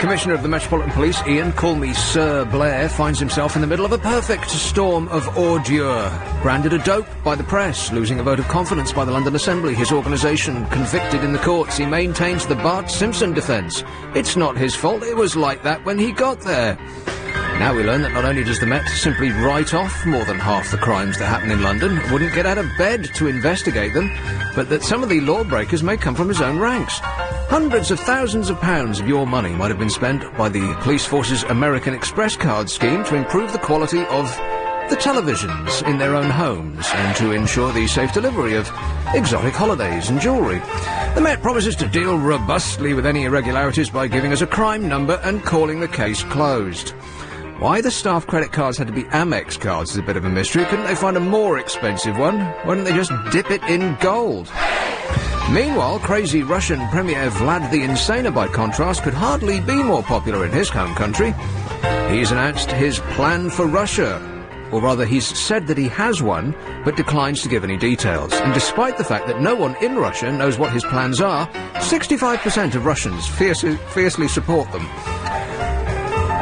Commissioner of the Metropolitan Police, Ian, call me Sir Blair, finds himself in the middle of a perfect storm of ordure. Branded a dope by the press, losing a vote of confidence by the London Assembly, his organisation convicted in the courts. He maintains the Bart Simpson defence. It's not his fault, it was like that when he got there. Now we learn that not only does the Met simply write off more than half the crimes that happen in London, wouldn't get out of bed to investigate them, but that some of the lawbreakers may come from his own ranks. Hundreds of thousands of pounds of your money might have been spent by the police force's American Express card scheme to improve the quality of the televisions in their own homes and to ensure the safe delivery of exotic holidays and jewellery. The Met promises to deal robustly with any irregularities by giving us a crime number and calling the case closed. Why the staff credit cards had to be Amex cards is a bit of a mystery. Couldn't they find a more expensive one? Why didn't they just dip it in gold? Meanwhile, crazy Russian Premier Vlad the Insaner, by contrast, could hardly be more popular in his home country. He's announced his plan for Russia. Or rather, he's said that he has one, but declines to give any details. And despite the fact that no one in Russia knows what his plans are, 65% of Russians fiercely support them.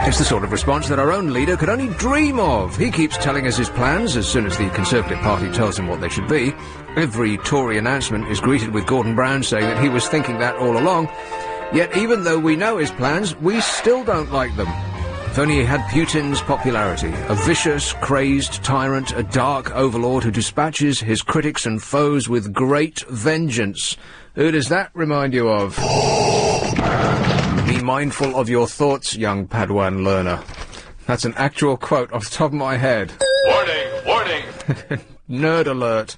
It's the sort of response that our own leader could only dream of. He keeps telling us his plans as soon as the Conservative Party tells him what they should be. Every Tory announcement is greeted with Gordon Brown saying that he was thinking that all along. Yet even though we know his plans, we still don't like them. If only he had Putin's popularity. A vicious, crazed tyrant, a dark overlord who dispatches his critics and foes with great vengeance. Who does that remind you of? Be mindful of your thoughts, young Padawan learner. That's an actual quote off the top of my head. Warning! Warning! Nerd alert.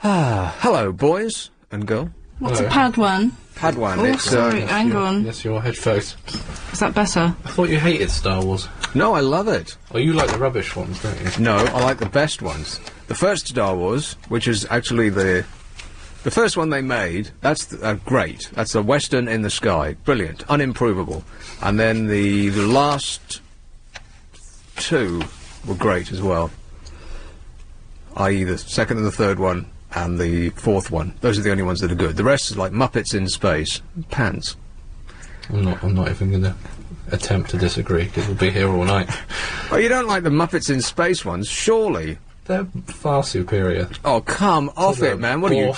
Hello, boys and girl. What's a Padawan? Padawan, Oh, it's... sorry, hang on. That's your headphones. Is that better? I thought you hated Star Wars. No, I love it. Oh, you like the rubbish ones, don't you? No, I like the best ones. The first Star Wars, which is actually the first one they made, that's great. That's a Western in the sky. Brilliant. Unimprovable. And then the last two were great as well. I.e. the second and the third one and the fourth one. Those are the only ones that are good. The rest is like Muppets in space. Pants. I'm not even going to attempt to disagree, because we'll be here all night. Oh, you don't like the Muppets in space ones, surely? They're far superior. Oh, come off it, man. What are you?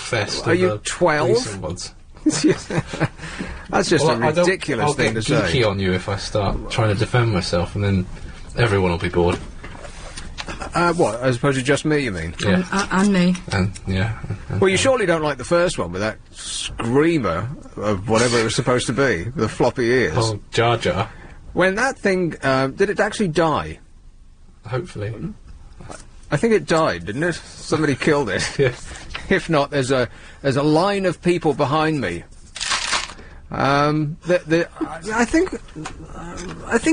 Are you 12? That's just a ridiculous thing to say. I'll get geeky on you if I start trying to defend myself, and then everyone will be bored. What, as opposed to just me, you mean? Yeah. And me. And, yeah. Well, you surely don't like the first one with that screamer of whatever it was supposed to be, the floppy ears. Oh, Jar Jar. When that thing, did it actually die? Hopefully. I think it died, didn't it? Somebody killed it. Yeah. If not, there's a line of people behind me. I think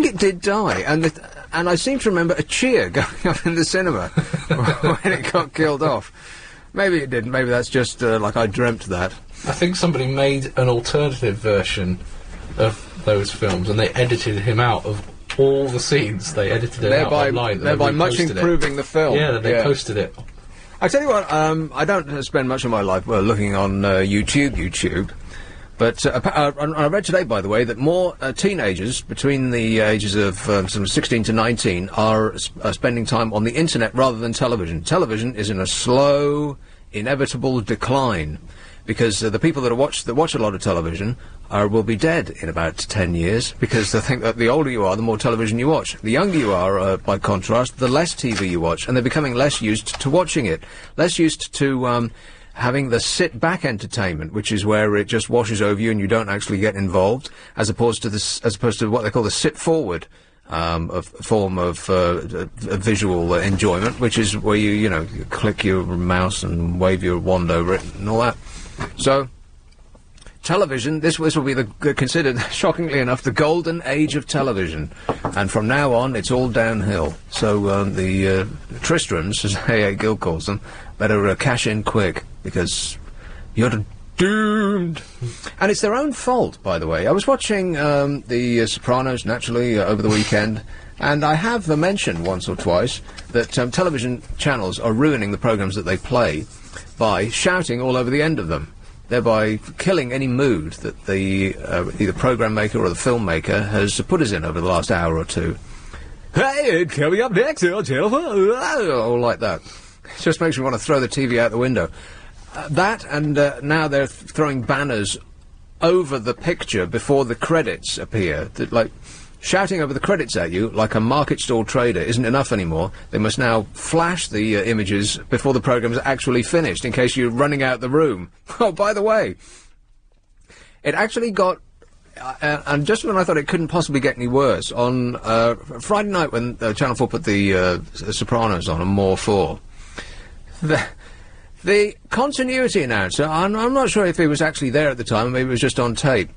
it did die, and I seem to remember a cheer going up in the cinema when it got killed off. Maybe it didn't. Maybe that's just like I dreamt that. I think somebody made an alternative version of those films, and they edited him out of all the scenes. They edited it out online. Thereby much improving the film. Yeah, they posted it. I tell you what, I don't spend much of my life looking on YouTube. But I read today, by the way, that more teenagers between the ages of sort of 16 to 19 are spending time on the internet rather than television. Television is in a slow, inevitable decline because the people that watch a lot of television will be dead in about 10 years because they think that the older you are, the more television you watch. The younger you are, by contrast, the less TV you watch, and they're becoming less used to watching it, less used to having the sit-back entertainment, which is where it just washes over you and you don't actually get involved, as opposed to what they call the sit-forward form of visual enjoyment, which is where you click your mouse and wave your wand over it and all that. So, television, this will be considered, shockingly enough, the golden age of television, and from now on it's all downhill. So the Tristrams, as A.A. Gill calls them, better cash in quick, because you're doomed. And it's their own fault, by the way. I was watching The Sopranos, naturally, over the weekend, and I have mentioned once or twice that television channels are ruining the programmes that they play by shouting all over the end of them. thereby killing any mood that the either program maker or the filmmaker has put us in over the last hour or two. Hey, coming up next, Jennifer, all like that. It just makes me want to throw the TV out the window. That, and now they're throwing banners over the picture before the credits appear, that, like, shouting over the credits at you like a market stall trader isn't enough anymore. They must now flash the images before the program's actually finished, in case you're running out the room. Oh, by the way, it actually got... and just when I thought it couldn't possibly get any worse, on Friday night when Channel 4 put the Sopranos on More 4, the continuity announcer, I'm not sure if he was actually there at the time, or maybe it was just on tape,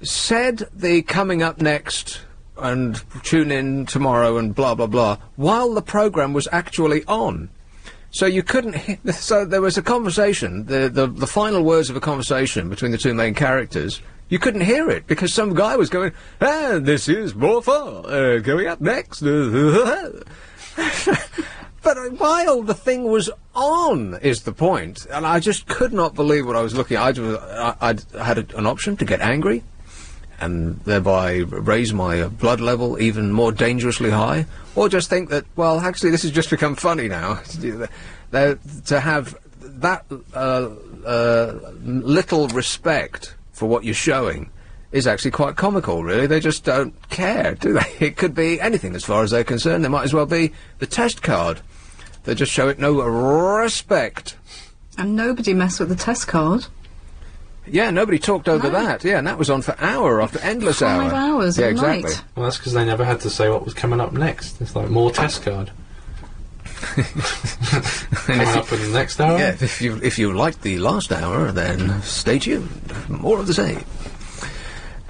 said the coming up next and tune in tomorrow and blah blah blah while the program was actually on. So you couldn't so there was a conversation, the final words of a conversation between the two main characters. You couldn't hear it because some guy was going, and this is more fun, coming up next. But while the thing was on, is the point, and I just could not believe what I was looking at. I had an option to get angry, and thereby raise my blood level even more dangerously high, or just think that, well, actually, this has just become funny now. To have that little respect for what you're showing is actually quite comical, really. They just don't care, do they? It could be anything as far as they're concerned. They might as well be the test card. They just show it no respect. And nobody messed with the test card. Yeah, nobody talked over that. Yeah, and that was on for hour after endless hour. 5 hours yeah, at exactly. night. Well, that's because they never had to say what was coming up next. It's like more test card. Coming up in the next hour? Yeah, if you liked the last hour, then stay tuned. More of the same.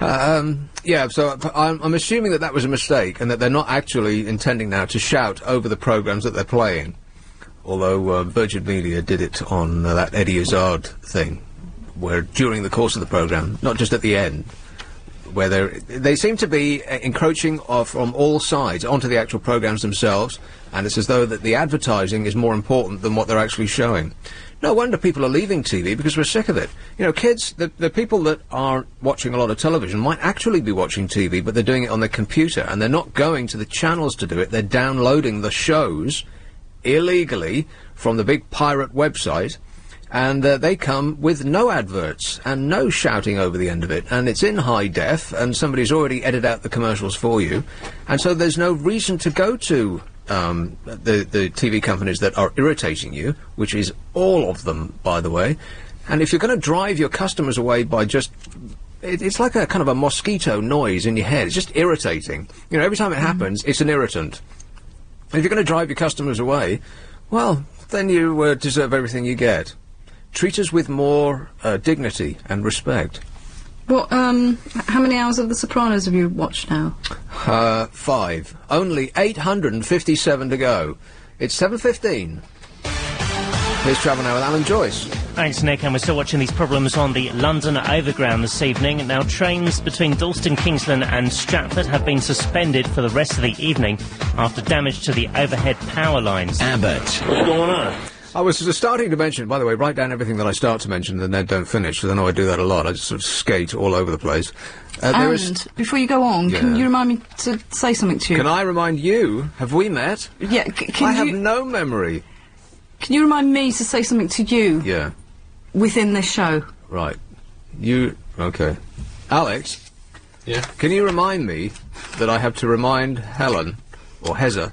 Yeah, so I'm assuming that was a mistake, and that they're not actually intending now to shout over the programmes that they're playing. Although Virgin Media did it on that Eddie Izzard thing, where during the course of the programme, not just at the end, where they seem to be encroaching from all sides onto the actual programmes themselves, and it's as though that the advertising is more important than what they're actually showing. No wonder people are leaving TV, because we're sick of it. You know, kids, the people that aren't watching a lot of television might actually be watching TV, but they're doing it on their computer, and they're not going to the channels to do it. They're downloading the shows illegally from the big pirate website, and they come with no adverts and no shouting over the end of it, and it's in high def, and somebody's already edited out the commercials for you, and so there's no reason to go to the TV companies that are irritating you, which is all of them, by the way. And if you're going to drive your customers away by just... It's like a kind of a mosquito noise in your head. It's just irritating. You know, every time it happens, it's an irritant. And if you're going to drive your customers away, well, then you deserve everything you get. Treat us with more dignity and respect. What, how many hours of The Sopranos have you watched now? 5. Only 857 to go. It's 7:15. Here's Travel Now with Alan Joyce. Thanks, Nick, and we're still watching these problems on the London Overground this evening. Now, trains between Dalston, Kingsland and Stratford have been suspended for the rest of the evening after damage to the overhead power lines. Abbot. What's going on? I was starting to mention, by the way, write down everything that I start to mention and then don't finish, because I know I do that a lot. I just sort of skate all over the place. And, before you go on, can you remind me to say something to you? Can I remind you? Have we met? Yeah, I have no memory. Can you remind me to say something to you? Yeah. Within this show? Right. Okay. Alex? Yeah? Can you remind me that I have to remind Helen, or Heather,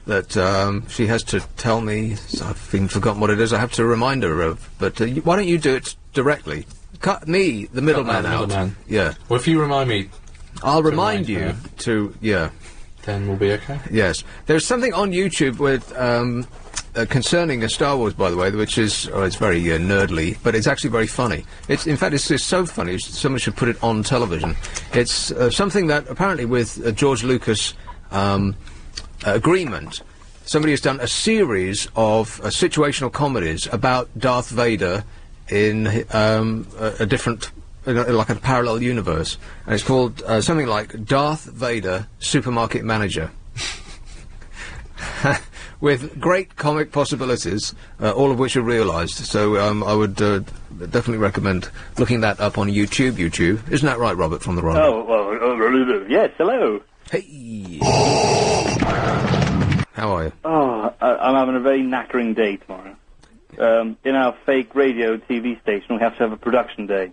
that she has to tell me, I've even forgotten what it is I have to remind her of, but why don't you do it directly? Cut me, the middleman, out. Yeah. Well, if you remind me... I'll remind you to, yeah. Then we'll be okay. Yes. There's something on YouTube with, concerning Star Wars, by the way, which is, it's very nerdly, but it's actually very funny. In fact, it's so funny, someone should put it on television. It's something that, apparently with George Lucas, agreement, somebody has done a series of situational comedies about Darth Vader in a different, like a parallel universe, and it's called something like Darth Vader Supermarket Manager. with great comic possibilities, all of which are realised. So I would definitely recommend looking that up on YouTube. Isn't that right, Robert from the Royal? Oh, well, yes, hello. Hey. How are you? Oh, I'm having a very knackering day tomorrow. In our fake radio and TV station, we have to have a production day.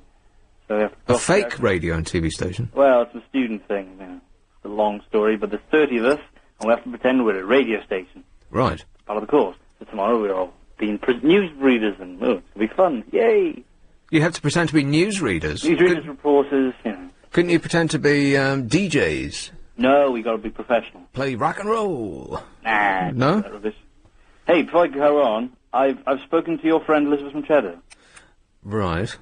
So we have to a fake radio and TV station? Well, it's a student thing. You know. It's a long story, but there's 30 of us, and we have to pretend we're a radio station. Right. Part of the course. So tomorrow we're all being news readers, and it's going to be fun. Yay! You have to pretend to be newsreaders? Newsreaders, reporters, you know. Couldn't you pretend to be DJs? No, we got to be professional. Play rock and roll? Nah. No? Hey, before I go on, I've spoken to your friend Elizabeth from Cheddar. Right.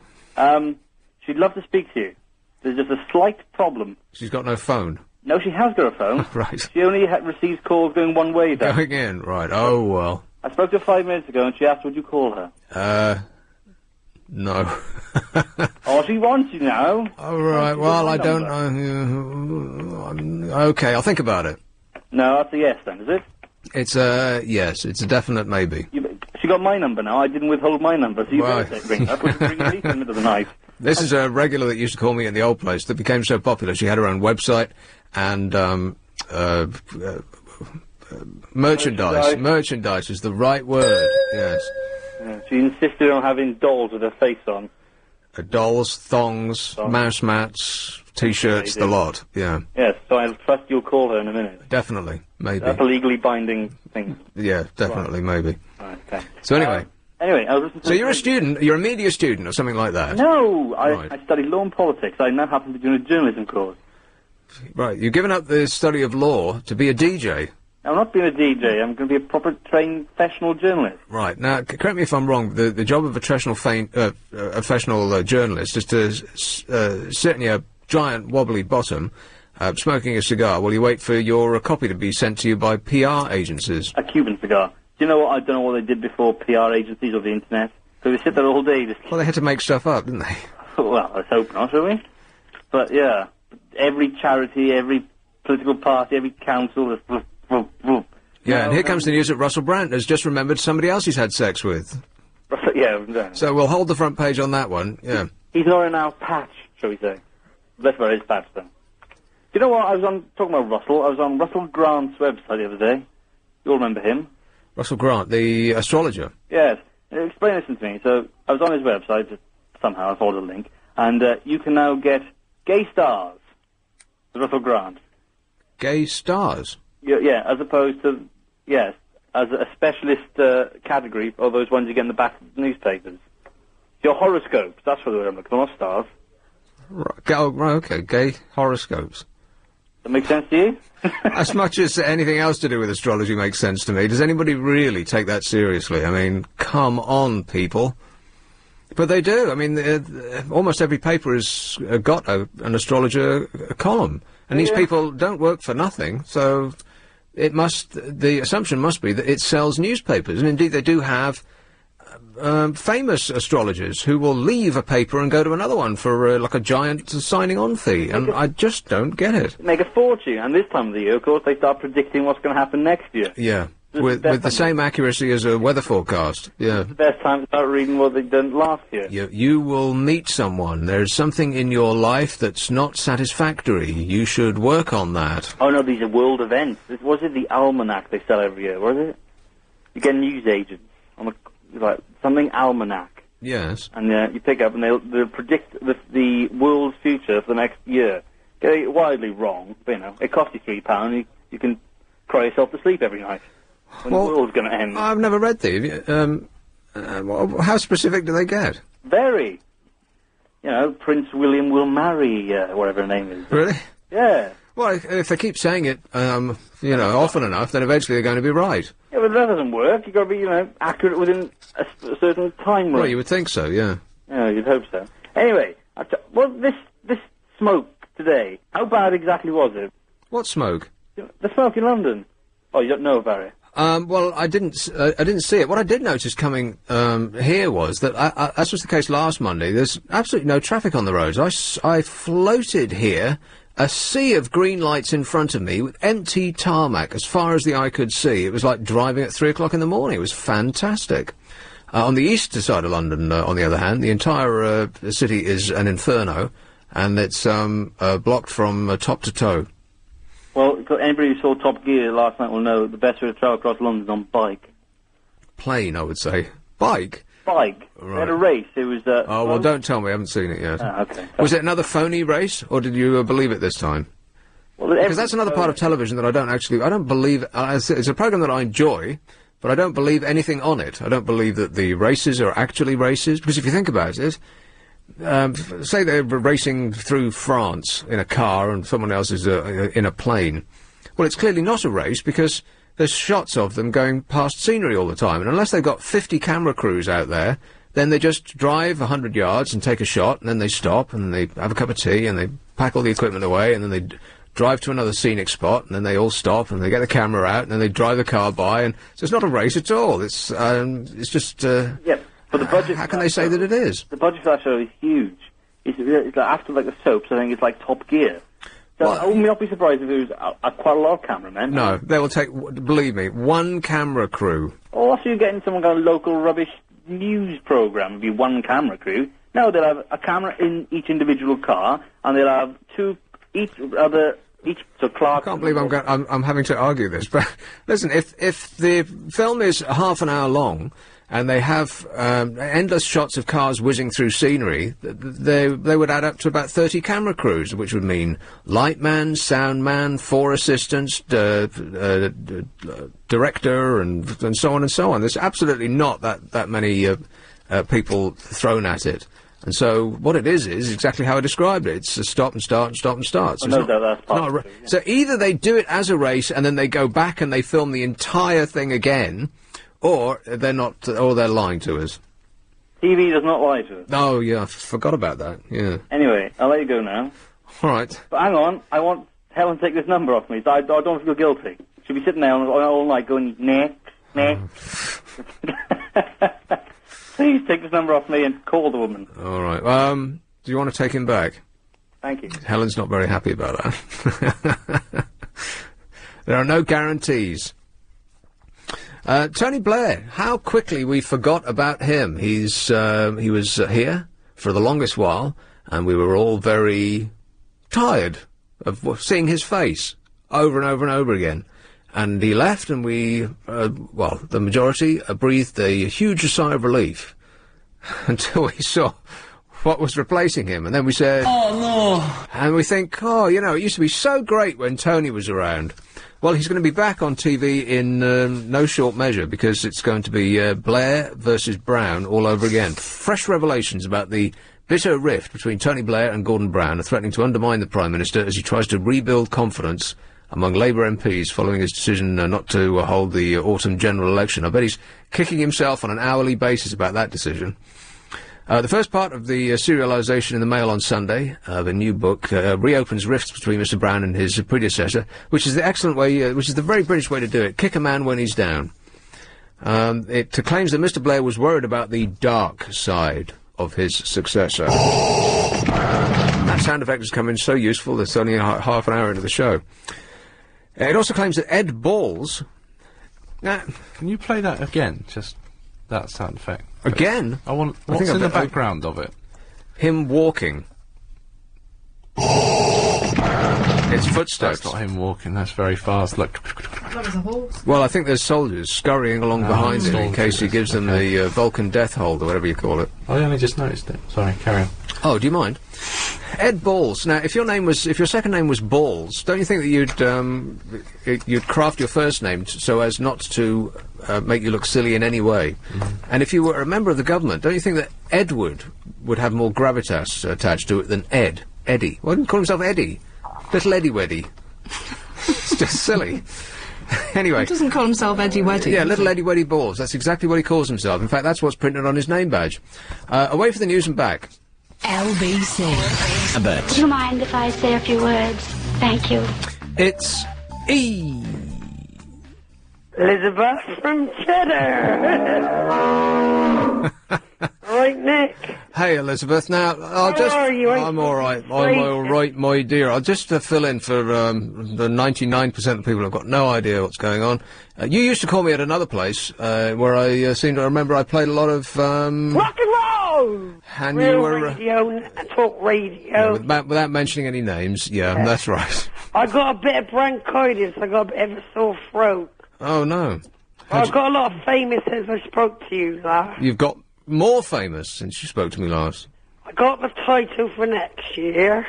She'd love to speak to you. There's just a slight problem. She's got no phone? No, she has got a phone. Right. She only receives calls going one way, though. Going in, right. Oh, well. I spoke to her 5 minutes ago, and she asked would you call her. No. Oh, she wants you now. Oh, right. Well, I don't know. Okay, I'll think about it. No, that's a yes, then, is it? It's a yes. It's a definite maybe. She got my number now. I didn't withhold my number, so you Right. better ring her. Put ring Elise in the middle of the night. This is a regular that used to call me in the old place that became so popular. She had her own website and merchandise. Merchandise is the right word. Yes. Yeah, she insisted on having dolls with her face on. Dolls, thongs, mouse mats, T-shirts, the lot. Yeah. Yes, so I trust you'll call her in a minute. Definitely, maybe. That's a legally binding thing. Yeah, definitely, maybe. Right, okay. So anyway. Anyway, I was listening to So you're a student, you're a media student or something like that? No, Right. I studied law and politics. I now happen to be doing a journalism course. Right, you've given up the study of law to be a DJ. I'm not being a DJ. I'm going to be a proper trained professional journalist. Right, now, correct me if I'm wrong, the job of a professional journalist is to sit in your giant wobbly bottom, smoking a cigar while you wait for your copy to be sent to you by PR agencies. A Cuban cigar. Do you know what? I don't know what they did before PR agencies or the internet. So they sit there all day. Well, they had to make stuff up, didn't they? Well, let's hope not, shall we? But yeah, every charity, every political party, every council. Yeah, and here comes the news that Russell Brand has just remembered somebody else he's had sex with. Yeah. So we'll hold the front page on that one. Yeah. He's not in our patch, shall we say? That's where his patch then. Do you know what? I was talking about Russell. I was on Russell Grant's website the other day. You'll remember him. Russell Grant, the astrologer. Yes. Explain this to me. So I was on his website, somehow I followed a link, and you can now get gay stars with Russell Grant. Gay stars? Yeah, as opposed to, yes, as a specialist category, all those ones you get in the back of the newspapers. Your horoscopes, that's what I'm looking for, not stars. Right, okay, gay horoscopes. That make sense to you? As much as anything else to do with astrology makes sense to me. Does anybody really take that seriously? I mean, come on, people. But they do. I mean, almost every paper has got an astrologer column. And these people don't work for nothing, so the assumption must be that it sells newspapers. And indeed, they do have famous astrologers who will leave a paper and go to another one for like a giant signing-on fee, and I just don't get it. Make a fortune, and this time of the year, of course, they start predicting what's going to happen next year. Yeah, with the same accuracy as a weather forecast. Yeah, it's the best time to start reading what they've done last year. You will meet someone. There's something in your life that's not satisfactory. You should work on that. Oh no, these are world events. Was it the almanac they sell every year? Was it? You get news agents on like something almanac. Yes. And you pick up and they'll predict the world's future for the next year. Get it widely wrong, but it costs you £3. You can cry yourself to sleep every night when the world's going to end. I've never read these. How specific do they get? Very. Prince William will marry whatever her name is. Really? Yeah. Well, if they keep saying it, often enough, then eventually they're going to be right. Yeah, but that doesn't work. You've got to be, accurate within a certain time range. Well, you would think so, yeah. Yeah, you'd hope so. Anyway, this smoke today, how bad exactly was it? What smoke? The smoke in London. Oh, you don't know about it? Well, I didn't see it. What I did notice coming here was that, as was the case last Monday, there's absolutely no traffic on the roads. I floated here a sea of green lights in front of me with empty tarmac as far as the eye could see. It was like driving at 3 o'clock in the morning. It was fantastic. On the east side of London, on the other hand, the entire city is an inferno, and it's blocked from top to toe. Well, anybody who saw Top Gear last night will know the best way to travel across London is on bike. Plane, I would say. Bike? Bike. Right. They had a race. It was... oh, well, don't tell me. I haven't seen it yet. Ah, okay. Was it another phony race, or did you believe it this time? Well, because that's another part of television that I don't believe... it's a programme that I enjoy, but I don't believe anything on it. I don't believe that the races are actually races, because if you think about it... say they're racing through France in a car and someone else is in a plane. Well, it's clearly not a race because there's shots of them going past scenery all the time. And unless they've got 50 camera crews out there, then they just drive 100 yards and take a shot, and then they stop, and they have a cup of tea, and they pack all the equipment away, and then they drive to another scenic spot, and then they all stop, and they get the camera out, and then they drive the car by, and so it's not a race at all. It's just... Yep. But the budget... How can they say that it is? The budget for that show is huge. It's like after like the soaps, I think it's like Top Gear. So I would not be surprised if it was quite a lot of cameramen. No, they will take, believe me, one camera crew. Oh, so you're getting someone going local rubbish news programme would be one camera crew. No, they'll have a camera in each individual car, and they'll have two each. So Clark. I can't believe I'm having to argue this, but listen, if the film is half an hour long, and they have endless shots of cars whizzing through scenery, they would add up to about 30 camera crews, which would mean lightman, sound man, 4 assistants, director, and so on and so on. There's absolutely not that many people thrown at it. And so what it is exactly how I described it. It's a stop and start and stop and start. So that's part of it, yeah. So either they do it as a race and then they go back and they film the entire thing again, or they're not, or they're lying to us. TV does not lie to us. Oh, yeah, I forgot about that, yeah. Anyway, I'll let you go now. All right. But hang on, I want Helen to take this number off me, so I don't feel guilty. She'll be sitting there all night going, next. Please take this number off me and call the woman. All right. Do you want to take him back? Thank you. Helen's not very happy about that. There are no guarantees. Tony Blair, how quickly we forgot about him. He was here for the longest while, and we were all very tired of seeing his face over and over and over again. And he left, and we, the majority, breathed a huge sigh of relief until we saw what was replacing him. And then we said, oh, no. And we think, oh, you know, it used to be so great when Tony was around. Well, he's going to be back on TV in no short measure, because it's going to be Blair versus Brown all over again. Fresh revelations about the bitter rift between Tony Blair and Gordon Brown are threatening to undermine the Prime Minister as he tries to rebuild confidence among Labour MPs following his decision not to hold the autumn general election. I bet he's kicking himself on an hourly basis about that decision. The first part of the serialisation in the Mail on Sunday of a new book reopens rifts between Mr Brown and his predecessor, which is the excellent way, which is the very British way to do it. Kick a man when he's down. It claims that Mr Blair was worried about the dark side of his successor. That sound effect has come in so useful that it's only half an hour into the show. It also claims that Ed Balls... Can you play that again? Just that sound effect. Again? What's in the background of it? Him walking. It's footsteps. That's not him walking, that's very fast. Look. That was a horse. Well, I think there's soldiers scurrying along behind him in case he gives them the Vulcan death hold, or whatever you call it. I only just noticed it. Sorry, carry on. Oh, do you mind? Ed Balls. Now, if your second name was Balls, don't you think that you'd craft your first name so as not to make you look silly in any way? And if you were a member of the government, don't you think that Edward would have more gravitas attached to it than Eddie? Why didn't he call himself Eddie? Little Eddie Weddy. It's just silly. Anyway. He doesn't call himself Eddie Weddy. Yeah, Little Eddie Weddy Balls. That's exactly what he calls himself. In fact, that's what's printed on his name badge. Away for the news and back. LBC. Abbot. Do you mind if I say a few words? Thank you. It's E. Elizabeth from Cheddar. Right, Nick? Hey, Elizabeth. Now, I'll How are you? I'm all right. I'm all right, my dear. I'll just fill in for the 99% of people who've got no idea what's going on. You used to call me at another place where I seem to remember I played a lot of rock and roll. And Real you were radio, talk radio. without mentioning any names. Yeah, that's right. I got a bit of bronchitis. I got a bit of a sore throat. Oh no. I've got a lot of famous since I spoke to you last. You've got more famous since you spoke to me last. I got the title for next year.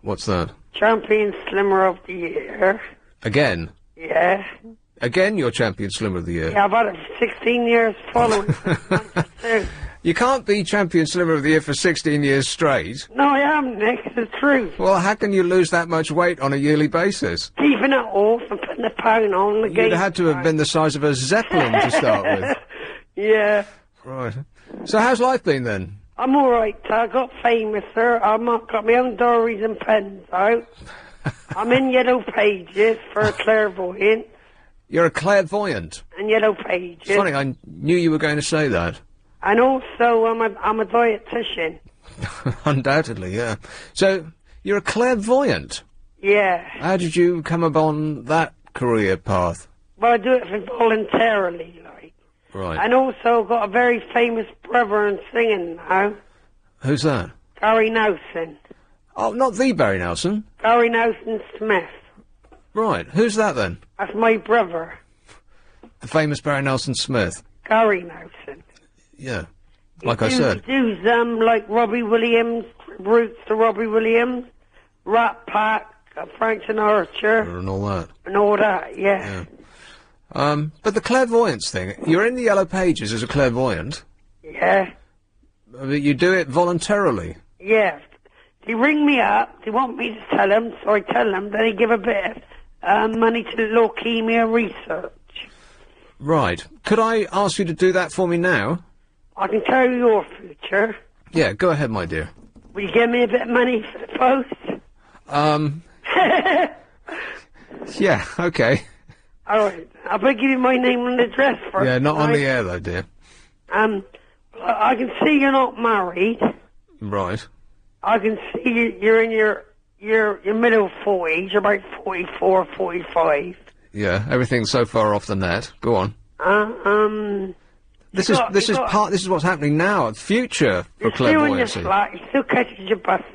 What's that? Champion Slimmer of the Year. Again? Yeah. Again you're Champion Slimmer of the Year? Yeah, I've had it for 16 years following. You can't be Champion Slimmer of the Year for 16 years straight. No, I am, Nick. It's the truth. Well, how can you lose that much weight on a yearly basis? Keeping it off and putting the pound on the game. You'd had to have been the size of a Zeppelin to start with. Yeah. Right. So how's life been then? I'm all right. I got famous, sir. I've got my own diaries and pens out. I'm in Yellow Pages for a clairvoyant. You're a clairvoyant? And Yellow Pages. Funny, I knew you were going to say that. And also, I'm a dietitian. Undoubtedly, yeah. So, you're a clairvoyant? Yeah. How did you come upon that career path? Well, I do it voluntarily, like. Right. And also got a very famous brother in singing now. Who's that? Gary Nelson. Oh, not the Barry Nelson? Gary Nelson Smith. Right. Who's that then? That's my brother. The famous Barry Nelson Smith? Gary Nelson. Yeah. Like I said. He does, like Robbie Williams, roots to Robbie Williams, Rat Pack, Frank Sinatra. And all that. And all that, yeah. But the clairvoyance thing, you're in the Yellow Pages as a clairvoyant. Yeah. But you do it voluntarily. Yeah. They ring me up, they want me to tell them, so I tell them, then they give a bit of money to leukemia research. Right. Could I ask you to do that for me now? I can tell you your future. Yeah, go ahead, my dear. Will you give me a bit of money for the post? Yeah, okay. Alright, I'll give you my name and address first. Yeah, not on the air though, dear. I can see you're not married. Right. I can see you're in your middle 40s, you're about 44, 45. Yeah, everything's so far off the net. Go on. This is what's happening now. Future for clairvoyancy. You're still in your flat, you still catching your buses.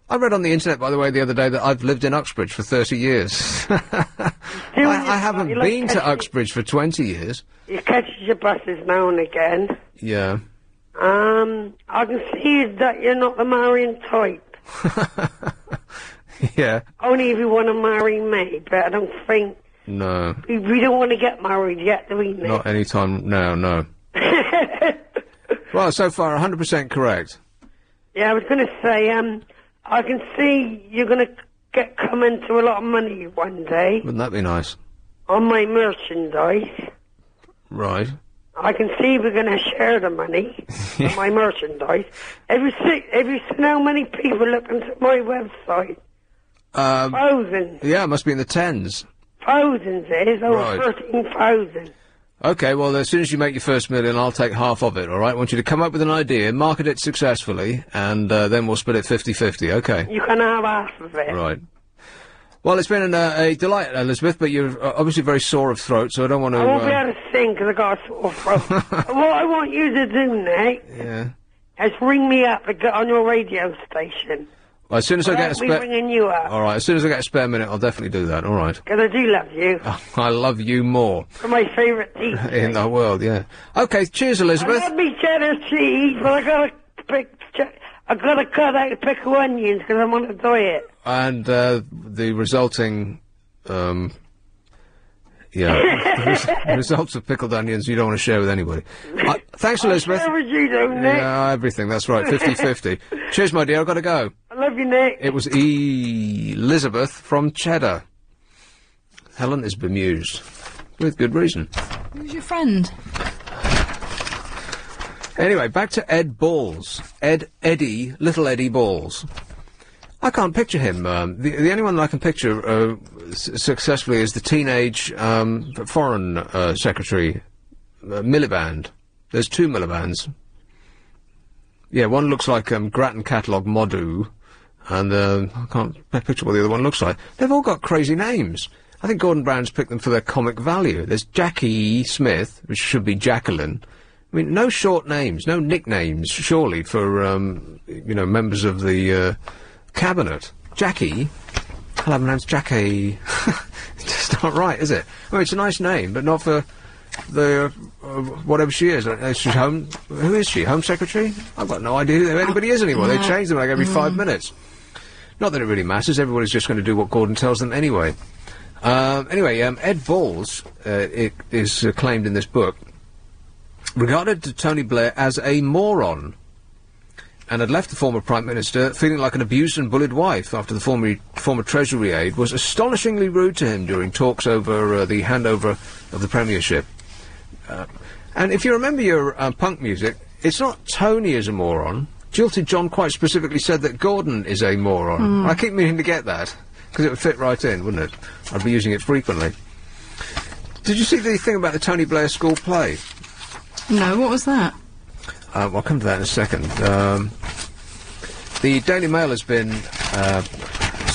I read on the internet, by the way, the other day that I've lived in Uxbridge for 30 years. I haven't been to Uxbridge for 20 years. You catch your buses now and again. Yeah. I can see that you're not the marrying type. Yeah. Only if you want to marry me, but I don't think... No. We don't want to get married yet, do we, Nick? Not any time now, no. Well, so far, 100% correct. Yeah, I was going to say, I can see you're going to come into a lot of money one day. Wouldn't that be nice? On my merchandise. Right. I can see we're going to share the money on my merchandise. Have you seen how many people look into my website? Thousands. Yeah, it must be in the tens. Thousands, it is. Over Right. 13,000. Okay, well, as soon as you make your first million, I'll take half of it, all right? I want you to come up with an idea, market it successfully, and then we'll split it 50-50, okay? You can have half of it. Right. Well, it's been a delight, Elizabeth, but you're obviously very sore of throat, so I don't want to... I won't be able to sing because I got a sore throat. What I want you to do, Nick, is ring me up and get on your radio station. Well, as soon as I get a spare... ringing you up. All right, as soon as I get a spare minute, I'll definitely do that, all right? Because I do love you. I love you more. You're my favourite teacher. In the world, yeah. Okay, cheers, Elizabeth. I love me cheddar cheese, but I gotta cut out the pickled onions because I'm on a diet. And the resulting... the results of pickled onions you don't want to share with anybody. Thanks, Elizabeth. Share with you, though, Nick. Yeah, everything, that's right, 50-50. Cheers, my dear, I've got to go. I love you, Nick. It was Elizabeth from Cheddar. Helen is bemused. With good reason. Who's your friend? Anyway, back to Ed Balls. Little Eddie Balls. I can't picture him. The only one that I can picture successfully is the teenage foreign secretary, Miliband. There's two Miliband's. Yeah, one looks like Grattan Catalogue Modu, and I can't picture what the other one looks like. They've all got crazy names. I think Gordon Brown's picked them for their comic value. There's Jackie Smith, which should be Jacqueline. I mean, no short names, no nicknames, surely, for, you know, members of the cabinet. Jackie? Hello, my name's Jackie. It's just not right, is it? I mean, it's a nice name, but not for the, whatever she is. She's who is she? Home Secretary? I've got no idea who anybody is anymore. They change them like every 5 minutes. Not that it really matters. Everybody's just going to do what Gordon tells them anyway. Anyway, Ed Balls, it is claimed in this book, regarded Tony Blair as a moron, and had left the former Prime Minister feeling like an abused and bullied wife after the former Treasury aide was astonishingly rude to him during talks over the handover of the Premiership. And if you remember your punk music, it's not Tony is a moron. Jilted John quite specifically said that Gordon is a moron. I keep meaning to get that, because it would fit right in, wouldn't it? I'd be using it frequently. Did you see the thing about the Tony Blair school play? No, what was that? I'll come to that in a second. The Daily Mail has been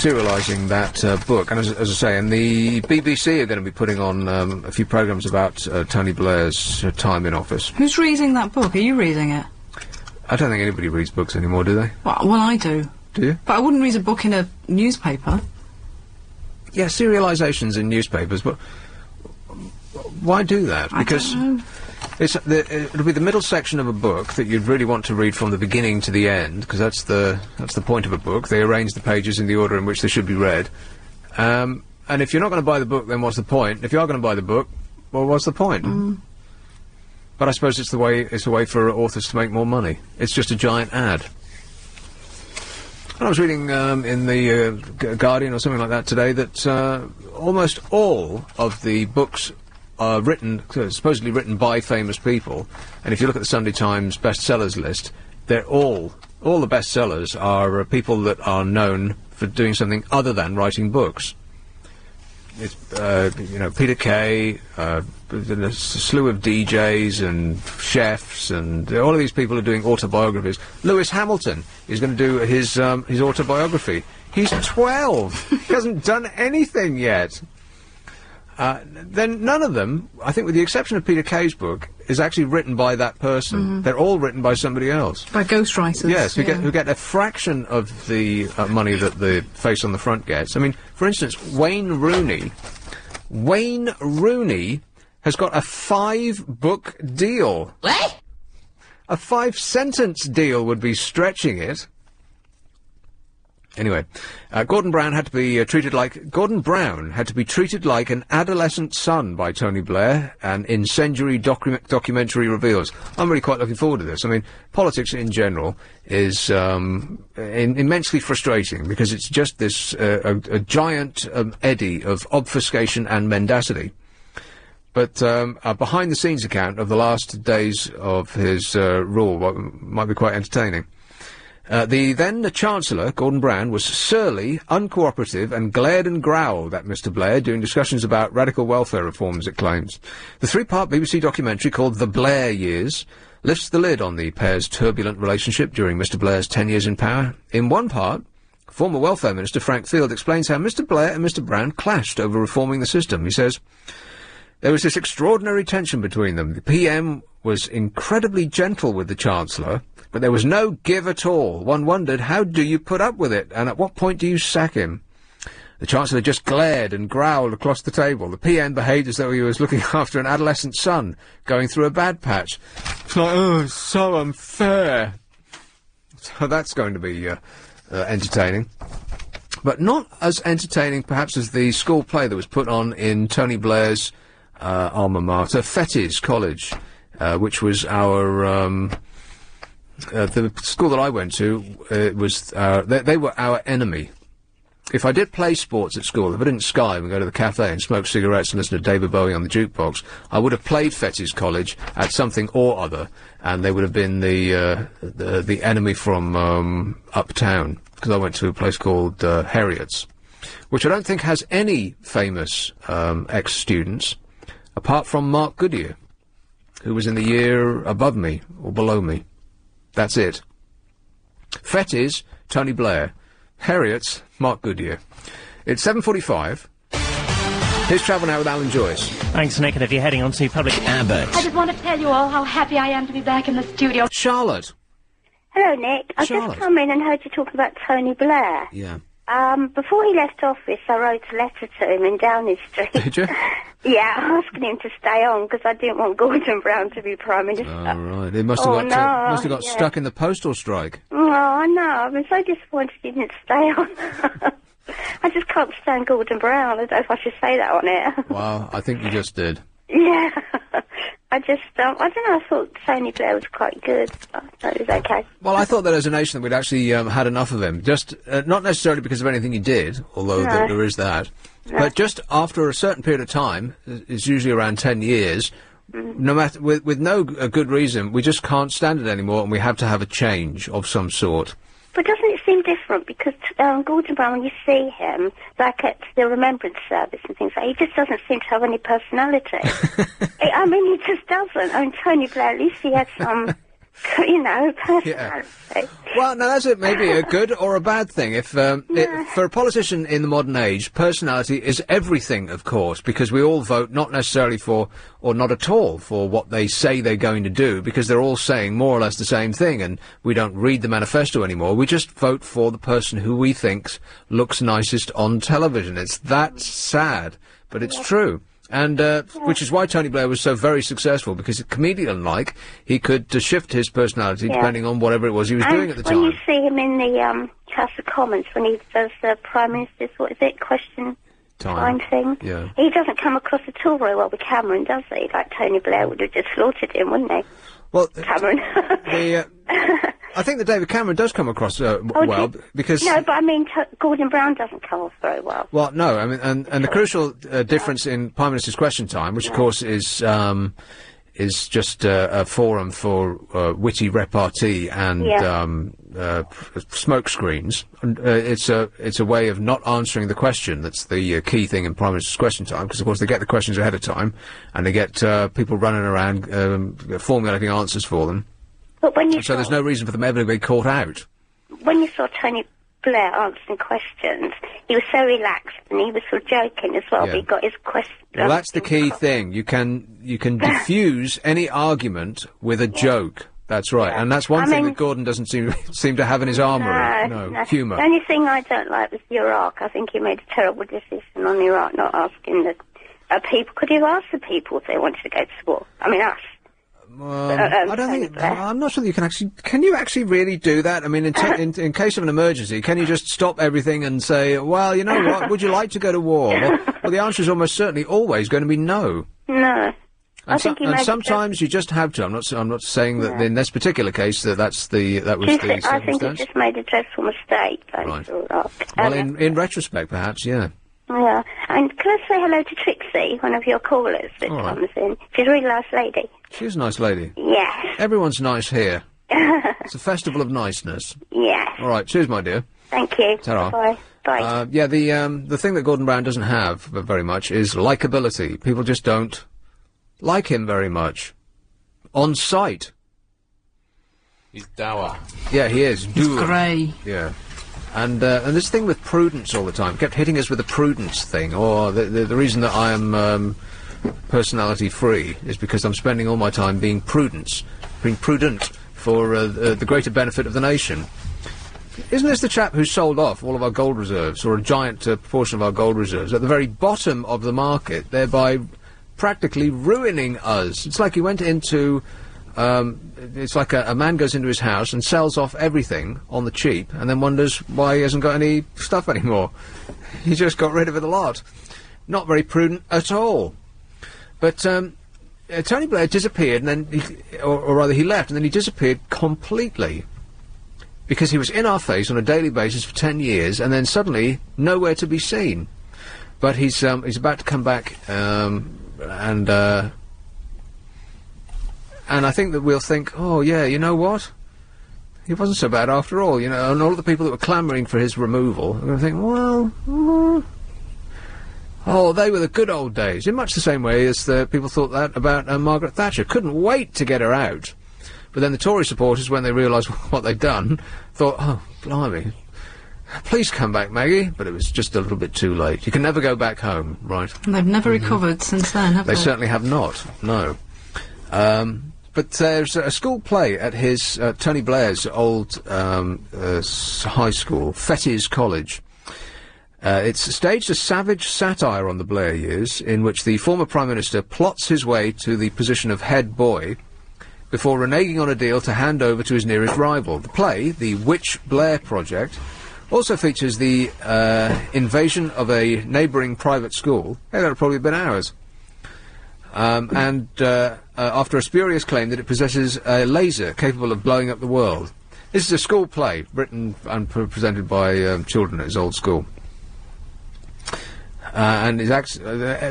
serialising that book, and as I say, and the BBC are going to be putting on a few programmes about Tony Blair's time in office. Who's reading that book? Are you reading it? I don't think anybody reads books anymore, do they? Well, I do. Do you? But I wouldn't read a book in a newspaper. Yeah, serialisations in newspapers, but why do that? Because it'll be the middle section of a book that you'd really want to read from the beginning to the end, because that's the point of a book. They arrange the pages in the order in which they should be read. And if you're not going to buy the book, then what's the point? If you are going to buy the book, well, what's the point? But I suppose it's a way for authors to make more money. It's just a giant ad. And I was reading in the Guardian or something like that today that almost all of the books are supposedly written by famous people. And if you look at the Sunday Times bestsellers list, they're all the bestsellers are people that are known for doing something other than writing books. It's, you know, Peter Kay, a slew of DJs and chefs, and all of these people are doing autobiographies. Lewis Hamilton is going to do his autobiography. He's 12. He hasn't done anything yet. Then none of them, I think with the exception of Peter Kay's book, is actually written by that person. They're all written by somebody else. By ghostwriters. Yes, who get a fraction of the money that the face on the front gets. I mean, for instance, Wayne Rooney has got a 5-book deal. What? A 5-sentence deal would be stretching it. Anyway, Gordon Brown had to be treated like an adolescent son by Tony Blair, an incendiary documentary reveals. I'm really quite looking forward to this. I mean, politics in general is immensely frustrating because it's just this a giant eddy of obfuscation and mendacity. But a behind-the-scenes account of the last days of his rule might be quite entertaining. The then Chancellor, Gordon Brown, was surly, uncooperative, and glared and growled at Mr. Blair during discussions about radical welfare reforms, it claims. The 3-part BBC documentary called The Blair Years lifts the lid on the pair's turbulent relationship during Mr. Blair's 10 years in power. In one part, former Welfare Minister Frank Field explains how Mr. Blair and Mr. Brown clashed over reforming the system. He says, "There was this extraordinary tension between them. The PM was incredibly gentle with the Chancellor, but there was no give at all. One wondered, how do you put up with it, and at what point do you sack him? The Chancellor just glared and growled across the table. The PM behaved as though he was looking after an adolescent son going through a bad patch. It's like, oh, it's so unfair." So that's going to be entertaining. But not as entertaining, perhaps, as the school play that was put on in Tony Blair's alma mater, Fettes College, which was our... the school that I went to, they were our enemy. If I did play sports at school, if I didn't Skype and go to the cafe and smoke cigarettes and listen to David Bowie on the jukebox, I would have played Fettes College at something or other, and they would have been the enemy from uptown, because I went to a place called Harriet's, which I don't think has any famous ex-students, apart from Mark Goodyear, who was in the year above me, or below me. That's it. Fetties, Tony Blair. Heriot's, Mark Goodyear. It's 7:45. Here's Travel Now with Alan Joyce. Thanks, Nick, and if you're heading on to public... Abbot. I just want to tell you all how happy I am to be back in the studio. Charlotte. Hello, Nick. I Charlotte. just come in and heard you talking about Tony Blair. Yeah. Before he left office, I wrote a letter to him in Downing Street. Did you? Yeah, asking him to stay on because I didn't want Gordon Brown to be Prime Minister. Oh, right. It must have got stuck in the postal strike. Oh, I know. I've been so disappointed he didn't stay on. I just can't stand Gordon Brown. I don't know if I should say that on air. Wow, I think you just did. Yeah. I don't know, I thought Tony Blair was quite good. I thought it was okay. Well, I thought that as a nation that we'd actually had enough of him. Just, not necessarily because of anything he did, although there is that. No. But just after a certain period of time, it's usually around 10 years, no matter, with no good reason, we just can't stand it anymore and we have to have a change of some sort. But doesn't it seem different? Because Gordon Brown, when you see him, like at the Remembrance Service and things like that, he just doesn't seem to have any personality. I mean, he just doesn't. I mean, Tony Blair, at least he had some, personality. Yeah. Well, now that's maybe a good or a bad thing. For a politician in the modern age, personality is everything, of course, because we all vote not necessarily for, or not at all, for what they say they're going to do, because they're all saying more or less the same thing, and we don't read the manifesto anymore. We just vote for the person who we think looks nicest on television. It's that sad, but it's true. And, which is why Tony Blair was so very successful, because comedian-like, he could shift his personality depending on whatever it was he was doing at the time. When you see him in the House of Commons, when he does the Prime Minister's, what is it, question time thing, he doesn't come across at all very well with Cameron, does he? Like Tony Blair would have just slaughtered him, wouldn't he? Well, Cameron. I think that David Cameron does come across well, because... No, but I mean, Gordon Brown doesn't come off very well. Well, no, I mean, and the crucial difference in Prime Minister's Question Time, which of course is just a forum for witty repartee and smoke screens. It's a way of not answering the question. That's the key thing in Prime Minister's Question Time, because of course they get the questions ahead of time, and they get people running around formulating answers for them. But when you so there's no reason for them ever to be caught out. When you saw Tony Blair answering questions, he was so relaxed and he was sort of joking as well. But he got his question. Well, that's the key thing. You can diffuse any argument with a joke. That's right, and that's one thing that Gordon doesn't seem to have in his armoury. No, humour. The only thing I don't like was Iraq. I think he made a terrible decision on Iraq, not asking the people. Could he have asked the people if they wanted to go to war? I mean, us. I don't think. I'm not sure that you can actually. Can you actually really do that? I mean, in case of an emergency, can you just stop everything and say, "Well, you know what? Would you like to go to war?" Well, the answer is almost certainly always going to be no. No. And sometimes you just have to. I'm not saying that in this particular case that was the circumstance. I think he just made a dreadful mistake. Right. Well, in retrospect, perhaps, yeah. Yeah, and can I say hello to Trixie, one of your callers that comes in? She's a really nice lady. She's a nice lady. Yes. Everyone's nice here. It's a festival of niceness. Yes. All right, cheers, my dear. Thank you. Ta-ra. Bye. Bye. The thing that Gordon Brown doesn't have very much is likability. People just don't like him very much. On sight. He's dour. Yeah, he is. He's grey. Yeah. And this thing with prudence all the time, kept hitting us with the prudence thing, or the reason that I am personality free is because I'm spending all my time being prudent for the greater benefit of the nation. Isn't this the chap who sold off all of our gold reserves, or a giant proportion of our gold reserves, at the very bottom of the market, thereby practically ruining us? It's like he went into... it's like a man goes into his house and sells off everything on the cheap and then wonders why he hasn't got any stuff anymore. He just got rid of it a lot. Not very prudent at all. But Tony Blair disappeared, and then or rather he left, and then he disappeared completely. Because he was in our face on a daily basis for 10 years, and then suddenly nowhere to be seen. But he's about to come back, and I think that we'll think, oh yeah, you know what? He wasn't so bad after all, you know, and all the people that were clamouring for his removal are going to think, well, oh, they were the good old days, in much the same way as the people thought that about Margaret Thatcher. Couldn't wait to get her out. But then the Tory supporters, when they realised what they'd done, thought, oh, blimey, please come back, Maggie. But it was just a little bit too late. You can never go back home, right? And they've never recovered since then, have they? They certainly have not, no. But there's a school play at his, Tony Blair's old high school, Fettes College. It's staged a savage satire on the Blair years, in which the former Prime Minister plots his way to the position of head boy before reneging on a deal to hand over to his nearest rival. The play, The Witch Blair Project, also features the invasion of a neighbouring private school. Hey, that would probably have been ours. After a spurious claim that it possesses a laser capable of blowing up the world. This is a school play, written and presented by children at his old school. And is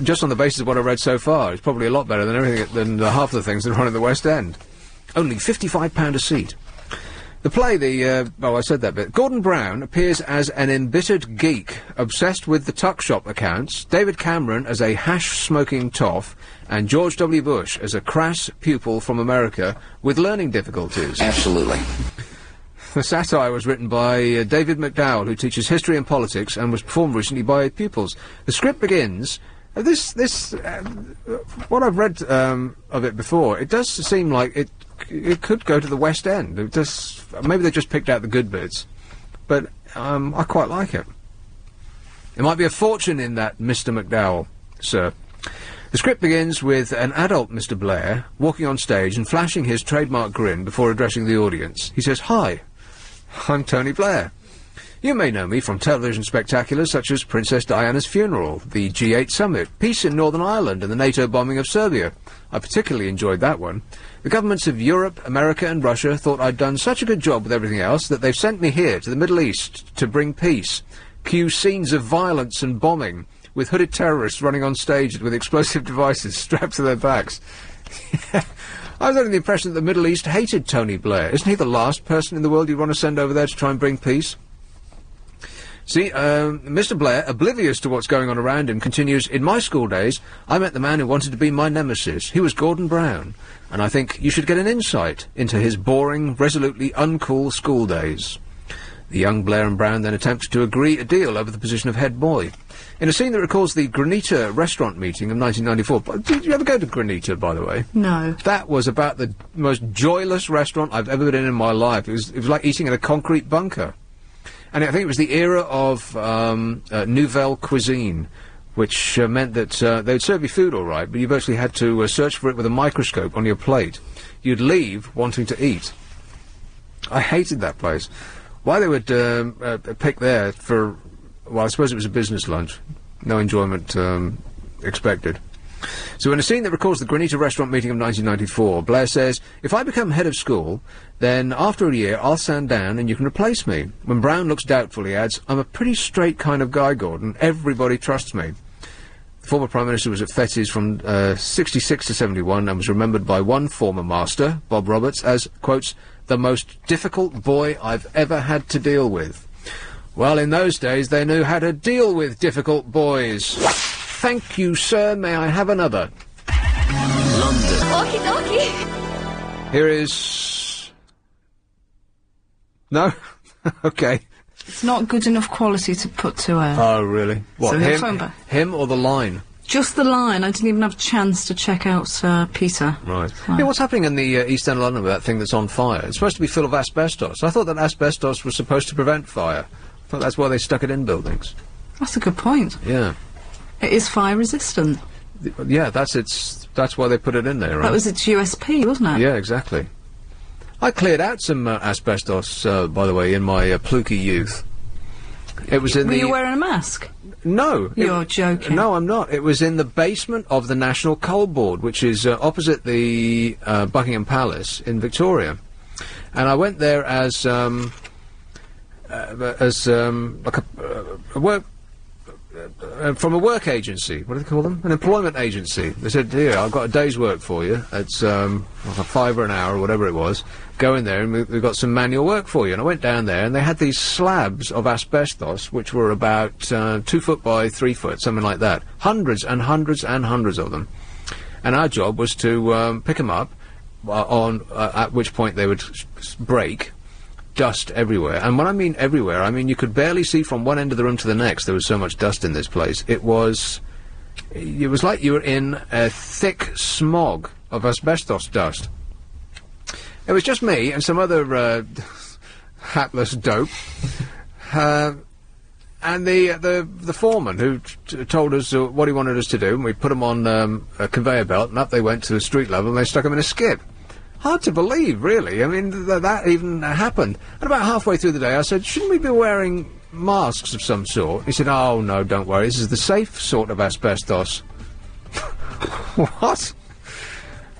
just on the basis of what I've read so far, it's probably a lot better than half the things that are on in the West End. Only £55 a seat. The play, I said that bit. Gordon Brown appears as an embittered geek, obsessed with the tuck shop accounts, David Cameron as a hash-smoking toff, and George W. Bush as a crass pupil from America with learning difficulties. Absolutely. The satire was written by David McDowell, who teaches history and politics, and was performed recently by pupils. The script begins... what I've read of it before, it does seem like it could go to the West End. Maybe they just picked out the good bits, but I quite like it. There might be a fortune in that, Mr. McDowell, sir. The script begins with an adult Mr. Blair walking on stage and flashing his trademark grin before addressing the audience. He says, "Hi, I'm Tony Blair. You may know me from television spectaculars such as Princess Diana's funeral, the G8 summit, peace in Northern Ireland and the NATO bombing of Serbia. I particularly enjoyed that one. The governments of Europe, America and Russia thought I'd done such a good job with everything else that they've sent me here to the Middle East to bring peace. Cue scenes of violence and bombing, with hooded terrorists running on stage with explosive devices strapped to their backs." I was under the impression that the Middle East hated Tony Blair. Isn't he the last person in the world you'd want to send over there to try and bring peace? See, Mr. Blair, oblivious to what's going on around him, continues, "In my school days, I met the man who wanted to be my nemesis. He was Gordon Brown, and I think you should get an insight into his boring, resolutely uncool school days." The young Blair and Brown then attempt to agree a deal over the position of head boy. In a scene that recalls the Granita restaurant meeting of 1994. Did you ever go to Granita, by the way? No. That was about the most joyless restaurant I've ever been in my life. It was like eating in a concrete bunker. And I think it was the era of Nouvelle Cuisine, which meant that they would serve you food all right, but you virtually had to search for it with a microscope on your plate. You'd leave wanting to eat. I hated that place. Why they would pick there for... Well, I suppose it was a business lunch. No enjoyment expected. So in a scene that recalls the Granita restaurant meeting of 1994, Blair says, "If I become head of school, then after a year I'll stand down and you can replace me." When Brown looks doubtful, he adds, "I'm a pretty straight kind of guy, Gordon. Everybody trusts me." The former Prime Minister was at Fettes from 66 to 71 and was remembered by one former master, Bob Roberts, as, quotes, "the most difficult boy I've ever had to deal with." Well, in those days they knew how to deal with difficult boys. Thank you, sir. May I have another? London. Okie dokie. Here is... No? Okay. It's not good enough quality to put to air. Oh, really? What, So him or the line? Just the line. I didn't even have a chance to check out Peter. Right. Yeah, what's happening in the East End of London with that thing that's on fire? It's supposed to be full of asbestos. I thought that asbestos was supposed to prevent fire. I thought that's why they stuck it in buildings. That's a good point. Yeah. It is fire resistant. Yeah, that's why they put it in there, right? That was its USP, wasn't it? Yeah, exactly. I cleared out some asbestos, by the way, in my plucky youth. It was in Were you wearing a mask? No. You're joking. No, I'm not. It was in the basement of the National Coal Board, which is opposite the Buckingham Palace in Victoria. And I went there as like a work... from a work agency. What do they call them? An employment agency. They said, "Here, I've got a day's work for you. It's like a $5 an hour or whatever it was. Go in there and we've got some manual work for you." And I went down there and they had these slabs of asbestos which were about 2 foot by 3 foot, something like that. Hundreds and hundreds and hundreds of them. And our job was to pick them up, at which point they would break. Dust everywhere. And when I mean everywhere, I mean you could barely see from one end of the room to the next. There was so much dust in this place. It was like you were in a thick smog of asbestos dust. It was just me and some other hapless dope. And the foreman who told us what he wanted us to do, and we put them on a conveyor belt, and up they went to the street level, and they stuck them in a skip. Hard to believe, really. I mean, that even happened. And about halfway through the day, I said, shouldn't we be wearing masks of some sort? He said, oh, no, don't worry, this is the safe sort of asbestos. What?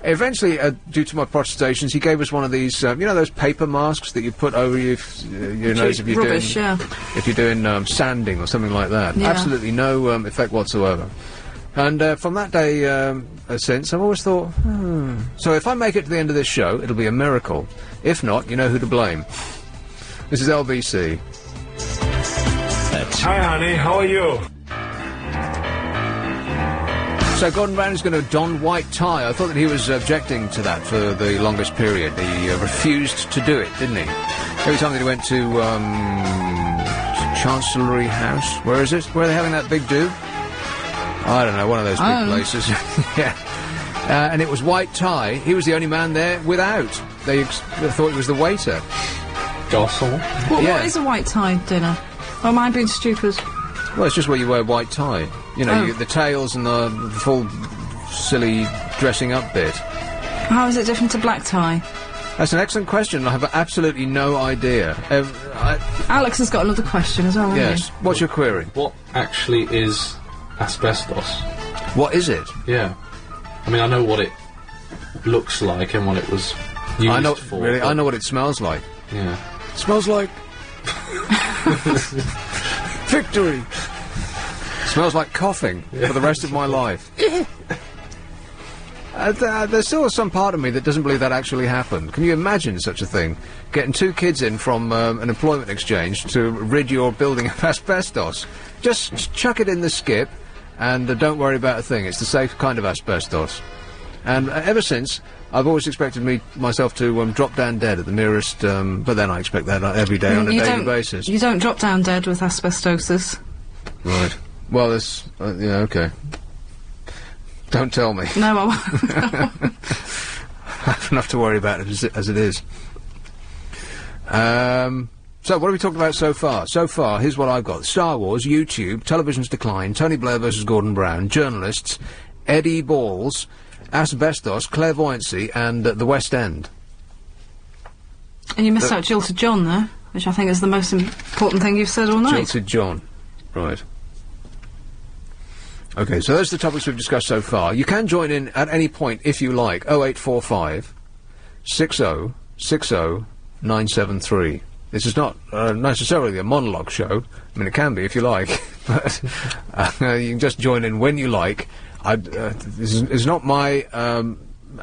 Eventually, due to my protestations, he gave us one of these, you know, those paper masks that you put over your nose if you're rubbish, if you're doing sanding or something like that. Yeah. Absolutely no effect whatsoever. And from that day since, I've always thought, so if I make it to the end of this show, it'll be a miracle. If not, you know who to blame. This is LBC. Hi, honey. How are you? So Gordon Brown is going to don white tie. I thought that he was objecting to that for the longest period. He refused to do it, didn't he? Every time that he went to Chancellery House, where is it? Where are they having that big do? I don't know, one of those big places. Yeah. And it was white tie. He was the only man there without. They thought he was the waiter. Docile. What is a white tie dinner? Or am I being stupid? Well, it's just where you wear white tie. You know, you get the tails and the full silly dressing up bit. How is it different to black tie? That's an excellent question. I have absolutely no idea. Alex has got another question as well. Yes. What's your query? What actually is asbestos? What is it? Yeah. I mean, I know what it looks like and what it was used for. Really, I know what it smells like. Yeah. It smells like victory. Smells like coughing for the rest of my life. There's still some part of me that doesn't believe that actually happened. Can you imagine such a thing? Getting 2 kids in from an employment exchange to rid your building of asbestos. Just chuck it in the skip and don't worry about a thing. It's the safe kind of asbestos. And ever since, I've always expected myself to drop down dead at the nearest, but then I expect that every day on a daily basis. You don't drop down dead with asbestosis. Right. Well, there's... yeah, okay. Don't tell me. No, I I won't. have enough to worry about as it is. So, what have we talked about so far? So far, here's what I've got. Star Wars, YouTube, television's decline, Tony Blair versus Gordon Brown, journalists, Eddie Balls, asbestos, clairvoyancy, and the West End. And you missed out Jilted John there, which I think is the most important thing you've said all night. Jilted John. Right. Okay, so those are the topics we've discussed so far. You can join in at any point if you like. 0845 60 60 973. This is not necessarily a monologue show. I mean, it can be if you like, but you can just join in when you like. This is not my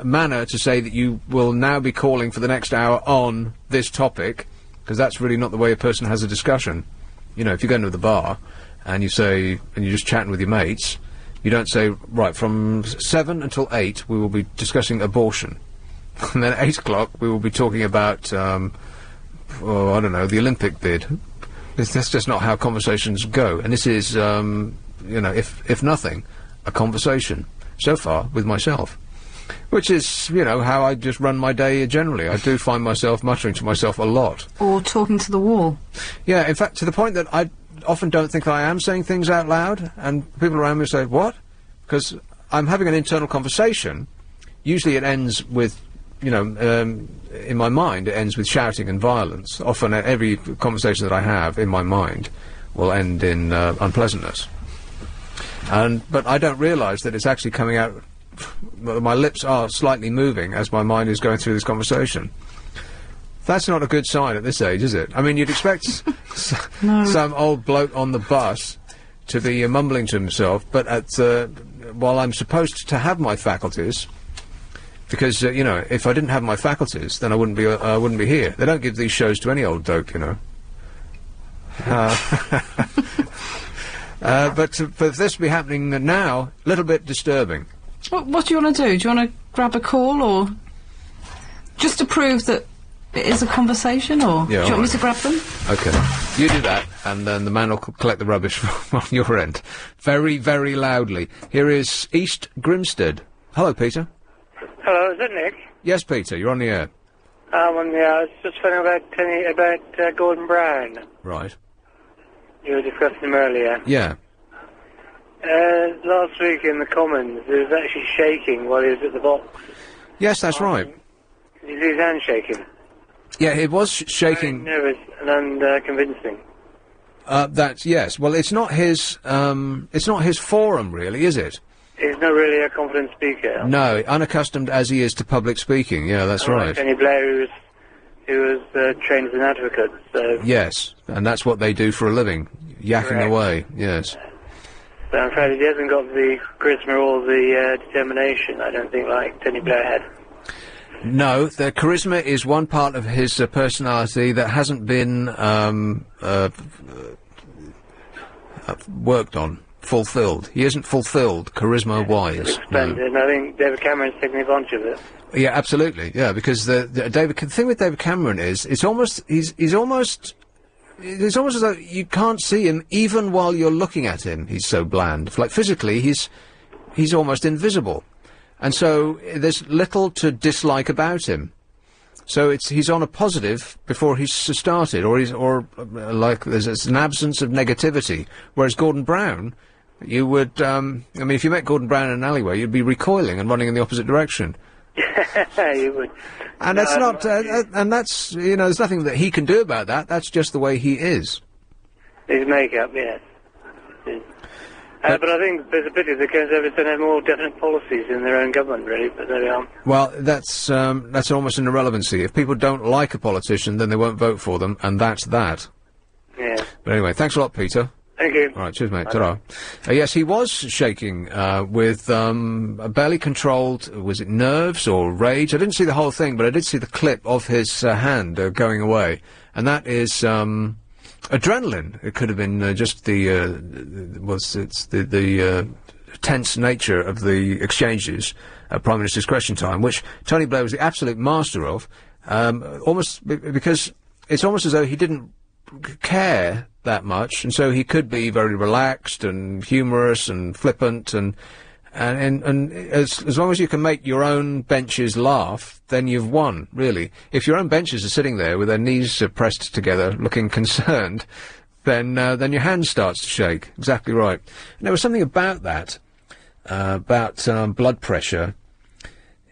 manner to say that you will now be calling for the next hour on this topic, because that's really not the way a person has a discussion. You know, if you go into the bar and you say, and you're just chatting with your mates, you don't say, right, from 7 until 8 we will be discussing abortion. And then at 8 o'clock we will be talking about, I don't know, the Olympic bid. That's just not how conversations go. And this is, you know, if nothing, a conversation, so far, with myself. Which is, you know, how I just run my day generally. I do find myself muttering to myself a lot. Or talking to the wall. Yeah, in fact, to the point that I often don't think I am saying things out loud, and people around me say, what? Because I'm having an internal conversation. Usually it ends with, you know, in my mind, it ends with shouting and violence. Often every conversation that I have in my mind will end in unpleasantness. But I don't realise that it's actually coming out. My lips are slightly moving as my mind is going through this conversation. That's not a good sign at this age, is it? I mean, you'd expect some old bloke on the bus to be mumbling to himself, but while I'm supposed to have my faculties, because you know, if I didn't have my faculties, then I wouldn't be here. They don't give these shows to any old dope, you know. But for this to be happening now, a little bit disturbing. What do you want to do? Do you want to grab a call, or...? just to prove that it is a conversation, or do you want me to grab them? OK. You do that, and then the man will collect the rubbish from on your end. Very, very loudly. Here is East Grimstead. Hello, Peter. Hello, is that Nick? Yes, Peter, you're on the air. I'm on the air. I was just finding about Gordon Brown. Right. You were discussing him earlier. Yeah. Last week in the Commons, he was actually shaking while he was at the box. Yes, that's right. His hand shaking. Yeah, it was shaking. Very nervous and unconvincing. Yes. Well, it's not his forum, really, is it? He's not really a confident speaker. No, unaccustomed as he is to public speaking. Yeah, that's right. Tony Blair, who was trained as an advocate. So. Yes, and that's what they do for a living, yakking away. Yes. So I'm afraid he hasn't got the charisma or the determination, I don't think, like Tony Blair had. No, the charisma is one part of his personality that hasn't been worked on, fulfilled. He isn't fulfilled charisma-wise. Splendid, and I think David Cameron's taking advantage of it. Yeah, absolutely. Yeah, because the thing with David Cameron is he's almost as though you can't see him even while you're looking at him. He's so bland. Like physically, he's almost invisible. And so there's little to dislike about him. So he's on a positive before he's started, like there's an absence of negativity. Whereas Gordon Brown, you would, if you met Gordon Brown in an alleyway, you'd be recoiling and running in the opposite direction. You would. And that's not, and that's, there's nothing that he can do about that. That's just the way he is. His makeup, yes. But I think there's a pity the Conservatives don't have more definite policies in their own government, really, but there we are. Well, that's almost an irrelevancy. If people don't like a politician, then they won't vote for them, and that's that. Yeah. But anyway, thanks a lot, Peter. Thank you. All right, cheers, mate. Ta-ra. Yes, he was shaking with a barely controlled, was it nerves or rage? I didn't see the whole thing, but I did see the clip of his hand going away, and that is adrenaline. It could have been just the tense nature of the exchanges at Prime Minister's Question Time, which Tony Blair was the absolute master of, because it's almost as though he didn't care that much, and so he could be very relaxed and humorous and flippant, and as long as you can make your own benches laugh, then you've won, really. If your own benches are sitting there with their knees pressed together, looking concerned, then your hand starts to shake. Exactly right. And there was something about that, about blood pressure,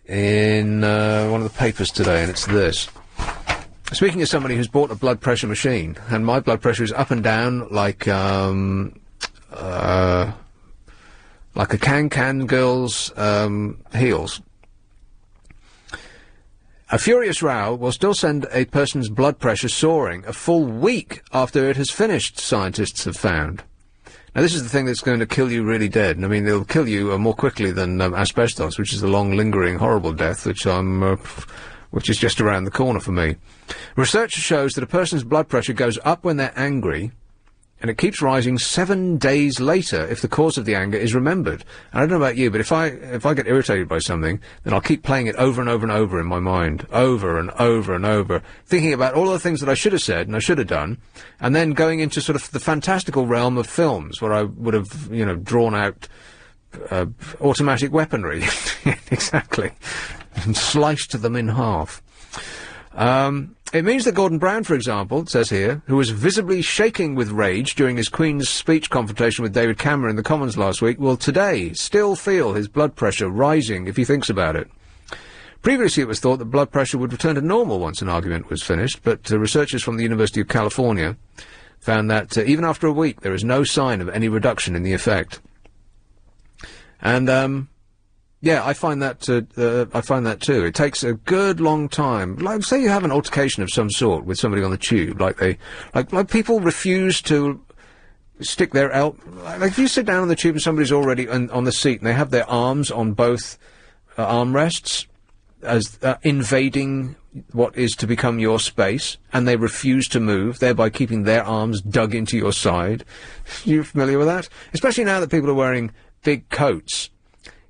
in one of the papers today, and it's this. Speaking as somebody who's bought a blood pressure machine, and my blood pressure is up and down like a can girl's heels. A furious row will still send a person's blood pressure soaring a full week after it has finished, scientists have found. Now, this is the thing that's going to kill you really dead. I mean, it'll kill you more quickly than asbestos, which is the long, lingering, horrible death, which is just around the corner for me. Research shows that a person's blood pressure goes up when they're angry, and it keeps rising 7 days later if the cause of the anger is remembered. And I don't know about you, but if I get irritated by something, then I'll keep playing it over and over and over in my mind, over and over and over, thinking about all the things that I should have said and I should have done, and then going into sort of the fantastical realm of films where I would have, drawn out automatic weaponry, exactly, and sliced them in half. It means that Gordon Brown, for example, it says here, who was visibly shaking with rage during his Queen's speech confrontation with David Cameron in the Commons last week, will today still feel his blood pressure rising if he thinks about it. Previously it was thought that blood pressure would return to normal once an argument was finished, but researchers from the University of California found that even after a week there is no sign of any reduction in the effect. And, yeah, I find that too. It takes a good long time. Like, say you have an altercation of some sort with somebody on the tube, like people refuse to stick their like if you sit down on the tube and somebody's already on the seat and they have their arms on both armrests as invading what is to become your space, and they refuse to move, thereby keeping their arms dug into your side. You familiar with that? Especially now that people are wearing big coats.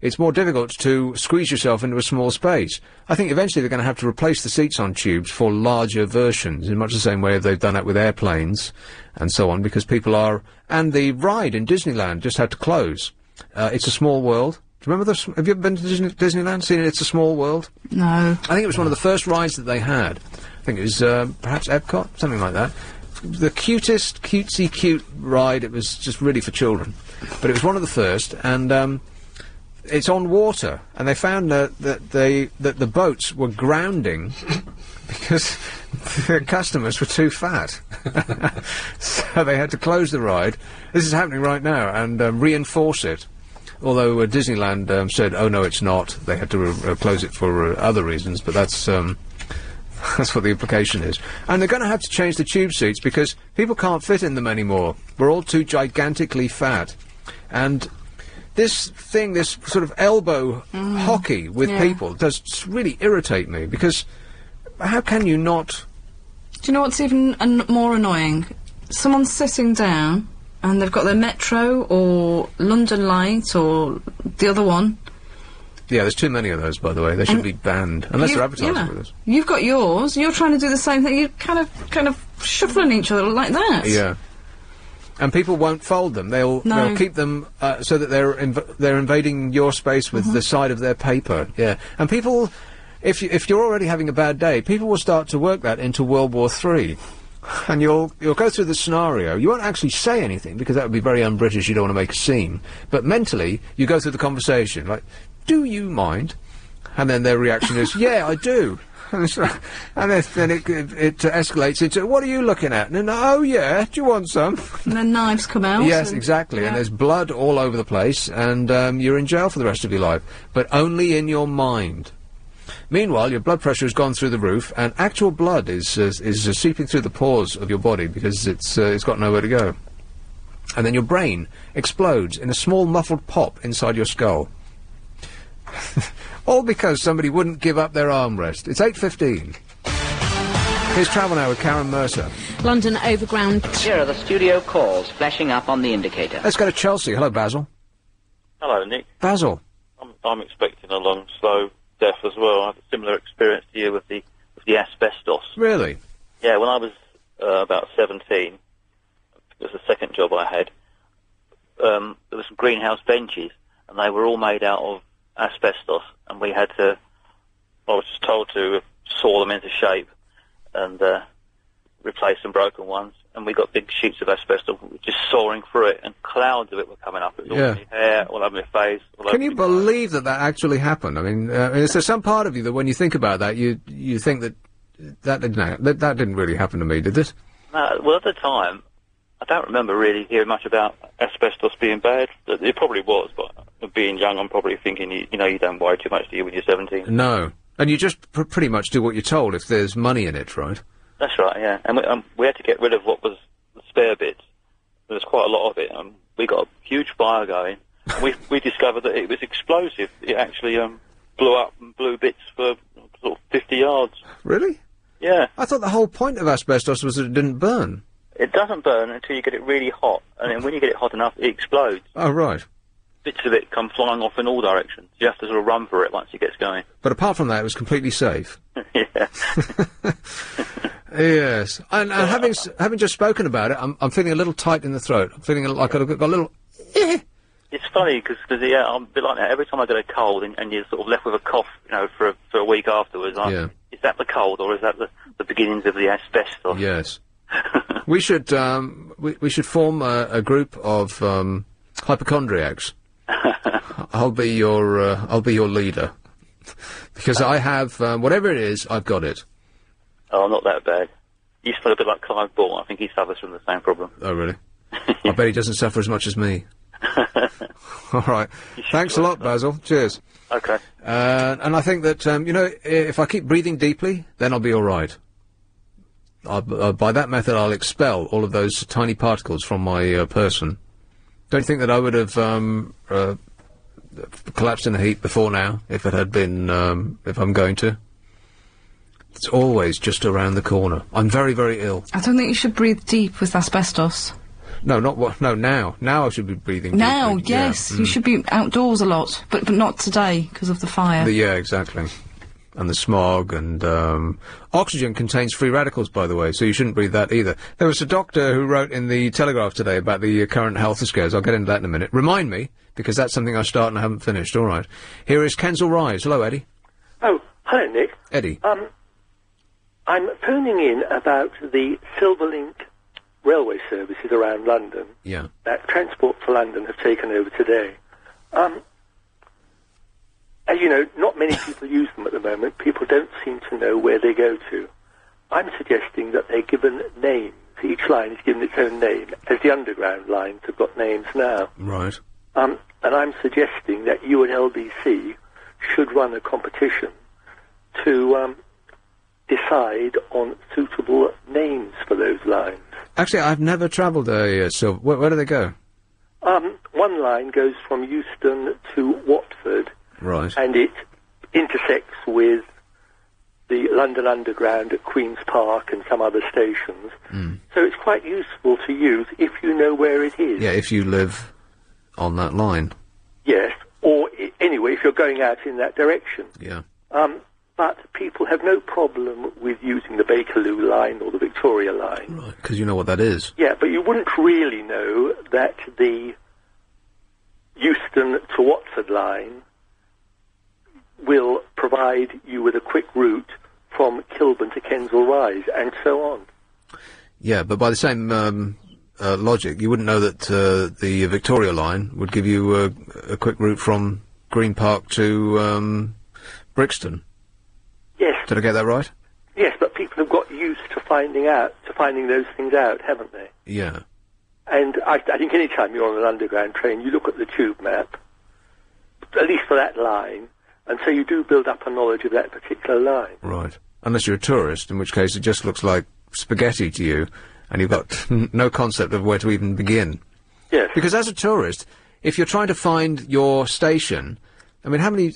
it's more difficult to squeeze yourself into a small space. I think eventually they're going to have to replace the seats on tubes for larger versions, in much the same way they've done that with airplanes and so on, because people are... And the ride in Disneyland just had to close. It's a Small World. Do you remember this? Have you ever been to Disneyland, seen It's a Small World? No. I think it was one of the first rides that they had. I think it was perhaps Epcot, something like that. The cutest, cutesy cute ride. It was just really for children. But it was one of the first, and it's on water. And they found that the boats were grounding because the customers were too fat. So they had to close the ride. This is happening right now, and reinforce it. Although Disneyland said, oh no, it's not. They had to close it for other reasons, but that's what the implication is. And they're going to have to change the tube seats because people can't fit in them anymore. We're all too gigantically fat. And this thing, this sort of elbow hockey with people does really irritate me, because how can you not... Do you know what's even more annoying? Someone's sitting down and they've got their Metro or London Light or the other one. Yeah, there's too many of those, by the way. They should be banned, unless they're advertising with us. You've got yours. You're trying to do the same thing. You're kind of shuffling each other like that. Yeah. And people won't fold them. They'll keep them so that they're invading your space with the side of their paper. Yeah. And people, if you're already having a bad day, people will start to work that into World War III. And you'll go through the scenario. You won't actually say anything, because that would be very un-British. You don't want to make a scene. But mentally, you go through the conversation, like, do you mind? And then their reaction is, yeah, I do. And then it escalates into, what are you looking at? And then, oh yeah, do you want some? And then knives come out. Yes, exactly. And there's blood all over the place, and you're in jail for the rest of your life. But only in your mind. Meanwhile, your blood pressure has gone through the roof, and actual blood is seeping through the pores of your body because it's got nowhere to go. And then your brain explodes in a small muffled pop inside your skull. All because somebody wouldn't give up their armrest. It's 8:15. Here's Travel Now with Karen Mercer. London Overground. Here are the studio calls flashing up on the indicator. Let's go to Chelsea. Hello, Basil. Hello, Nick. Basil. I'm expecting a long, slow death as well. I had a similar experience to you with the asbestos. Really? Yeah, when I was about 17, it was the second job I had, there were some greenhouse benches, and they were all made out of asbestos, and I was just told to saw them into shape and replace some broken ones, and we got big sheets of asbestos just sawing through it, and clouds of it were coming up. It was all in my hair, all over my face. Can you believe that actually happened? I mean, is there some part of you that when you think about that, you think that didn't really happen to me, did it? No, well, at the time, I don't remember really hearing much about asbestos being bad. It probably was, but being young, I'm probably thinking, you don't worry too much, do you, when you're 17? No. And you just pretty much do what you're told if there's money in it, right? That's right, yeah. And we had to get rid of what was the spare bits. There was quite a lot of it. We got a huge fire going. And we discovered that it was explosive. It actually blew up and blew bits for sort of 50 yards. Really? Yeah. I thought the whole point of asbestos was that it didn't burn. It doesn't burn until you get it really hot. And then when you get it hot enough, it explodes. Oh, right. Bits of it come flying off in all directions. You have to sort of run for it once it gets going. But apart from that, it was completely safe. Yeah. Yes. And having just spoken about it, I'm feeling a little tight in the throat. I'm feeling like I've got a little... It's funny, because I'm a bit like that. Every time I get a cold and you're sort of left with a cough, for a week afterwards, is that the cold, or is that the beginnings of the asbestos? Yes. we should form a group of hypochondriacs. I'll be your leader, because I have whatever it is, I've got it. Oh, not that bad. You smell a bit like Clive Ball. I think he suffers from the same problem. Oh, really? I bet he doesn't suffer as much as me. All right. Thanks a lot, Basil. Cheers. Okay. And I think that if I keep breathing deeply, then I'll be all right. By that method, I'll expel all of those tiny particles from my person. Don't you think that I would have collapsed in a heap before now, if it had been, if I'm going to? It's always just around the corner. I'm very, very ill. I don't think you should breathe deep with asbestos. No, not what. No, now. Now I should be breathing. Now, deeply. yes, Yeah. you should be outdoors a lot, but not today because of the fire. Yeah, exactly. And the smog, and oxygen contains free radicals, by the way, so you shouldn't breathe that either. There was a doctor who wrote in the Telegraph today about the current health scares. I'll get into that in a minute. Remind me, because that's something I start and I haven't finished. All right. Here is Kensal Rise. Hello, Eddie. Oh, hello, Nick. Eddie. I'm phoning in about the Silverlink railway services around London. Yeah. That Transport for London have taken over today. As you know, not many people use them at the moment. People don't seem to know where they go to. I'm suggesting that they're given names. Each line is given its own name, as the underground lines have got names now. Right. And I'm suggesting that you and LBC should run a competition to decide on suitable names for those lines. Actually, I've never travelled a silver. Where do they go? One line goes from Euston to Watford. Right. And it intersects with the London Underground at Queen's Park and some other stations. So it's quite useful to use if you know where it is. Yeah, if you live on that line. Yes, or anyway, if you're going out in that direction. Yeah. But people have no problem with using the Bakerloo line or the Victoria line. Right, because you know what that is. Yeah, but you wouldn't really know that the Euston to Watford line will provide you with a quick route from Kilburn to Kensal Rise, and so on. Yeah, but by the same logic, you wouldn't know that the Victoria line would give you a quick route from Green Park to Brixton. Yes. Did I get that right? Yes, but people have got used to finding those things out, haven't they? Yeah. And I think any time you're on an underground train, you look at the tube map, at least for that line, and so you do build up a knowledge of that particular line. Right. Unless you're a tourist, in which case it just looks like spaghetti to you, and you've got no concept of where to even begin. Yes. Because as a tourist, if you're trying to find your station, I mean, how many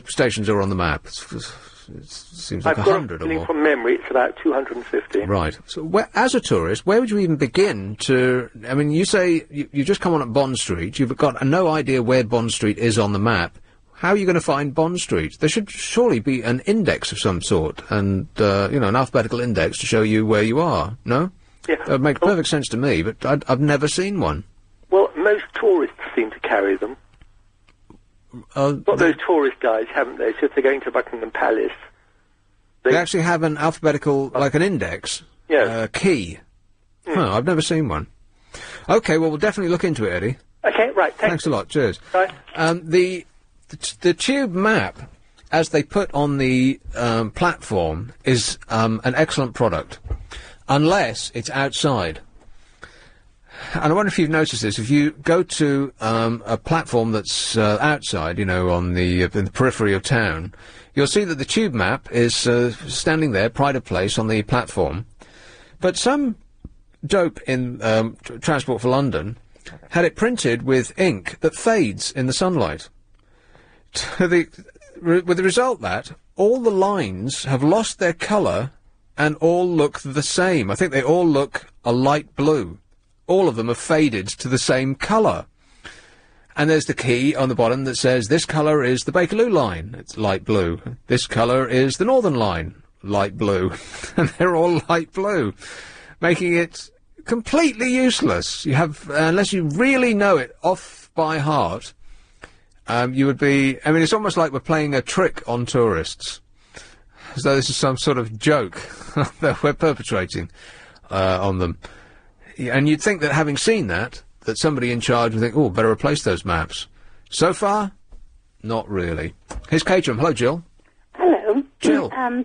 stations are on the map? It seems like 100 or more. From memory, it's about 250. Right. So, as a tourist, where would you even begin to... I mean, you say you just come on at Bond Street. You've got no idea where Bond Street is on the map. How are you going to find Bond Street? There should surely be an index of some sort, and, an alphabetical index to show you where you are, no? Yeah. It makes perfect sense to me, but I've never seen one. Well, most tourists seem to carry them. Got those tourist guides, haven't they? So if they're going to Buckingham Palace... They actually have an alphabetical, like an index? Yes. Key? Oh, I've never seen one. OK, well, we'll definitely look into it, Eddie. OK, right, thanks a lot, cheers. Right. The tube map, as they put on the platform, is an excellent product, unless it's outside. And I wonder if you've noticed this. If you go to a platform that's outside, on the periphery of town, you'll see that the tube map is standing there, pride of place, on the platform. But some dope in Transport for London had it printed with ink that fades in the sunlight. With the result that all the lines have lost their colour and all look the same. I think they all look a light blue. All of them are faded to the same colour. And there's the key on the bottom that says this colour is the Bakerloo line. It's light blue. This colour is the Northern line. Light blue. And they're all light blue, making it completely useless. You have, unless you really know it off by heart, you would be... I mean, it's almost like we're playing a trick on tourists. As though this is some sort of joke that we're perpetrating on them. And you'd think that having seen that somebody in charge would think, oh, better replace those maps. So far, not really. Here's Caterham. Hello, Jill. Hello. Jill. I'm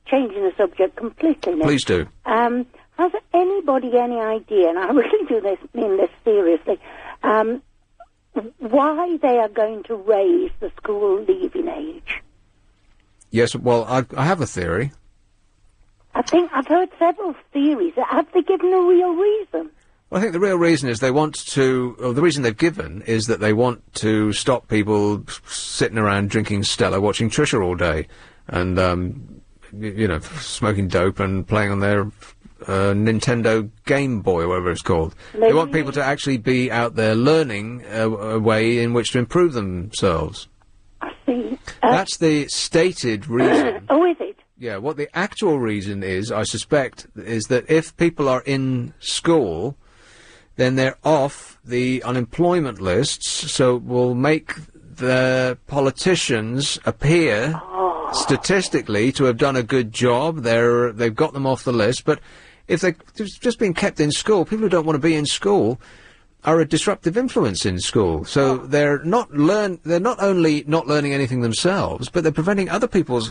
changing the subject completely now. Please do. Has anybody any idea, and I really mean this seriously, why they are going to raise the school leaving age? Yes, well, I have a theory. I think I've heard several theories. Have they given a real reason? Well, I think the real reason is they want to... Well, the reason they've given is that they want to stop people sitting around drinking Stella, watching Trisha all day, and, smoking dope and playing on their Nintendo Game Boy, or whatever it's called. They want people to actually be out there learning a way in which to improve themselves. I see. That's the stated reason. Oh, is it? Yeah, what the actual reason is, I suspect, is that if people are in school, then they're off the unemployment lists, so it will make the politicians appear statistically to have done a good job. They've got them off the list, but if they've just been kept in school, people who don't want to be in school are a disruptive influence in school. So they're not only not learning anything themselves, but they're preventing other people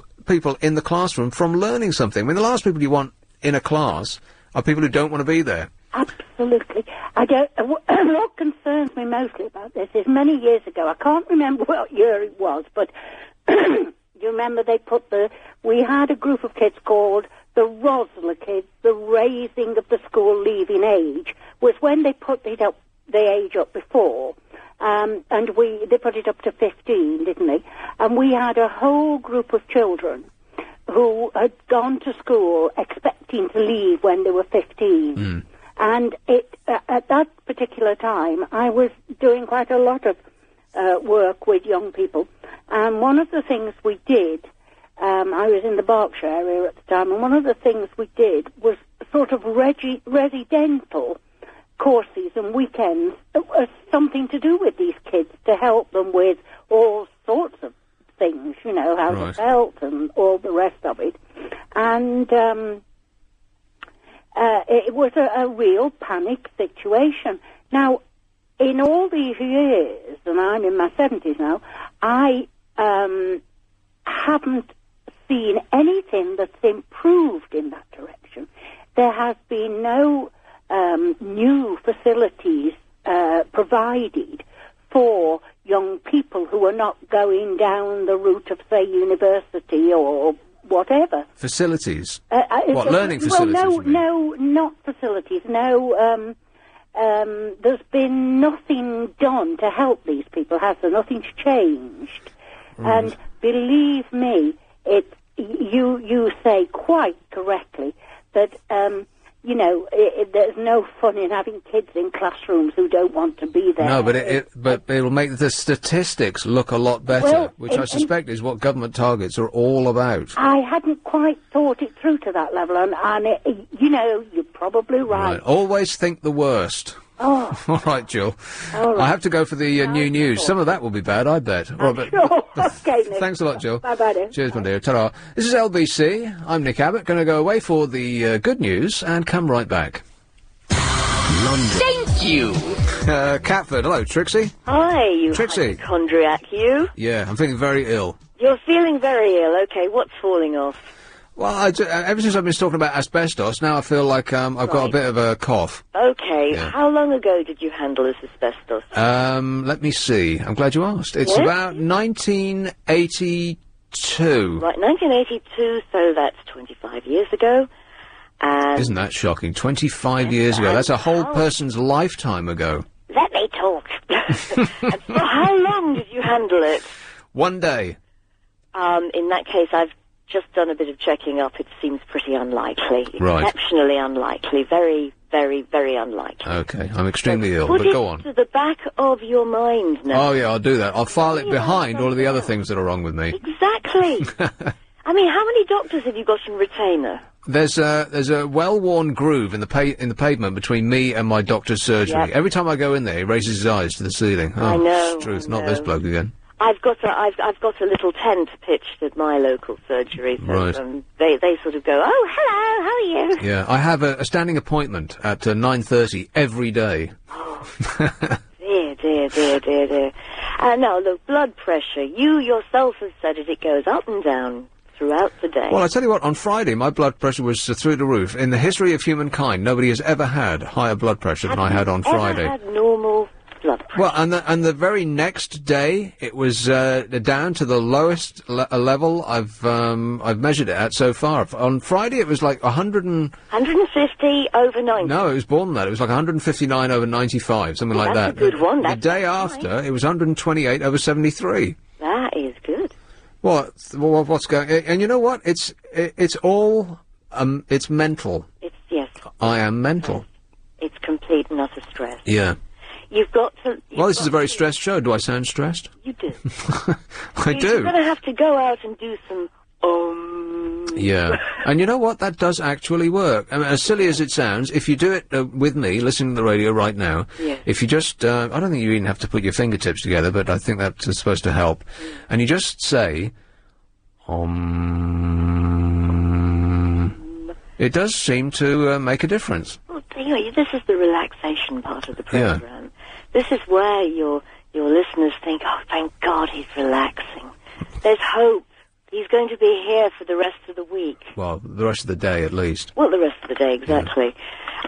in the classroom from learning something. I mean, the last people you want in a class are people who don't want to be there. Absolutely. What concerns me mostly about this is many years ago, I can't remember what year it was, but you remember we had a group of kids called the Rosler kids. The raising of the school leaving age was when they put the age up before, and they put it up to 15, didn't they? And we had a whole group of children who had gone to school expecting to leave when they were 15. And at that particular time, I was doing quite a lot of work with young people. And one of the things we did, I was in the Berkshire area at the time, and one of the things we did was sort of residential courses and weekends, something to do with these kids to help them with all sorts of things, how they felt and all the rest of it. And it was a real panic situation. Now, in all these years, and I'm in my 70s now, I haven't seen anything that's improved in that direction. There has been no new facilities provided for young people who are not going down the route of, say, university or whatever. Facilities? Learning facilities? Well, no, not facilities. No, there's been nothing done to help these people, has there? Nothing's changed. And believe me, you say quite correctly that, there's no fun in having kids in classrooms who don't want to be there. No, but it'll make the statistics look a lot better, which I suspect is what government targets are all about. I hadn't quite thought it through to that level, and you're probably right. Always think the worst. Oh. All right, Jill. All right. I have to go for the new news. Some of that will be bad, I bet. Sure. Okay, Nick. Thanks a lot, Jill. Bye-bye, dear. Cheers, my dear. Ta-ra. This is LBC. I'm Nick Abbott. Going to go away for the good news and come right back. London. Thank you. Catford. Hello, Trixie. Hi, you Trixie. hypochondriac, you. Yeah, I'm feeling very ill. You're feeling very ill. Okay, what's falling off? Well, ever since I've been talking about asbestos, now I feel like I've got a bit of a cough. Okay, Yeah. How long ago did you handle this asbestos? Let me see. I'm glad you asked. It's about 1982. Right, 1982, so that's 25 years ago. And Isn't that shocking? 25 years ago. That's a whole person's lifetime ago. let me talk. And for how long did you handle it? One day. In that case, I've just done a bit of checking up. It seems pretty unlikely. Right. Exceptionally unlikely. Very, very, very unlikely. Okay, I'm extremely ill, Put but go on. it to the back of your mind now. Oh, yeah, I'll do that. I'll file it behind all of the other things that are wrong with me. Exactly. I mean, how many doctors have you got in retainer? There's a well-worn groove in the pavement between me and my doctor's surgery. Yep. Every time I go in there, he raises his eyes to the ceiling. Oh, I know. Truth, I not know. this bloke again. I've got a little tent pitched at my local surgery, so Right. They sort of go, oh, hello, how are you? Yeah, I have a standing appointment at 9:30 every day. Dear. Now, look, blood pressure. You yourself have said it goes up and down throughout the day. Well, I tell you what, on Friday my blood pressure was through the roof. In the history of humankind, nobody has ever had higher blood pressure than I had on Friday. Ever had normal blood pressure? Well, and the very next day, it was down to the lowest level I've measured it at so far. On Friday, it was like 150 over 90. No, it was more than that. It was like 159 over 95, something like that. That's a good one. The day after, it was 128 over 73. That is good. What's going? And you know what? It's all it's mental. Yes. I am mental. It's complete and utter stress. Yeah. You've got to... Well, this is a very stressed show. Do I sound stressed? You do. I do. You're going to have to go out and do some... Yeah. And you know what? That does actually work. I mean, as silly as it sounds, if you do it with me, listening to the radio right now, if you just... I don't think you even have to put your fingertips together, but I think that's supposed to help. And you just say... It does seem to make a difference. Well, this is the relaxation part of the program. This is where your listeners think, oh, thank God he's relaxing. There's hope. He's going to be here for the rest of the week. Well, the rest of the day, at least. Well, the rest of the day, exactly.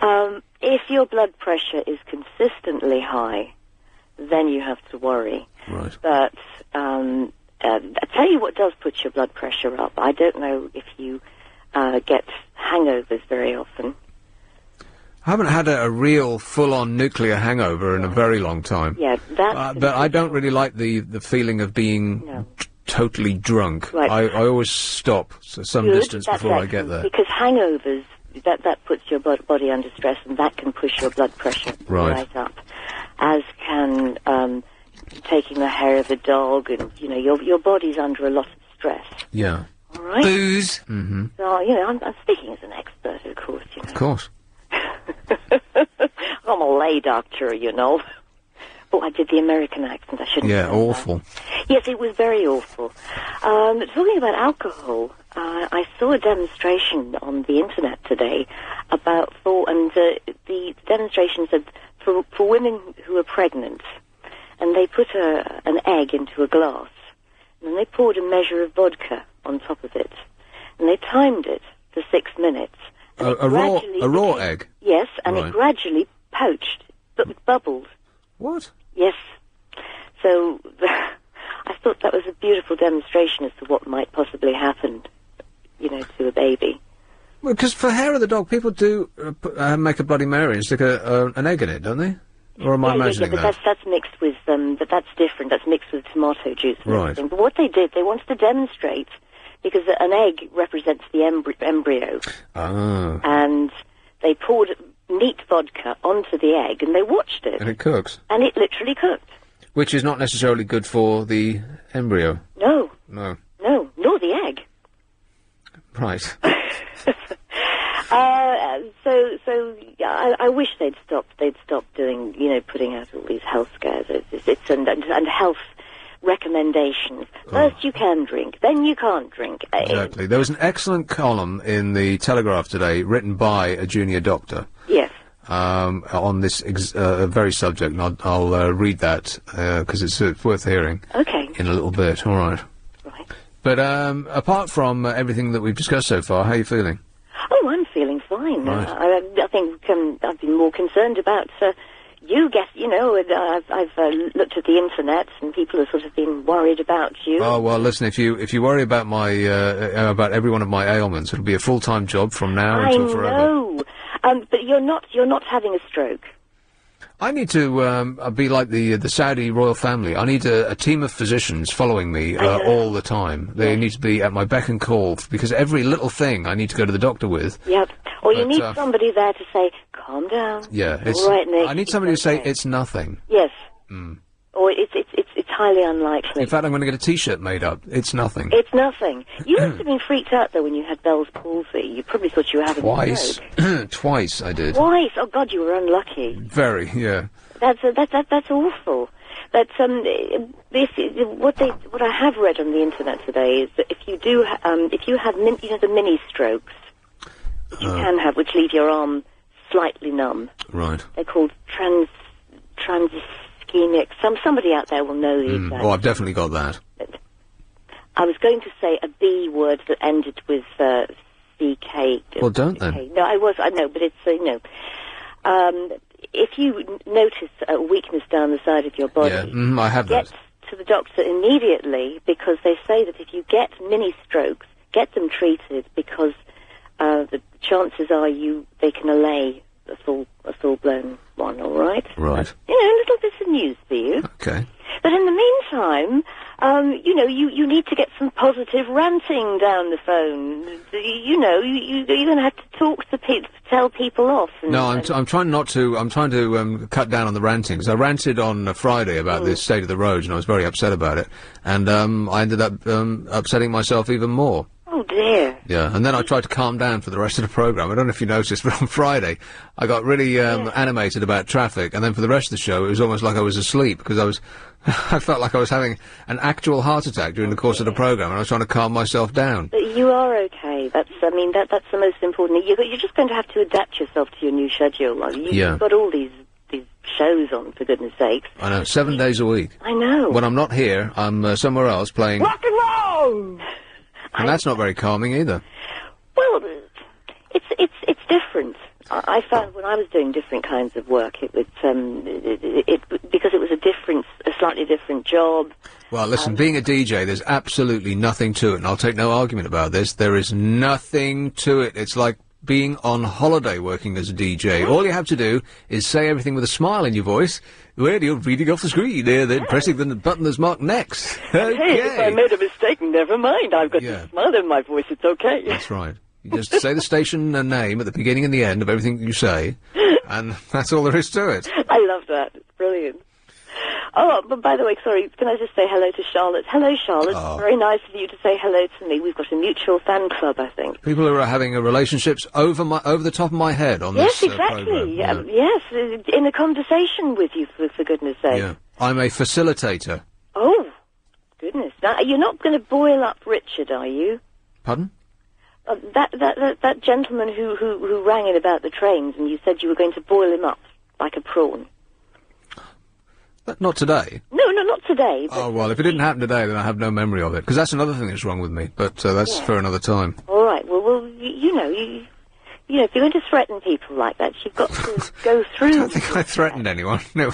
Yeah. If your blood pressure is consistently high, then you have to worry. Right. But I'll tell you what does put your blood pressure up. I don't know if you get hangovers very often. I haven't had a real full-on nuclear hangover in a very long time. Yeah, that's... but I don't really like the feeling of being totally drunk. Right. I always stop some distance before I get there. Because hangovers, that puts your body under stress, and that can push your blood pressure right up. As can taking the hair of a dog, and, you know, your body's under a lot of stress. Yeah. All right? Booze. Mm-hmm. So, you know, I'm speaking as an expert, of course, you know. Of course. I'm a lay doctor, you know. Oh, I did the American accent. I shouldn't. Yeah, awful. Yes, it was very awful. Talking about alcohol, I saw a demonstration on the internet today about the demonstration said for women who are pregnant, and they put an egg into a glass, and then they poured a measure of vodka on top of it, and they timed it for 6 minutes. A raw egg? Yes, and it gradually poached, but bubbled. What? Yes. So, I thought that was a beautiful demonstration as to what might possibly happen, you know, to a baby. Well, because for hair of the dog, people do make a Bloody Mary and stick an egg in it, don't they? Or am I imagining but that? that's mixed with, but that's different. That's mixed with tomato juice and everything. But what they did, they wanted to demonstrate, because an egg represents the embryo. Ah. And they poured neat vodka onto the egg, and they watched it. And it cooks. And it literally cooked. Which is not necessarily good for the embryo. No. No. No, nor the egg. Right. I wish they'd stop doing, you know, putting out all these health scares. And health recommendations. First you can drink, then you can't drink. Exactly. There was an excellent column in the Telegraph today, written by a junior doctor. Yes. On this very subject, and I'll read that, because it's worth hearing. Okay. In a little bit, all right. Right. But, apart from everything that we've discussed so far, how are you feeling? Oh, I'm feeling fine. Right. I think I've been more concerned about you. You know, I've looked at the internet, and people have sort of been worried about you. Oh well, listen. If you worry about my about every one of my ailments, it'll be a full-time job from now until forever. I know. But you're not having a stroke. I need to be like the Saudi royal family. I need a team of physicians following me all the time. They need to be at my beck and call, because every little thing I need to go to the doctor with. Yep. Or you need somebody there to say, calm down. Yeah. It's all right, Nick. I need somebody to say, it's nothing. Yes. Mm. Or it's highly unlikely. In fact, I'm going to get a T-shirt made up. It's nothing. It's nothing. You must have been freaked out, though, when you had Bell's palsy. You probably thought you were having a stroke. Twice I did. Twice? Oh, God, you were unlucky. Very, yeah. That's awful. But what I have read on the internet today is that if you have the mini strokes, you can have, which leave your arm slightly numb. Right. They're called transischemic. Somebody out there will know the exact. Oh, I've definitely got that. I was going to say a B word that ended with CK. Well, don't then. No, I know, but it's if you notice a weakness down the side of your body, I have get to the doctor immediately, because they say that if you get mini strokes, get them treated, because the chances are they can allay a full-blown one. All right. Right. You know, little bits of news for you. Okay. But in the meantime, you know, you need to get some positive ranting down the phone. You know, you're going to have to talk to tell people off. And, no, I'm trying not to. I'm trying to cut down on the ranting. 'Cause I ranted on Friday about the state of the roads, and I was very upset about it. And I ended up upsetting myself even more. Oh dear. Yeah, and then I tried to calm down for the rest of the programme. I don't know if you noticed, but on Friday I got really animated about traffic, and then for the rest of the show it was almost like I was asleep, because I felt like I was having an actual heart attack during the course of the programme, and I was trying to calm myself down. But you are okay. That's the most important. You're just going to have to adapt yourself to your new schedule. You've got all these shows on, for goodness sakes. I know, 7 days a week. I know. When I'm not here, I'm somewhere else playing... Rock and roll! And that's not very calming either. Well, it's different. I found when I was doing different kinds of work, because it was a slightly different job. Well, listen, being a DJ, there's absolutely nothing to it, and I'll take no argument about this. There is nothing to it. It's like being on holiday working as a DJ. All you have to do is say everything with a smile in your voice. Well, you're reading off the screen there, then pressing the button that's marked next. Okay. Hey, if I made a mistake, never mind. I've got the smile in my voice. It's okay. That's right. You just say the station name at the beginning and the end of everything you say, and that's all there is to it. I love that. It's brilliant. Oh, but by the way, sorry, can I just say hello to Charlotte? Hello, Charlotte. Oh. Very nice of you to say hello to me. We've got a mutual fan club, I think. People who are having relationships over the top of my head on this programme. Exactly. Yes, in a conversation with you, for goodness sake. Yeah. I'm a facilitator. Oh, goodness. Now, you're not going to boil up Richard, are you? Pardon? That gentleman who rang in about the trains, and you said you were going to boil him up like a prawn. Not today. No, not today. Oh, well, if it didn't happen today, then I have no memory of it. Because that's another thing that's wrong with me. But that's for another time. All right. Well, you know, if you're going to threaten people like that, you've got to go through... I don't think I threatened anyone. No,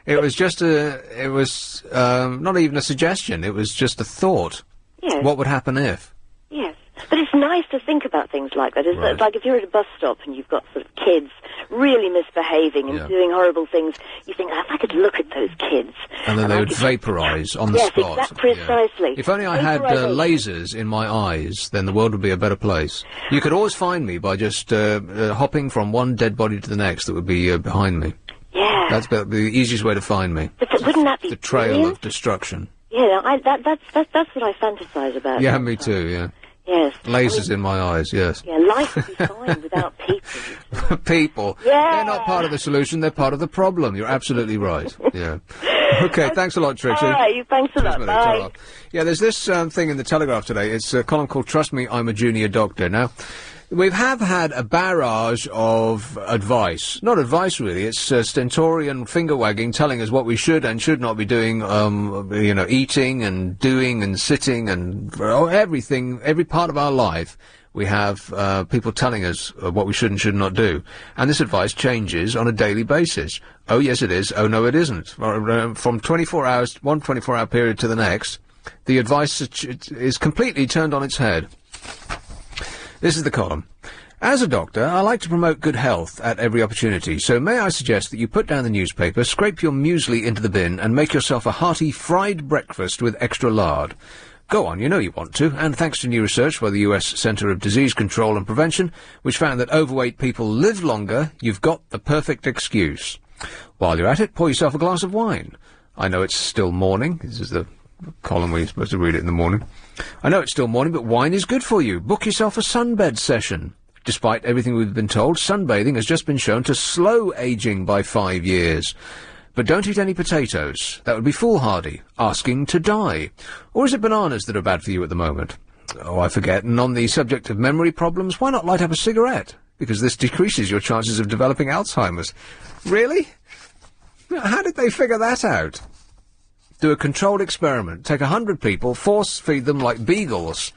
it was just not even a suggestion. It was just a thought. Yes. What would happen if? Yes. But it's nice to think about things like that. It's like if you're at a bus stop and you've got sort of kids really misbehaving and doing horrible things, you think, if I could look at those kids... And then they would vaporise on the spot. Yes, precisely. Yeah. If only I had lasers in my eyes, then the world would be a better place. You could always find me by just hopping from one dead body to the next that would be behind me. Yeah. That's the easiest way to find me. But wouldn't that be the trail brilliant? of destruction. Yeah, that's what I fantasise about. Yeah, me too, yeah. Yes. Lasers in my eyes, yes. Yeah, life would be fine without people. People. Yeah. They're not part of the solution, they're part of the problem. You're absolutely right. Yeah. Okay, thanks a lot, Trixie. All right, thanks a lot. Bye. Yeah, there's this thing in the Telegraph today. It's a column called Trust Me, I'm a Junior Doctor. Now, we have had a barrage of advice. Not advice, really. It's stentorian finger-wagging telling us what we should and should not be doing, eating and doing and sitting and everything, every part of our life. We have people telling us what we should and should not do. And this advice changes on a daily basis. Oh, yes, it is. Oh, no, it isn't. From 24 hours, one 24-hour period to the next, the advice is completely turned on its head. This is the column. As a doctor, I like to promote good health at every opportunity, so may I suggest that you put down the newspaper, scrape your muesli into the bin, and make yourself a hearty fried breakfast with extra lard. Go on, you know you want to, and thanks to new research by the US Centre of Disease Control and Prevention, which found that overweight people live longer, you've got the perfect excuse. While you're at it, pour yourself a glass of wine. I know it's still morning. This is the column where you're supposed to read it in the morning. I know it's still morning, but wine is good for you. Book yourself a sunbed session. Despite everything we've been told, sunbathing has just been shown to slow aging by 5 years. But don't eat any potatoes. That would be foolhardy. Asking to die. Or is it bananas that are bad for you at the moment? Oh, I forget. And on the subject of memory problems, why not light up a cigarette? Because this decreases your chances of developing Alzheimer's. Really? How did they figure that out? Do a controlled experiment. Take 100 people, force-feed them like beagles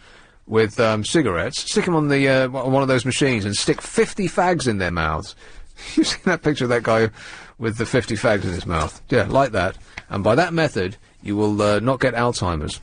with cigarettes, stick them on the one of those machines and stick 50 fags in their mouths. You've seen that picture of that guy with the 50 fags in his mouth? Yeah, like that. And by that method, you will not get Alzheimer's.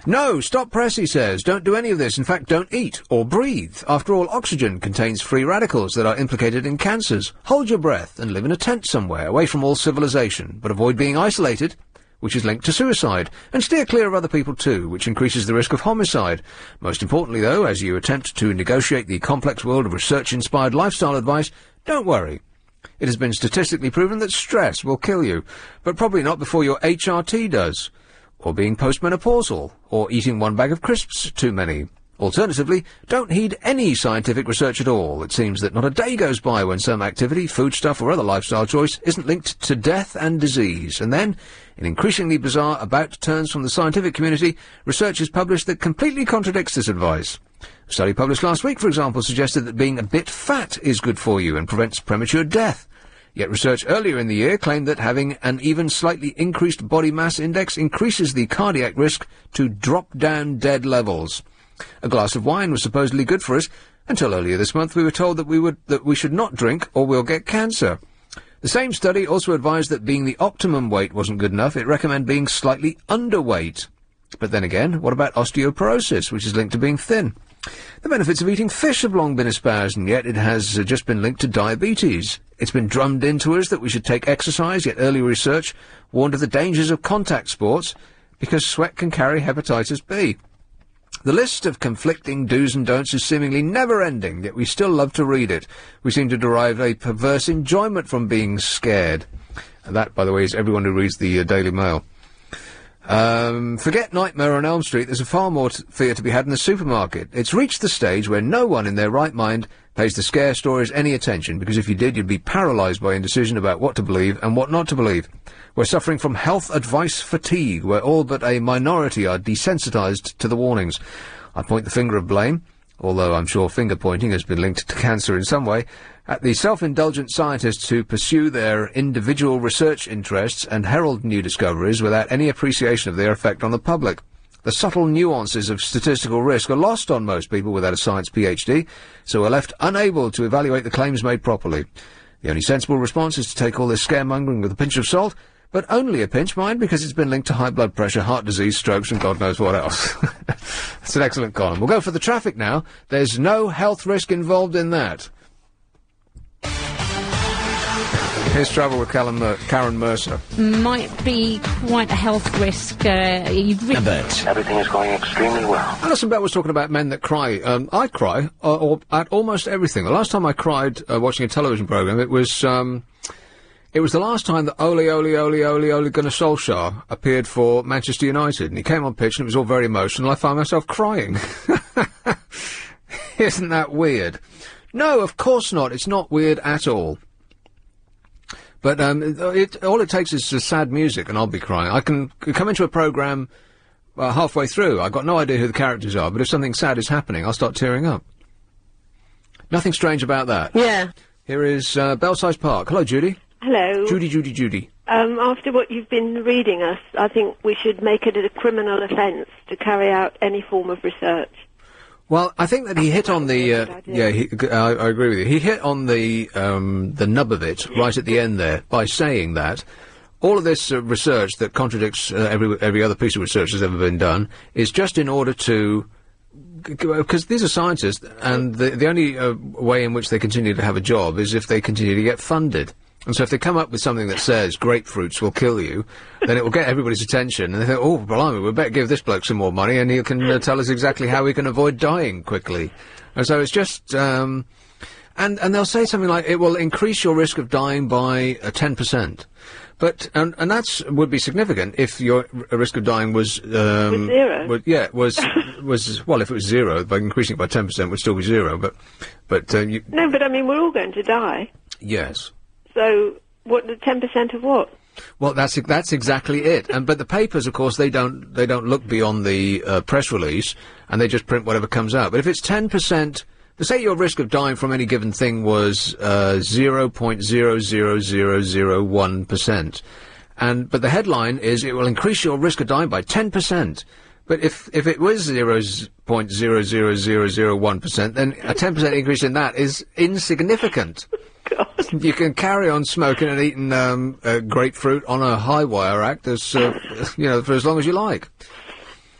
No, stop press, he says. Don't do any of this. In fact, don't eat or breathe. After all, oxygen contains free radicals that are implicated in cancers. Hold your breath and live in a tent somewhere, away from all civilization. But avoid being isolated. which is linked to suicide, and steer clear of other people too, which increases the risk of homicide. Most importantly, though, as you attempt to negotiate the complex world of research-inspired lifestyle advice, don't worry. It has been statistically proven that stress will kill you, but probably not before your HRT does, or being postmenopausal, or eating one bag of crisps too many. Alternatively, don't heed any scientific research at all. It seems that not a day goes by when some activity, foodstuff or other lifestyle choice isn't linked to death and disease. And then, in increasingly bizarre about-turns from the scientific community, research is published that completely contradicts this advice. A study published last week, for example, suggested that being a bit fat is good for you and prevents premature death. Yet research earlier in the year claimed that having an even slightly increased body mass index increases the cardiac risk to drop-down-dead levels. A glass of wine was supposedly good for us, until earlier this month we were told that we should not drink or we'll get cancer. The same study also advised that being the optimum weight wasn't good enough. It recommended being slightly underweight. But then again, what about osteoporosis, which is linked to being thin? The benefits of eating fish have long been espoused, and yet it has just been linked to diabetes. It's been drummed into us that we should take exercise, yet early research warned of the dangers of contact sports, because sweat can carry hepatitis B. The list of conflicting do's and don'ts is seemingly never-ending, yet we still love to read it. We seem to derive a perverse enjoyment from being scared. And that, by the way, is everyone who reads the Daily Mail. Forget Nightmare on Elm Street. There's a far more fear to be had in the supermarket. It's reached the stage where no one in their right mind pays the scare stories any attention, because if you did, you'd be paralysed by indecision about what to believe and what not to believe. We're suffering from health advice fatigue, where all but a minority are desensitised to the warnings. I point the finger of blame, although I'm sure finger-pointing has been linked to cancer in some way, at the self-indulgent scientists who pursue their individual research interests and herald new discoveries without any appreciation of their effect on the public. The subtle nuances of statistical risk are lost on most people without a science PhD, so are left unable to evaluate the claims made properly. The only sensible response is to take all this scaremongering with a pinch of salt, but only a pinch, mind, because it's been linked to high blood pressure, heart disease, strokes, and God knows what else. It's an excellent column. We'll go for the traffic now. There's no health risk involved in that. Here's travel with Karen Mercer. Might be quite a health risk. Abbot. Everything is going extremely well. Alison Bell was talking about men that cry. I cry at almost everything. The last time I cried watching a television programme, it was the last time that Ole Gunnar Solskjaer appeared for Manchester United, and he came on pitch and it was all very emotional. I found myself crying. Isn't that weird? No, of course not. It's not weird at all. But all it takes is sad music, and I'll be crying. I can come into a programme halfway through. I've got no idea who the characters are, but if something sad is happening, I'll start tearing up. Nothing strange about that. Yeah. Here is Belsize Park. Hello, Judy. Hello. Judy. After what you've been reading us, I think we should make it a criminal offence to carry out any form of research. Well, I think that he hit on the, I agree with you. He hit on the nub of it right at the end there by saying that all of this research that contradicts every other piece of research that's ever been done is just in order to, because these are scientists, and the only way in which they continue to have a job is if they continue to get funded. And so if they come up with something that says grapefruits will kill you, then it will get everybody's attention, and they think, oh, blimey, we better give this bloke some more money, and he can tell us exactly how we can avoid dying quickly. And so it's just, and they'll say something like, it will increase your risk of dying by 10%. But, and that's, would be significant if your risk of dying was, zero. Well, if it was zero, by increasing it by 10% would still be zero, but No, but I mean, we're all going to die. Yes. So, what, the 10% of what? Well, that's exactly it. But the papers, of course, they don't look beyond the press release, and they just print whatever comes out. But if it's 10%, say your risk of dying from any given thing was 0.00001%, but the headline is it will increase your risk of dying by 10%. But if it was 0.00001%, then a 10% increase in that is insignificant. God. You can carry on smoking and eating grapefruit on a high wire rack, for as long as you like.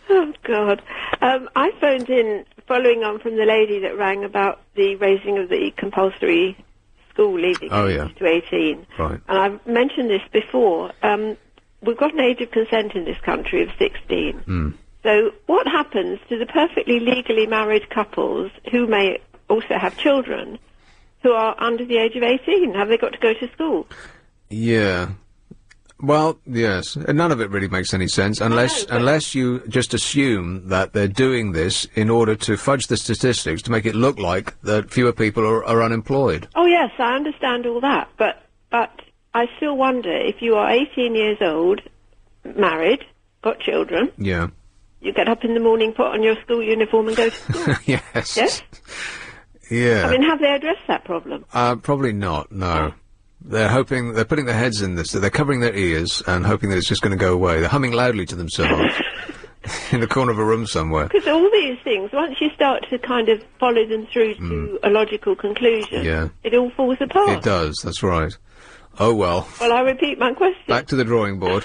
Oh God! I phoned in, following on from the lady that rang about the raising of the compulsory school leaving age to 18. Right. And I've mentioned this before. we've got an age of consent in this country of 16. Mm. So what happens to the perfectly legally married couples who may also have children who are under the age of 18? Have they got to go to school? Yeah. Well, yes. None of it really makes any sense unless you just assume that they're doing this in order to fudge the statistics to make it look like that fewer people are unemployed. Oh, yes, I understand all that. But I still wonder if you are 18 years old, married, got children. Yeah. You get up in the morning, put on your school uniform and go to school. Yes. Yes? Yeah. I mean, have they addressed that problem? Probably not, no. They're putting their heads in this, so they're covering their ears and hoping that it's just going to go away. They're humming loudly to themselves in the corner of a room somewhere. Because all these things, once you start to kind of follow them through to a logical conclusion, it all falls apart. It does, that's right. Oh, well. Well, I repeat my question. Back to the drawing board.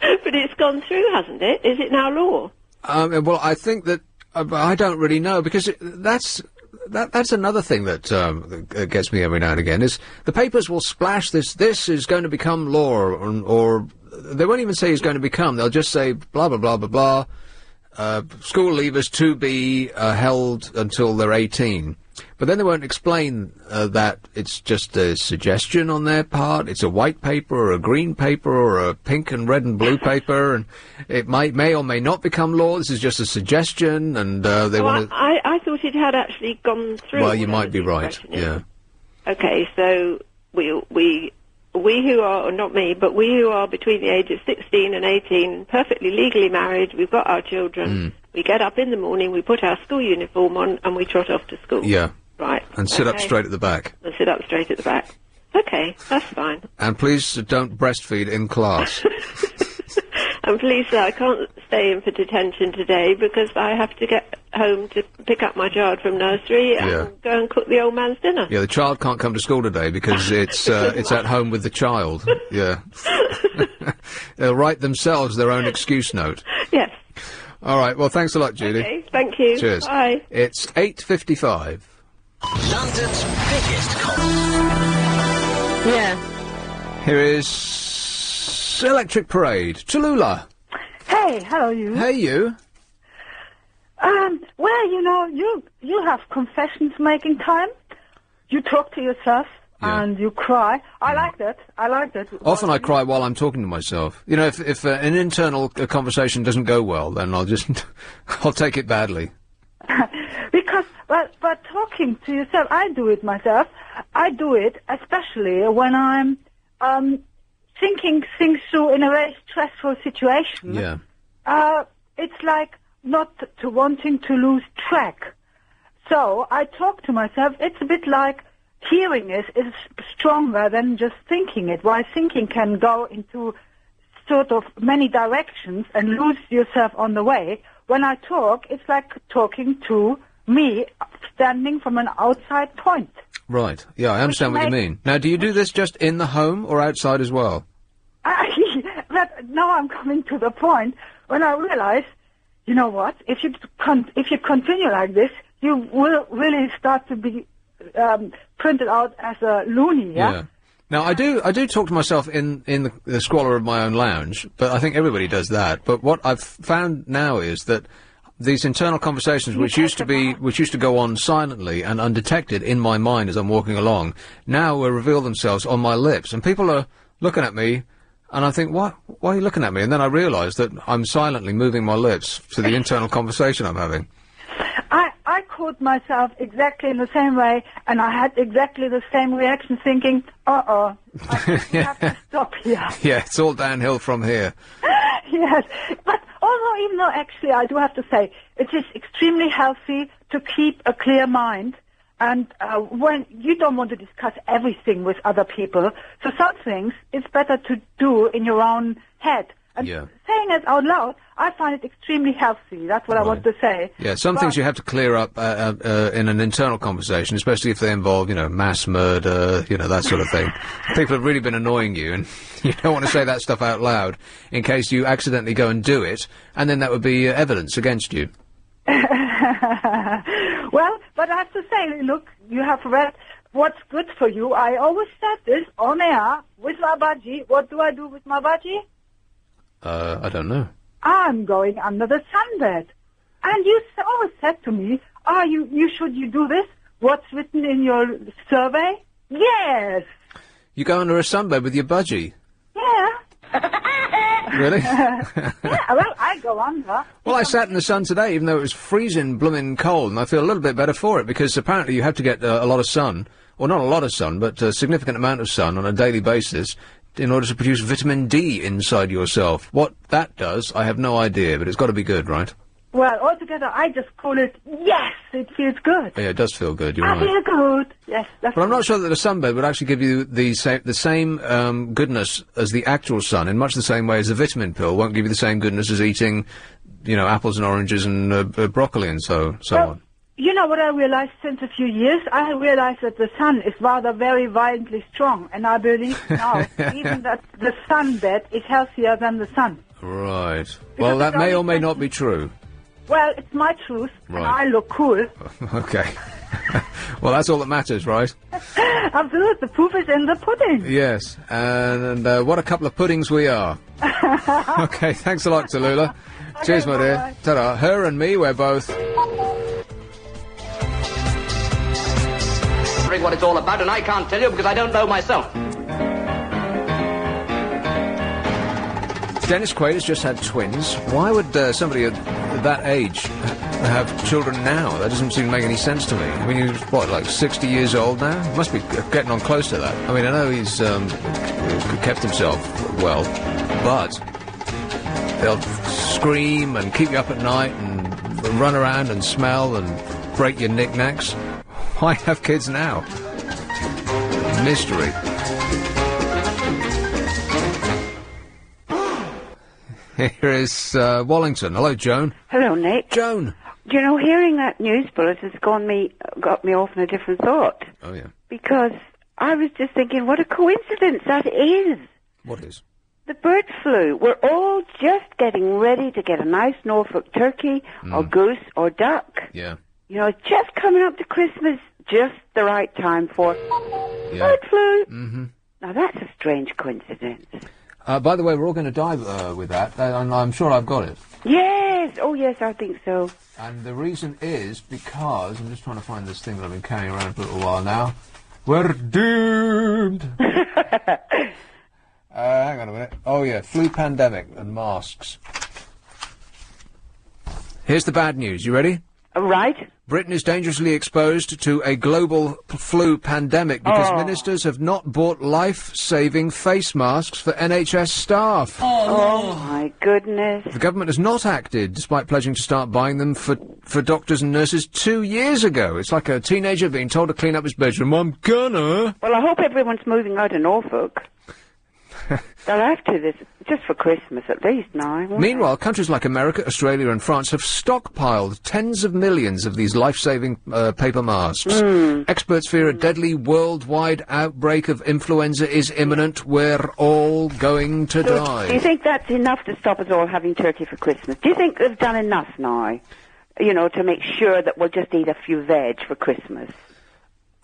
But it's gone through, hasn't it? Is it now law? Well, I think that... I don't really know, because that's another thing that gets me every now and again, is the papers will splash this is going to become law, or they won't even say it's going to become, they'll just say blah, blah, blah, blah, blah, school leavers to be held until they're 18. But then they won't explain that it's just a suggestion on their part. It's a white paper or a green paper or a pink and red and blue paper, and it may or may not become law. This is just a suggestion, and they want to... I thought it had actually gone through. Well, you might be right, yeah. Okay, so we who are, or not me, but we who are between the age of 16 and 18, perfectly legally married, we've got our children, we get up in the morning, we put our school uniform on, and we trot off to school. Yeah. Right. And sit up straight at the back. And sit up straight at the back. Okay, that's fine. And please don't breastfeed in class. And please, I can't stay in for detention today because I have to get home to pick up my child from nursery and go and cook the old man's dinner. Yeah, the child can't come to school today because it's at home with the child. Yeah. They'll write themselves their own excuse note. Yes. All right, well, thanks a lot, Judy. Okay, thank you. Cheers. Bye. It's 8:55. London's biggest Yeah. Here is Electric Parade. Tallulah. Hey, how are you? Hey, you. Well, you have confessions making time. You talk to yourself and you cry. I like that. Often I cry while I'm talking to myself. You know, if an internal conversation doesn't go well, then I'll take it badly. Because, but talking to yourself, I do it myself. I do it especially when I'm thinking things through in a very stressful situation. Yeah. It's like not to wanting to lose track. So I talk to myself. It's a bit like hearing is stronger than just thinking it. While thinking can go into sort of many directions and lose yourself on the way. When I talk, it's like talking to me standing from an outside point. Right. Yeah, I understand what you mean. Now, do you do this just in the home or outside as well? But now I'm coming to the point when I realize, you know what? If you continue like this, you will really start to be printed out as a loony. Yeah. Now, I do talk to myself in the squalor of my own lounge, but I think everybody does that. But what I've found now is that these internal conversations, which used to go on silently and undetected in my mind as I'm walking along, now reveal themselves on my lips, and people are looking at me, and I think, why are you looking at me? And then I realise that I'm silently moving my lips to the internal conversation I'm having. I caught myself exactly in the same way, and I had exactly the same reaction, thinking, I have to stop here. Yeah, it's all downhill from here. Yes, but even though actually I do have to say, it is extremely healthy to keep a clear mind, and when you don't want to discuss everything with other people, so some things it's better to do in your own head. And saying it out loud, I find it extremely healthy. That's what I want to say. Yeah, some things you have to clear up in an internal conversation, especially if they involve, mass murder, that sort of thing. People have really been annoying you, and you don't want to say that stuff out loud in case you accidentally go and do it, and then that would be evidence against you. Well, but I have to say, look, you have read what's good for you. I always said this on air with my budgie. What do I do with my budgie? I don't know. I'm going under the sunbed. And you always said to me, should you do this? What's written in your survey? Yes. You go under a sunbed with your budgie? Yeah. Really? Yeah, well, I go under. Well, I sat in the sun today, even though it was freezing blooming cold, and I feel a little bit better for it, because apparently you have to get a lot of sun, or not a lot of sun, but a significant amount of sun on a daily basis in order to produce vitamin D inside yourself. What that does, I have no idea, but it's got to be good, right? Well, altogether, I just call it, yes, it feels good. Yeah, it does feel good, you're I right. feel good, yes. But I'm not sure that a sunbed would actually give you the same goodness as the actual sun, in much the same way as a vitamin pill won't give you the same goodness as eating, you know, apples and oranges and broccoli and so on. You know what I realized since a few years? I realized that the sun is rather very violently strong, and I believe now even that the sunbed is healthier than the sun. Right. Well, that may or may not be true. Well, it's my truth, Right. and I look cool. Okay. Well, that's all that matters, right? Absolutely, the proof is in the pudding. Yes, and what a couple of puddings we are. Okay, thanks a lot, Tallulah. Okay, Cheers, my dear. bye. Ta-da. Her and me, we're both... What it's all about, and I can't tell you because I don't know myself. Dennis Quaid has just had twins. Why would somebody at that age have children now? That doesn't seem to make any sense to me. I mean, he's, what, like 60 years old now? Must be getting on close to that. I mean, I know he's kept himself well, but they'll scream and keep you up at night and run around and smell and break your knickknacks. Why have kids now? Mystery. Here is Wallington. Hello, Joan. Hello, Nick. Joan. You know, hearing that news bulletin has got me off on a different thought. Oh, yeah. Because I was just thinking, what a coincidence that is. What is? The bird flu. We're all just getting ready to get a nice Norfolk turkey or goose or duck. Yeah. You know, it's just coming up to Christmas, just the right time for bird flu. Mm-hmm. Now, that's a strange coincidence. By the way, we're all going to die with that, and I'm sure I've got it. Yes! Oh, yes, I think so. And the reason is because... I'm just trying to find this thing that I've been carrying around for a little while now. We're doomed! Hang on a minute. Oh, yeah, flu pandemic and masks. Here's the bad news. You ready? Right. Britain is dangerously exposed to a global flu pandemic because ministers have not bought life-saving face masks for NHS staff. Oh, my goodness. The government has not acted, despite pledging to start buying them for doctors and nurses 2 years ago. It's like a teenager being told to clean up his bedroom. I'm gonna. Well, I hope everyone's moving out of Norfolk. They'll have to, this just for Christmas at least now. Meanwhile, countries like America, Australia and France have stockpiled tens of millions of these life-saving paper masks. Experts fear a deadly worldwide outbreak of influenza is imminent. We're all going to die. Do you think that's enough to stop us all having turkey for Christmas? Do you think they've done enough now, you know, to make sure that we'll just eat a few veg for Christmas?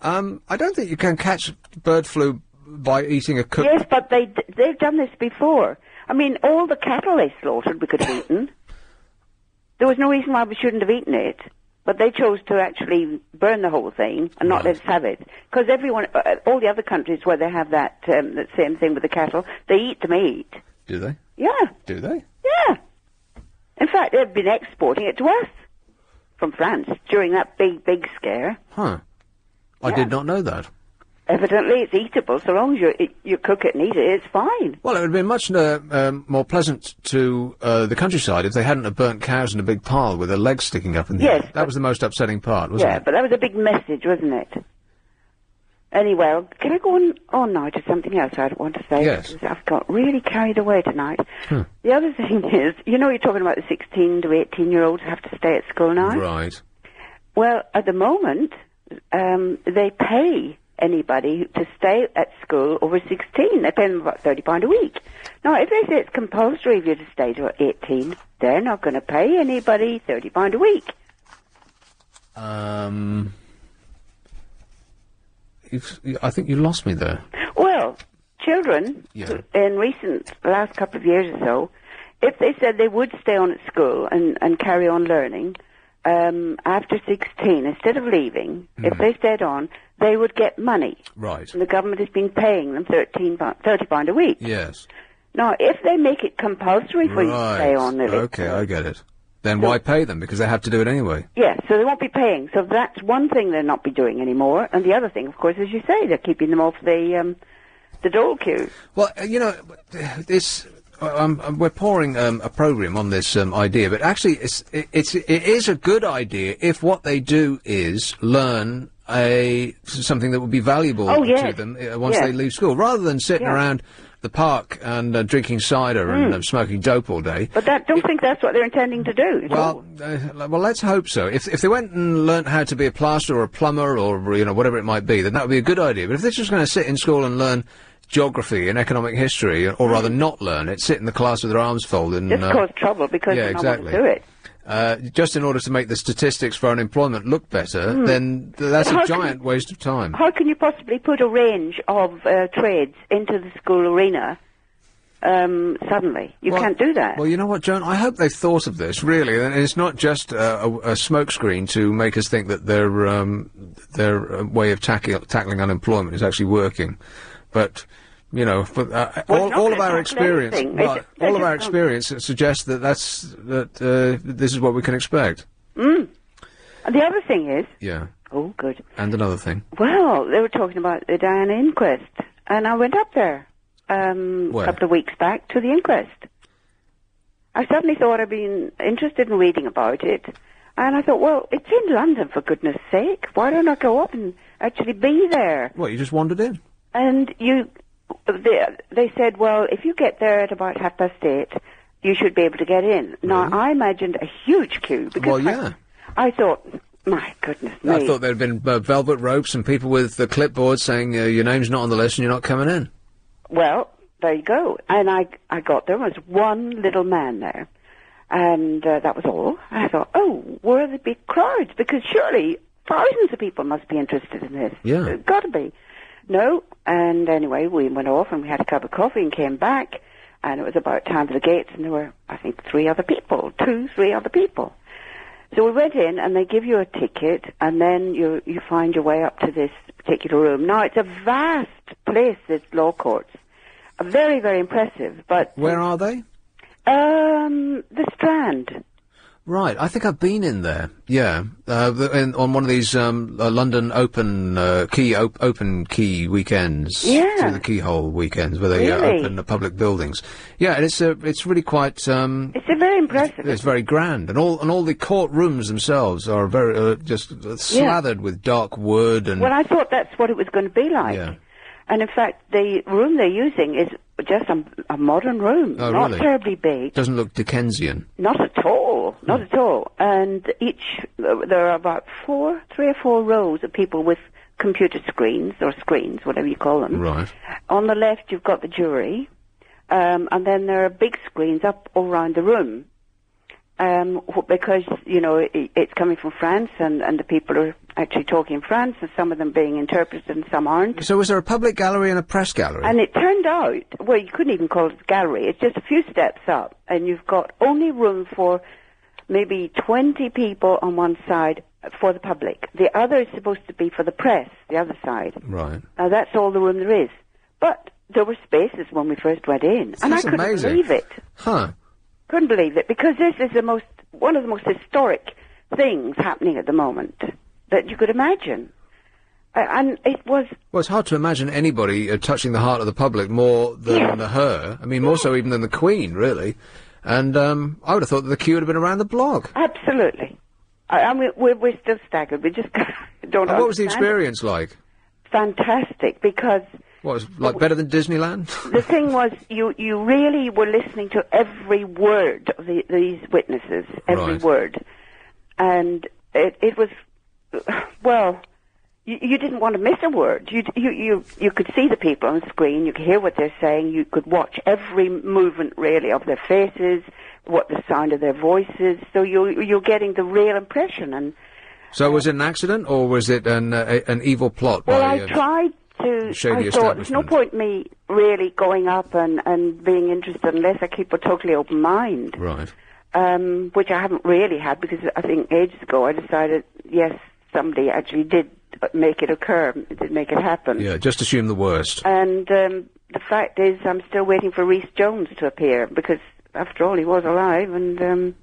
I don't think you can catch bird flu by eating a cooked... Yes, but they've done this before. I mean, all the cattle they slaughtered we could have eaten. There was no reason why we shouldn't have eaten it. But they chose to actually burn the whole thing and not let us have it. Because everyone, all the other countries where they have that same thing with the cattle, they eat the meat. Do they? Yeah. Do they? Yeah. In fact, they've been exporting it to us from France during that big scare. Huh. I did not know that. Evidently, it's eatable, so long as you cook it and eat it, it's fine. Well, it would have been much more pleasant to the countryside if they hadn't have burnt cows in a big pile with their legs sticking up in the air. That was the most upsetting part, wasn't it? Yeah, but that was a big message, wasn't it? Anyway, can I go on now to something else I want to say? Yes. Because I've got really carried away tonight. The other thing is, you know, you're talking about the 16 to 18-year-olds have to stay at school now? Right. Well, at the moment, they pay anybody to stay at school over 16. They pay them about £30 a week. Now, if they say it's compulsory for you to stay to 18, they're not going to pay anybody £30 a week. I think you lost me there. Well, children, in last couple of years or so, if they said they would stay on at school and carry on learning, after 16, instead of leaving, if they stayed on, they would get money. Right. And the government has been paying them £30 a week. Yes. Now, if they make it compulsory for you to stay on, Okay, I get it. Then why pay them? Because they have to do it anyway. Yeah, so they won't be paying. So that's one thing they'll not be doing anymore. And the other thing, of course, as you say, they're keeping them off the dole queue. Well, this... we're pouring a programme on this idea, but actually it is a good idea if what they do is learn something that would be valuable to them once they leave school, rather than sitting around the park and drinking cider and smoking dope all day. But don't think that's what they're intending to do. Well, let's hope so. If they went and learnt how to be a plasterer or a plumber or whatever it might be, then that would be a good idea. But if they're just going to sit in school and learn geography and economic history, or rather not learn it, sit in the class with their arms folded. Just cause trouble because they don't want to do it. Just in order to make the statistics for unemployment look better, then that's a giant waste of time. How can you possibly put a range of trades into the school arena suddenly? You can't do that. Well, you know what, Joan? I hope they've thought of this, really, and it's not just a smokescreen to make us think that their way of tackling unemployment is actually working. But all of our experience, all of our experience suggests that this is what we can expect. And the other thing is, oh, good. And another thing. Well, they were talking about the Diana inquest, and I went up there a couple of weeks back to the inquest. I suddenly thought I'd been interested in reading about it, and I thought, well, it's in London, for goodness sake. Why don't I go up and actually be there? Well, you just wandered in. And they said, well, if you get there at about 8:30, you should be able to get in. Really? Now, I imagined a huge queue. Because I thought, my goodness me. I thought there had been velvet ropes and people with the clipboards saying your name's not on the list and you're not coming in. Well, there you go. And I got there. There was one little man there. And that was all. And I thought, where are the big crowds? Because surely thousands of people must be interested in this. Yeah. There's got to be. No, and anyway, we went off and we had a cup of coffee and came back, and it was about time for the gates, and there were, I think, 3 other people. So we went in, and they give you a ticket, and then you find your way up to this particular room. Now, it's a vast place, this law courts. Very, very impressive, but... Where are they? The Strand. Right, I think I've been in there. Yeah, on one of these London open key weekends. Yeah, through the keyhole weekends where they open the public buildings. Yeah, and it's really quite. It's very impressive. It's very grand, and all the courtrooms themselves are very just slathered with dark wood and. Well, I thought that's what it was going to be like. Yeah. And in fact, the room they're using is just a modern room, not really? Terribly big. Doesn't look Dickensian. Not at all, not at all. And there are about 3 or 4 rows of people with computer screens, or screens, whatever you call them. Right. On the left, you've got the jury, and then there are big screens up all around the room. Because, it's coming from France, and the people are actually talking in France, and some of them being interpreted and some aren't. So is there a public gallery and a press gallery? And it turned out, well, you couldn't even call it a gallery. It's just a few steps up, and you've got only room for maybe 20 people on one side for the public. The other is supposed to be for the press, the other side. Right. That's all the room there is. But there were spaces when we first went in, and I couldn't believe it. Huh. Couldn't believe it, because this is one of the most historic things happening at the moment that you could imagine. And it was... Well, it's hard to imagine anybody touching the heart of the public more than her. I mean, more so even than the Queen, really. And I would have thought that the queue would have been around the block. Absolutely. I mean, we're still staggered. We just don't understand. What was the experience like? Fantastic, because... What, was like better than Disneyland? The thing was, you really were listening to every word of these witnesses, every word. And it was, well, you didn't want to miss a word. You could see the people on the screen, you could hear what they're saying, you could watch every movement, really, of their faces, what the sound of their voices, so you're getting the real impression. And so was it an accident, or was it an evil plot? Well, I tried to shady I thought there's no establishment. point me really going up and being interested unless I keep a totally open mind. Right. Which I haven't really had, because I think ages ago I decided, yes, somebody actually did make it occur, did make it happen. Yeah, just assume the worst. And the fact is, I'm still waiting for Rhys Jones to appear, because after all, he was alive, and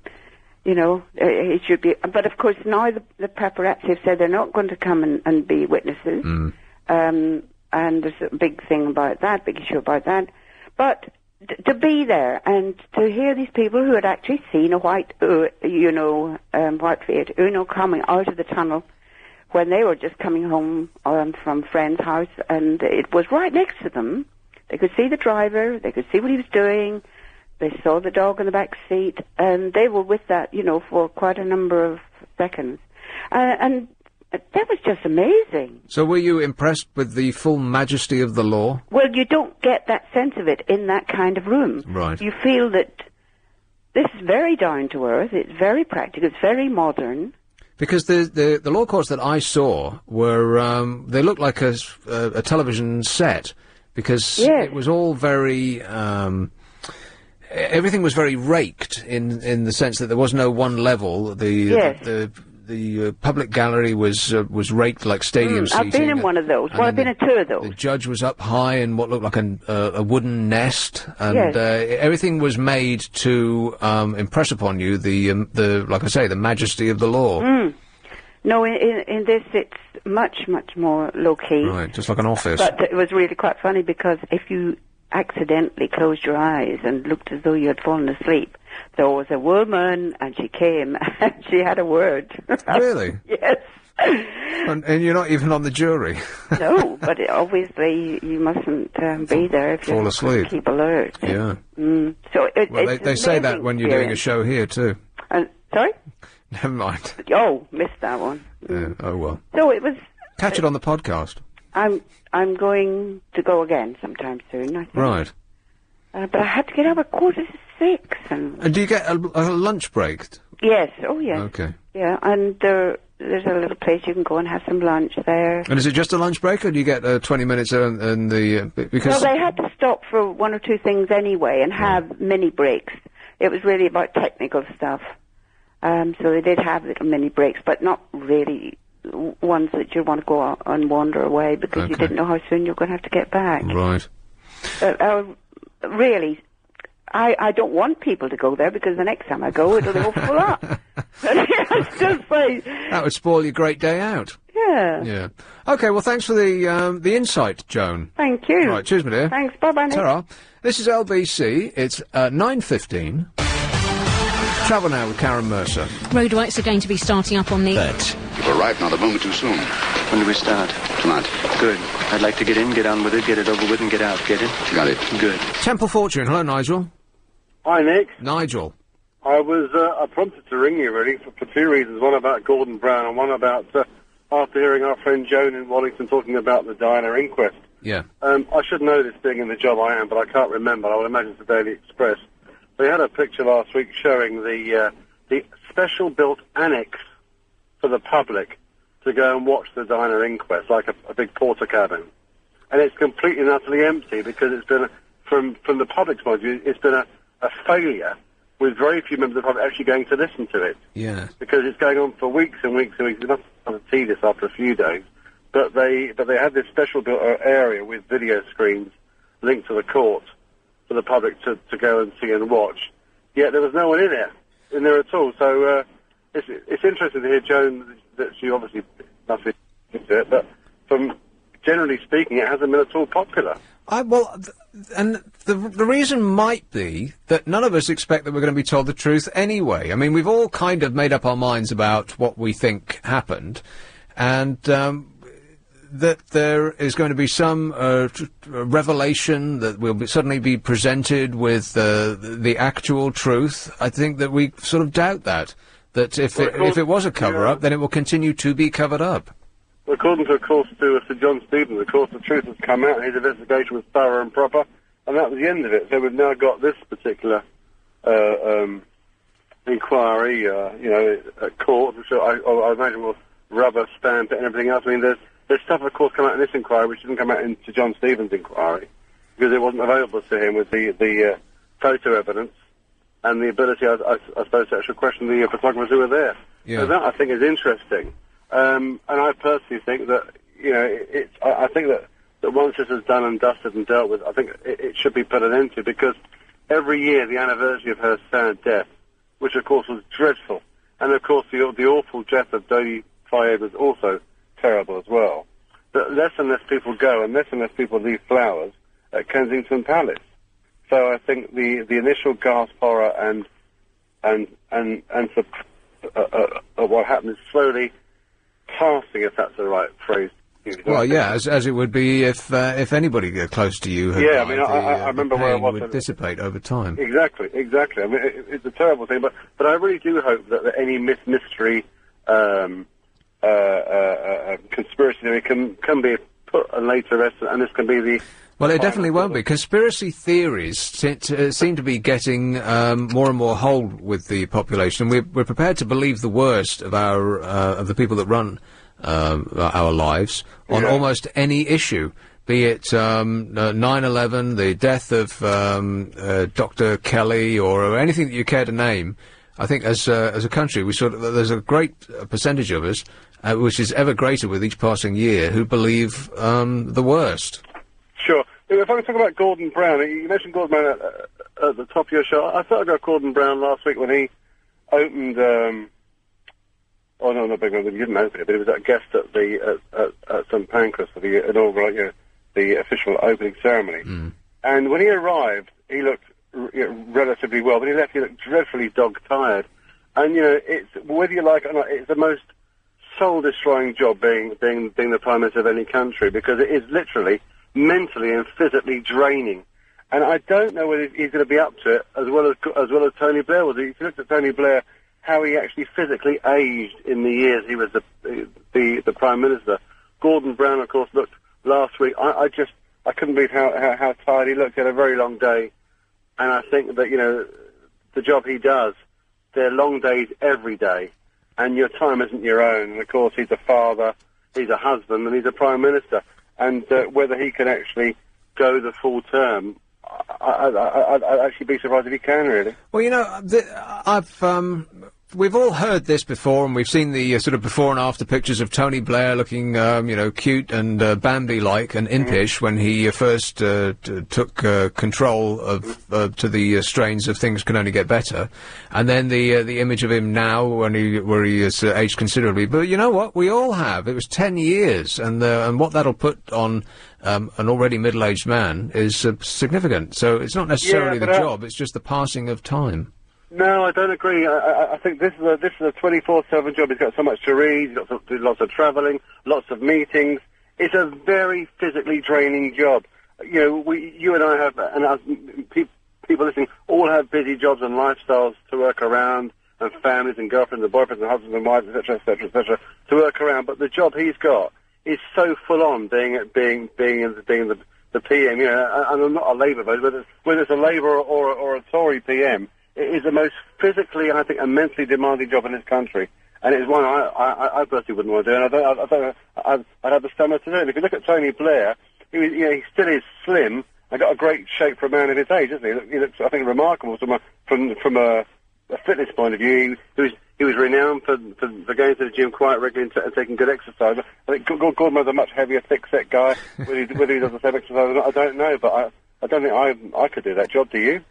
you know, he should be. But of course, now the paparazzi have said they're not going to come and be witnesses. And there's a big thing about that, big issue about that. But to be there and to hear these people who had actually seen a white Fiat Uno coming out of the tunnel when they were just coming home from a friend's house, and it was right next to them. They could see the driver, they could see what he was doing, they saw the dog in the back seat, and they were with that, you know, for quite a number of seconds. And that was just amazing. So were you impressed with the full majesty of the law? Well, you don't get that sense of it in that kind of room. Right. You feel that this is very down to earth, it's very practical, it's very modern. Because the law courts that I saw were, they looked like a television set, because it was all very, everything was very raked in the sense that there was no one level. The public gallery was raked like stadium seating. I've been in one of those. Well, I've been in two of those. The judge was up high in what looked like a wooden nest, and everything was made to impress upon you the like I say, the majesty of the law. No, in this it's much more low key. Right, just like an office. But it was really quite funny, because if you accidentally closed your eyes and looked as though you had fallen asleep, there was a woman, and she came, and she had a word. Really? Yes. And you're not even on the jury. No, but obviously you mustn't be there if fall you asleep. Keep alert. Yeah. So they say that when you're doing a show here too. Sorry? Never mind. Oh, missed that one. Yeah, oh well. So it was. Catch it on the podcast. I'm going to go again sometime soon, I think. Right. But I had to get up at 5:45. And do you get a lunch break? Yes. Oh, yes. Okay. Yeah, and there's a little place you can go and have some lunch there. And is it just a lunch break, or do you get 20 minutes in the... because... Well, they had to stop for one or two things anyway and have mini breaks. It was really about technical stuff. So they did have little mini breaks, but not really ones that you want to go out and wander away, because you didn't know how soon you're going to have to get back. Right. Really, I don't want people to go there, because the next time I go, it'll go full up. That would spoil your great day out. Yeah. Yeah. Okay, well, thanks for the insight, Joan. Thank you. Right, cheers, my dear. Thanks, bye-bye, Nick. Ta-ra. This is LBC. It's 9:15. Travel now with Karen Mercer. Roadworks are going to be starting up on the... You've arrived not a moment too soon. When do we start? Tonight. Good. I'd like to get in, get on with it, get it over with, and get out. Get it? Got it. Good. Temple Fortune. Hello, Nigel. Hi, Nick. Nigel. I prompted to ring you, really, for two reasons. One about Gordon Brown, and one about, after hearing our friend Joan in Wallington talking about the Diana inquest. Yeah. I should know this, being in the job I am, but I can't remember. I would imagine it's the Daily Express. They had a picture last week showing the special built annex for the public to go and watch the Diana inquest, like a big porter cabin. And it's completely and utterly empty, because it's been, from the public's point of view, it's been a failure, with very few members of the public actually going to listen to it. Yeah. Because it's going on for weeks and weeks and weeks. It's not going to tedious after a few days. But they had this special built area with video screens linked to the court for the public to go and see and watch. Yet there was no one in there at all. So it's interesting to hear Joan, that she obviously must be into it, but from generally speaking, it hasn't been at all popular. And the reason might be that none of us expect that we're going to be told the truth anyway. I mean, we've all kind of made up our minds about what we think happened, and that there is going to be some revelation that will suddenly be presented with the actual truth. I think that we sort of doubt that if it was a cover-up, then it will continue to be covered up. According to, of course, to Sir John Stevens, of course, the truth has come out, and his investigation was thorough and proper, and that was the end of it. So we've now got this particular inquiry, at court, which I imagine will rubber stamp it and everything else. I mean, There's stuff, of course, come out in this inquiry which didn't come out into John Stevens' inquiry because it wasn't available to him with the photo evidence and the ability, I suppose, to actually question the photographers who were there. Yeah. So that, I think, is interesting. And I personally think that, I think that once this is done and dusted and dealt with, I think it should be put an end to, because every year the anniversary of her sad death, which of course was dreadful, and of course the awful death of Dodi Faye was also terrible as well, that less and less people go and less people leave flowers at Kensington Palace. So I think the initial gasp horror and what happened is slowly passing, if that's the right phrase. Well, yeah, as it would be if anybody close to you had yeah, died, I mean, I remember the where I pain was. would dissipate over time. Exactly. I mean, it's a terrible thing, but I really do hope that any mystery, conspiracy theory can be put and laid to rest, and this can be the. Well, it definitely won't be. Conspiracy theories seem to be getting more and more hold with the population. We're prepared to believe the worst of the people that run our lives on almost any issue, be it 9/11, the death of Dr. Kelly, or anything that you care to name. I think as a country, there's a great percentage of us, which is ever greater with each passing year, who believe the worst. Sure. If I can talk about Gordon Brown, you mentioned Gordon Brown at the top of your show. I thought about Gordon Brown last week when he opened. Oh no, not big one. He didn't open it, but he was a guest at St Pancras for the inaugural, the official opening ceremony. Mm. And when he arrived, he looked relatively well, but he left. He looked dreadfully dog-tired. And it's whether you like it or not, it's the most soul-destroying job being the Prime Minister of any country, because it is literally mentally and physically draining. And I don't know whether he's going to be up to it as well as Tony Blair was. If you looked at Tony Blair, how he actually physically aged in the years he was the Prime Minister. Gordon Brown, of course, looked last week. I couldn't believe how tired he looked. He had a very long day, and I think that the job he does, they're long days every day, and your time isn't your own. And of course, he's a father, he's a husband, and he's a Prime Minister. And whether he can actually go the full term, I'd actually be surprised if he can, really. Well, we've all heard this before, and we've seen the sort of before and after pictures of Tony Blair looking, cute and Bambi-like and impish when he first took control of to the strains of Things Can Only Get Better, and then the image of him now where he has aged considerably. But you know what? We all have. It was 10 years, and what that'll put on an already middle-aged man is significant. So it's not necessarily the job; it's just the passing of time. No, I don't agree. I think this is a 24/7 job. He's got so much to read. He's got to do lots of travelling, lots of meetings. It's a very physically draining job. You and I have, and people listening, all have busy jobs and lifestyles to work around, and families and girlfriends and boyfriends and husbands and wives, etc., to work around. But the job he's got is so full on, being the PM. And I'm not a Labour voter, whether it's a Labour or a Tory PM. It is the most physically, I think, and mentally demanding job in this country, and it's one I personally wouldn't want to do. And I'd have the stomach to do it. If you look at Tony Blair, he still is slim and got a great shape for a man of his age, doesn't he? He looks, I think, remarkable from a fitness point of view. He was renowned for going to the gym quite regularly and taking good exercise. I think Gordon was a much heavier, thick-set guy. Whether he does the same exercise or not, I don't know, but I don't think I could do that job. Do you?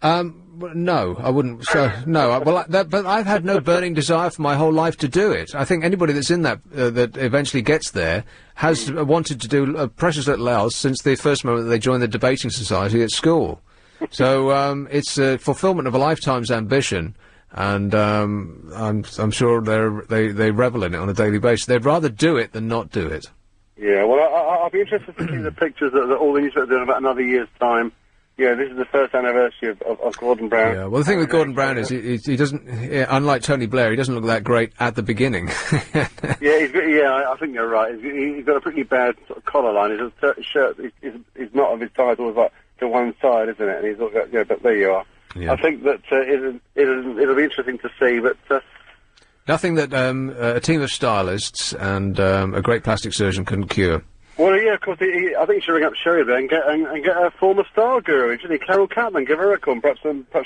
No, I wouldn't. So no, but I've had no burning desire for my whole life to do it. I think anybody that's in that that eventually gets there has wanted to do precious little else since the first moment that they joined the debating society at school. So it's a fulfilment of a lifetime's ambition, and I'm sure they revel in it on a daily basis. They'd rather do it than not do it. Yeah, well, I'll be interested to see the pictures that all the newspapers are doing about another year's time. Yeah, this is the first anniversary of Gordon Brown. Yeah, well, the thing with Gordon Brown is he doesn't, unlike Tony Blair, he doesn't look that great at the beginning. I think you're right. He's got a pretty bad sort of collar line. His shirt is not of his tie, it's always like to one side, isn't it? And he's all but there you are. Yeah. I think that it'll be interesting to see, but Nothing that a team of stylists and a great plastic surgeon couldn't cure. Well, yeah, of course. I think you should ring up Sherry there and get a former style guru, shouldn't he? Carol Catman, give her a call. Perhaps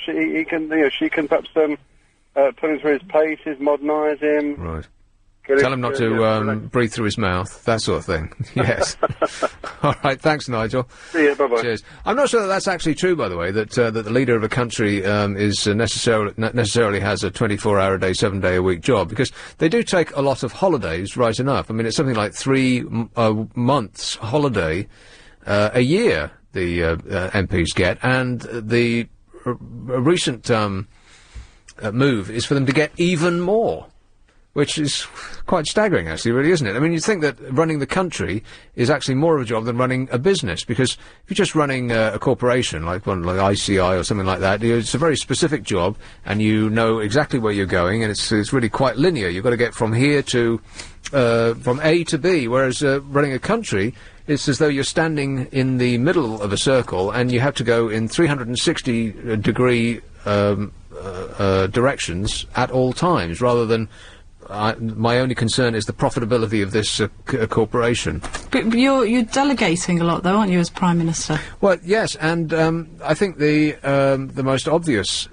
he can, she can perhaps put him through his paces, modernise him. Right. Tell him not to breathe through his mouth, that sort of thing. Yes. All right, thanks, Nigel. See you, bye-bye. Cheers. I'm not sure that that's actually true, by the way, that the leader of a country is necessarily has a 24-hour-a-day, 7-day-a-week job, because they do take a lot of holidays, right enough. I mean, it's something like 3 months holiday a year the MPs get, and the recent move is for them to get even more. Which is quite staggering, actually, really, isn't it? I mean, you'd think that running the country is actually more of a job than running a business, because if you're just running a corporation, like one like ICI or something like that, it's a very specific job, and you know exactly where you're going, and it's really quite linear. You've got to get from here to from A to B, whereas running a country, it's as though you're standing in the middle of a circle, and you have to go in 360-degree directions at all times, rather than. My only concern is the profitability of this corporation. But you're delegating a lot, though, aren't you, as Prime Minister? Well, yes, and I think the most obvious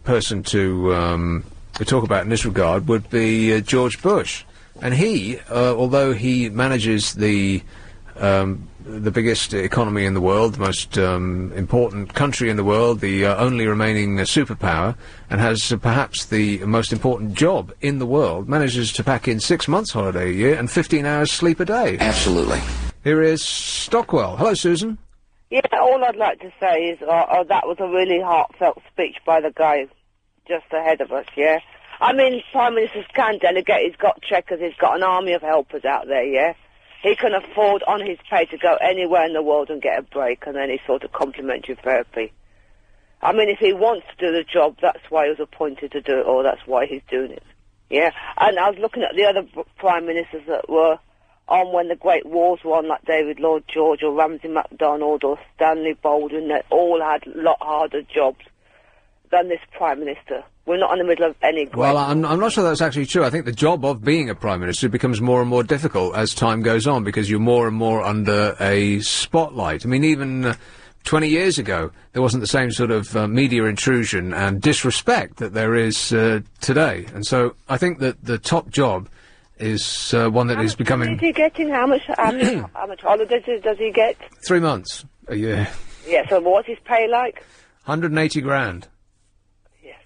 person to talk about in this regard would be George Bush, and he, although he manages the biggest economy in the world, the most important country in the world, the only remaining superpower, and has perhaps the most important job in the world, manages to pack in 6 months holiday a year and 15 hours sleep a day. Absolutely. Here is Stockwell. Hello, Susan. Yeah, all I'd like to say is that was a really heartfelt speech by the guy just ahead of us, yeah? I mean, Prime Ministers can delegate. He's got checkers. He's got an army of helpers out there, yeah? He can afford on his pay to go anywhere in the world and get a break and any sort of complimentary therapy. I mean, if he wants to do the job, that's why he was appointed to do it, or that's why he's doing it. Yeah? And I was looking at the other Prime Ministers that were on when the Great Wars were on, like David Lloyd George or Ramsay MacDonald or Stanley Baldwin. They all had a lot harder jobs than this Prime Minister. We're not in the middle of any great... Well, I'm not sure that's actually true. I think the job of being a Prime Minister becomes more and more difficult as time goes on, because you're more and more under a spotlight. I mean, even 20 years ago, there wasn't the same sort of media intrusion and disrespect that there is today. And so I think that the top job is one that is becoming... How much is he getting? How much holidays does he get? 3 months a year. Yeah, so what's his pay like? 180 grand.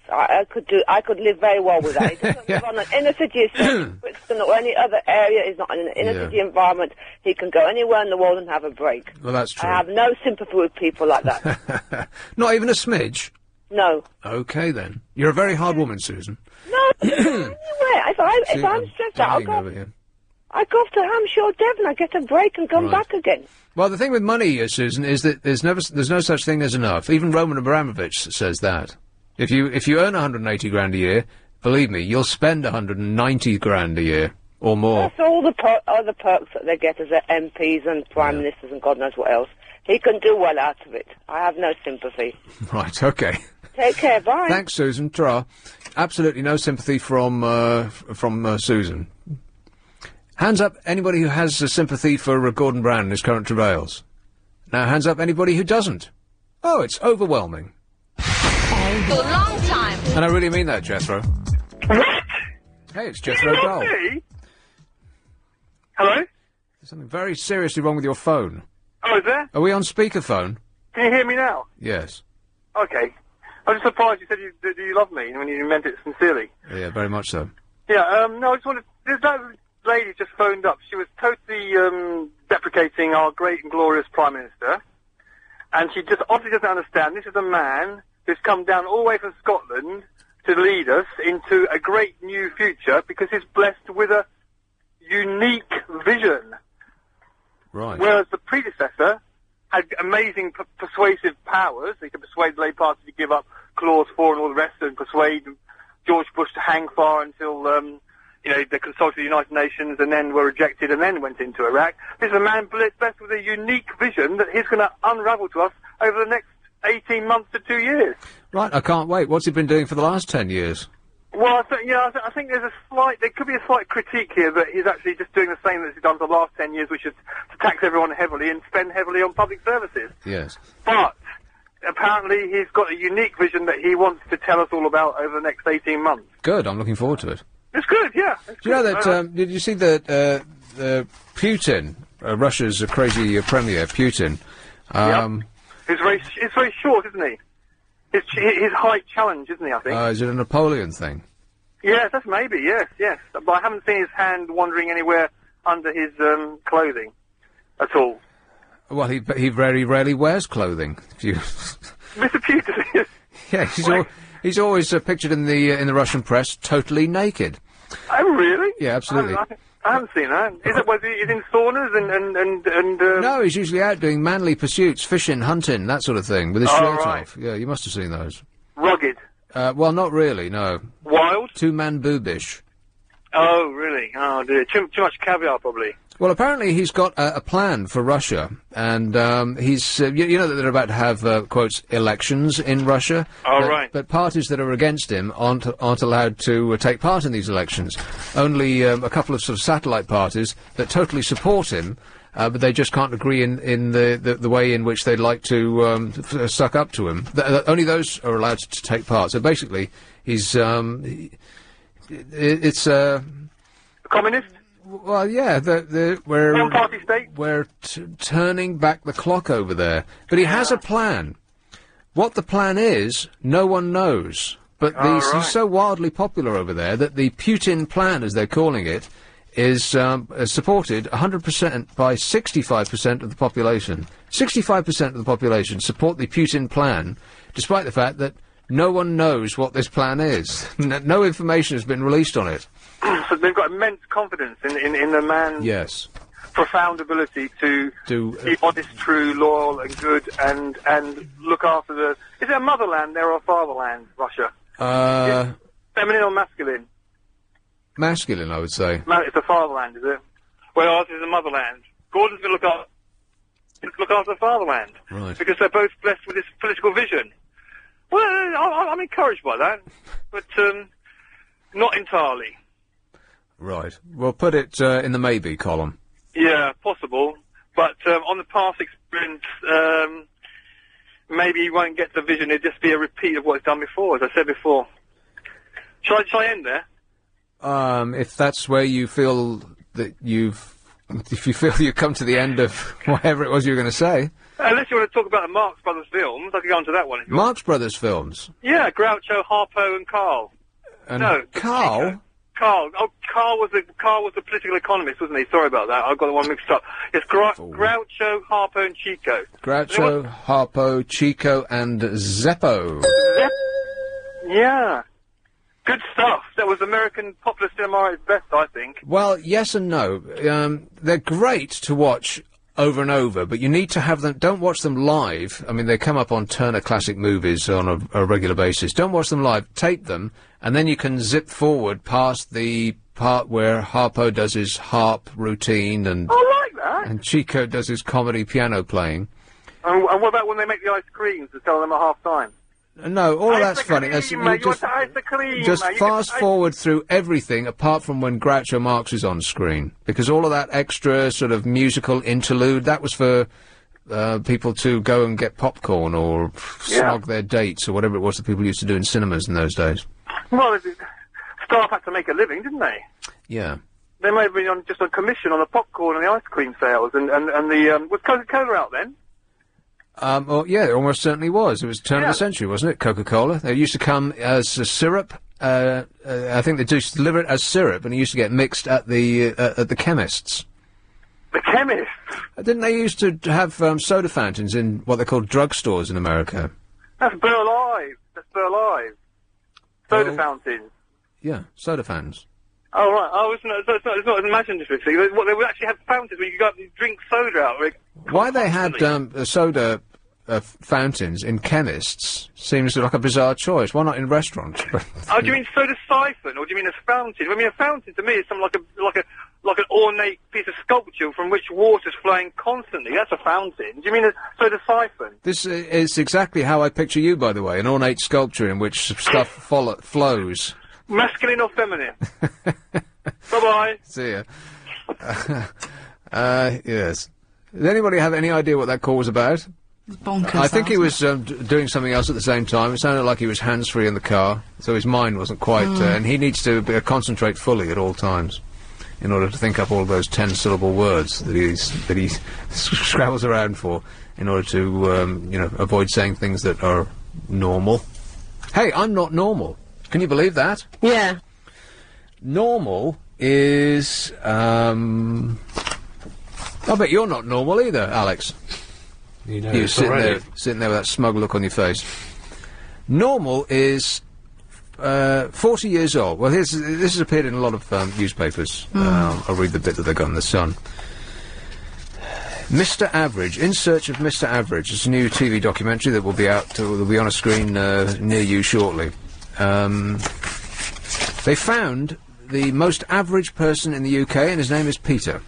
I could live very well with that. He doesn't live on an inner city in Brixton or any other area. He's not in an inner city environment. He can go anywhere in the world and have a break. Well, that's true. I have no sympathy with people like that. Not even a smidge? No. Okay, then. You're a very hard woman, Susan. No, anyway, if I'm stressed out, I go off to Hampshire or Devon. I get a break and come back again. Well, the thing with money, Susan, is that there's no such thing as enough. Even Roman Abramovich says that. If you earn 180 grand a year, believe me, you'll spend 190 grand a year or more. That's all the other perks that they get as MPs and Prime Ministers and God knows what else. He can do well out of it. I have no sympathy. Right, okay. Take care, bye. Thanks, Susan. Ta-ra. Absolutely no sympathy from Susan. Hands up anybody who has sympathy for Gordon Brown and his current travails. Now, hands up anybody who doesn't. Oh, it's overwhelming. For a long time. And I really mean that, Jethro. What? Hey, it's Jethro Gull. Hello? There's something very seriously wrong with your phone. Oh, is there? Are we on speakerphone? Can you hear me now? Yes. Okay. I was just surprised you said you love me when you meant it sincerely. Yeah, very much so. Yeah, no, I just wanted... That lady just phoned up. She was totally deprecating our great and glorious Prime Minister. And she just obviously doesn't understand. This is a man who's come down all the way from Scotland to lead us into a great new future because he's blessed with a unique vision. Right. Whereas the predecessor had amazing persuasive powers. He could persuade the Labour Party to give up Clause 4 and all the rest, and persuade George Bush to hang fire until, they consulted the United Nations and then were rejected and then went into Iraq. This is a man blessed with a unique vision that he's going to unravel to us over the next 18 months to 2 years. Right, I can't wait. What's he been doing for the last 10 years? Well, I think there could be a slight critique here that he's actually just doing the same as he's done for the last 10 years, which is to tax everyone heavily and spend heavily on public services. Yes. But apparently he's got a unique vision that he wants to tell us all about over the next 18 months. Good, I'm looking forward to it. It's good, yeah. Do you know that, did you see that, Putin, Russia's crazy premier, Putin, He's very short, isn't he? His height challenge, isn't he, I think? is it a Napoleon thing? Yes, that's maybe, yes. But I haven't seen his hand wandering anywhere under his clothing at all. Well, he very rarely wears clothing. Mr. Putin. Yeah, he's always pictured in the Russian press totally naked. Oh, really? Yeah, absolutely. I haven't seen that. Is in saunas and No, he's usually out doing manly pursuits, fishing, hunting, that sort of thing, with his shirt off. Yeah, you must have seen those. Rugged? Well, not really, no. Wild? Two-man boobish. Oh, really? Oh, dear. Too much caviar, probably. Well, apparently he's got a plan for Russia, and he's, you know that they're about to have, quotes, elections in Russia? Oh, right. But parties that are against him aren't allowed to take part in these elections. Only a couple of sort of satellite parties that totally support him, but they just can't agree in the way in which they'd like to suck up to him. Only those are allowed to take part. So basically, he's, it's a communist? Well, yeah, we're one-party state. We're turning back the clock over there, but he has a plan. What the plan is, no one knows. But he's so wildly popular over there that the Putin plan, as they're calling it, is supported 100% by 65% of the population. 65% of the population support the Putin plan, despite the fact that no one knows what this plan is. No information has been released on it. So they've got immense confidence in the man's profound ability to be honest, true, loyal, and good, and look after the. Is it a motherland there or a fatherland, Russia? Feminine or masculine? Masculine, I would say. It's a fatherland, is it? Well, ours is a motherland. Gordon's going to look after the fatherland, right? Because they're both blessed with this political vision. Well, I'm encouraged by that, but not entirely. Right. We'll put it in the maybe column. Yeah, possible. But on the past experience, maybe you won't get the vision. It'll just be a repeat of what's done before, as I said before. Shall I end there? If that's where you feel that if you feel you've come to the end of whatever it was you were going to say. Unless you want to talk about the Marx Brothers films, I could go on to that one. Marx Brothers films? Yeah, Groucho, Harpo, and Carl. No, Carl? Carl. Oh, Carl was a political economist, wasn't he? Sorry about that. I got the one mixed up. It's Groucho, Harpo, and Chico. Groucho, Harpo, Chico, and Zeppo. Yeah. Good stuff. That was American popular cinema at its best, I think. Well, yes and no. They're great to watch over and over, but you need to have them. Don't watch them live. I mean, they come up on Turner Classic Movies on a regular basis. Don't watch them live. Tape them, and then you can zip forward past the part where Harpo does his harp routine, and I like that. And Chico does his comedy piano playing. And what about when they make the ice creams and sell them at half time? No, all that's funny. Just fast forward through everything apart from when Groucho Marx is on screen, because all of that extra sort of musical interlude, that was for people to go and get popcorn or snog their dates or whatever it was that people used to do in cinemas in those days. Well, staff had to make a living, didn't they? Yeah. They may have been just on commission on the popcorn and the ice cream sales, and the was Coca-Cola out then? Well, yeah, it almost certainly was. It was turn of the century, wasn't it, Coca-Cola? They used to come as a syrup. I think they used to deliver it as syrup, and it used to get mixed at the chemists. The chemists? Didn't they used to have soda fountains in what they called drugstores in America? That's Burl Ives. Soda fountains. Yeah, soda fountains. Oh, right. Oh, it's not an imaginative thing. They would actually have fountains where you could go up and drink soda out of it. Why they had soda fountains in chemists seems like a bizarre choice. Why not in restaurants? Oh, do you mean soda siphon, or do you mean a fountain? I mean, a fountain to me is something like an ornate piece of sculpture from which water's flowing constantly. That's a fountain. Do you mean a soda siphon? This is exactly how I picture you, by the way, an ornate sculpture in which stuff flows. masculine or feminine? Bye-bye. See ya. Yes. Does anybody have any idea what that call was about? Bonkers. I think he was doing something else at the same time. It sounded like he was hands-free in the car, so his mind wasn't quite... and he needs to concentrate fully at all times in order to think up all those 10-syllable words that he scrabbles around for in order to, you know, avoid saying things that are normal. Hey, I'm not normal. Can you believe that? Yeah. Normal is... I bet you're not normal either, Alex. You know, You're sitting there with that smug look on your face. Normal is 40 years old. Well, this has appeared in a lot of newspapers. I'll read the bit that they got in the Sun. Mr. Average, In Search of Mr. Average. It's a new TV documentary that will be out. Will be on a screen near you shortly. They found the most average person in the UK, and his name is Peter.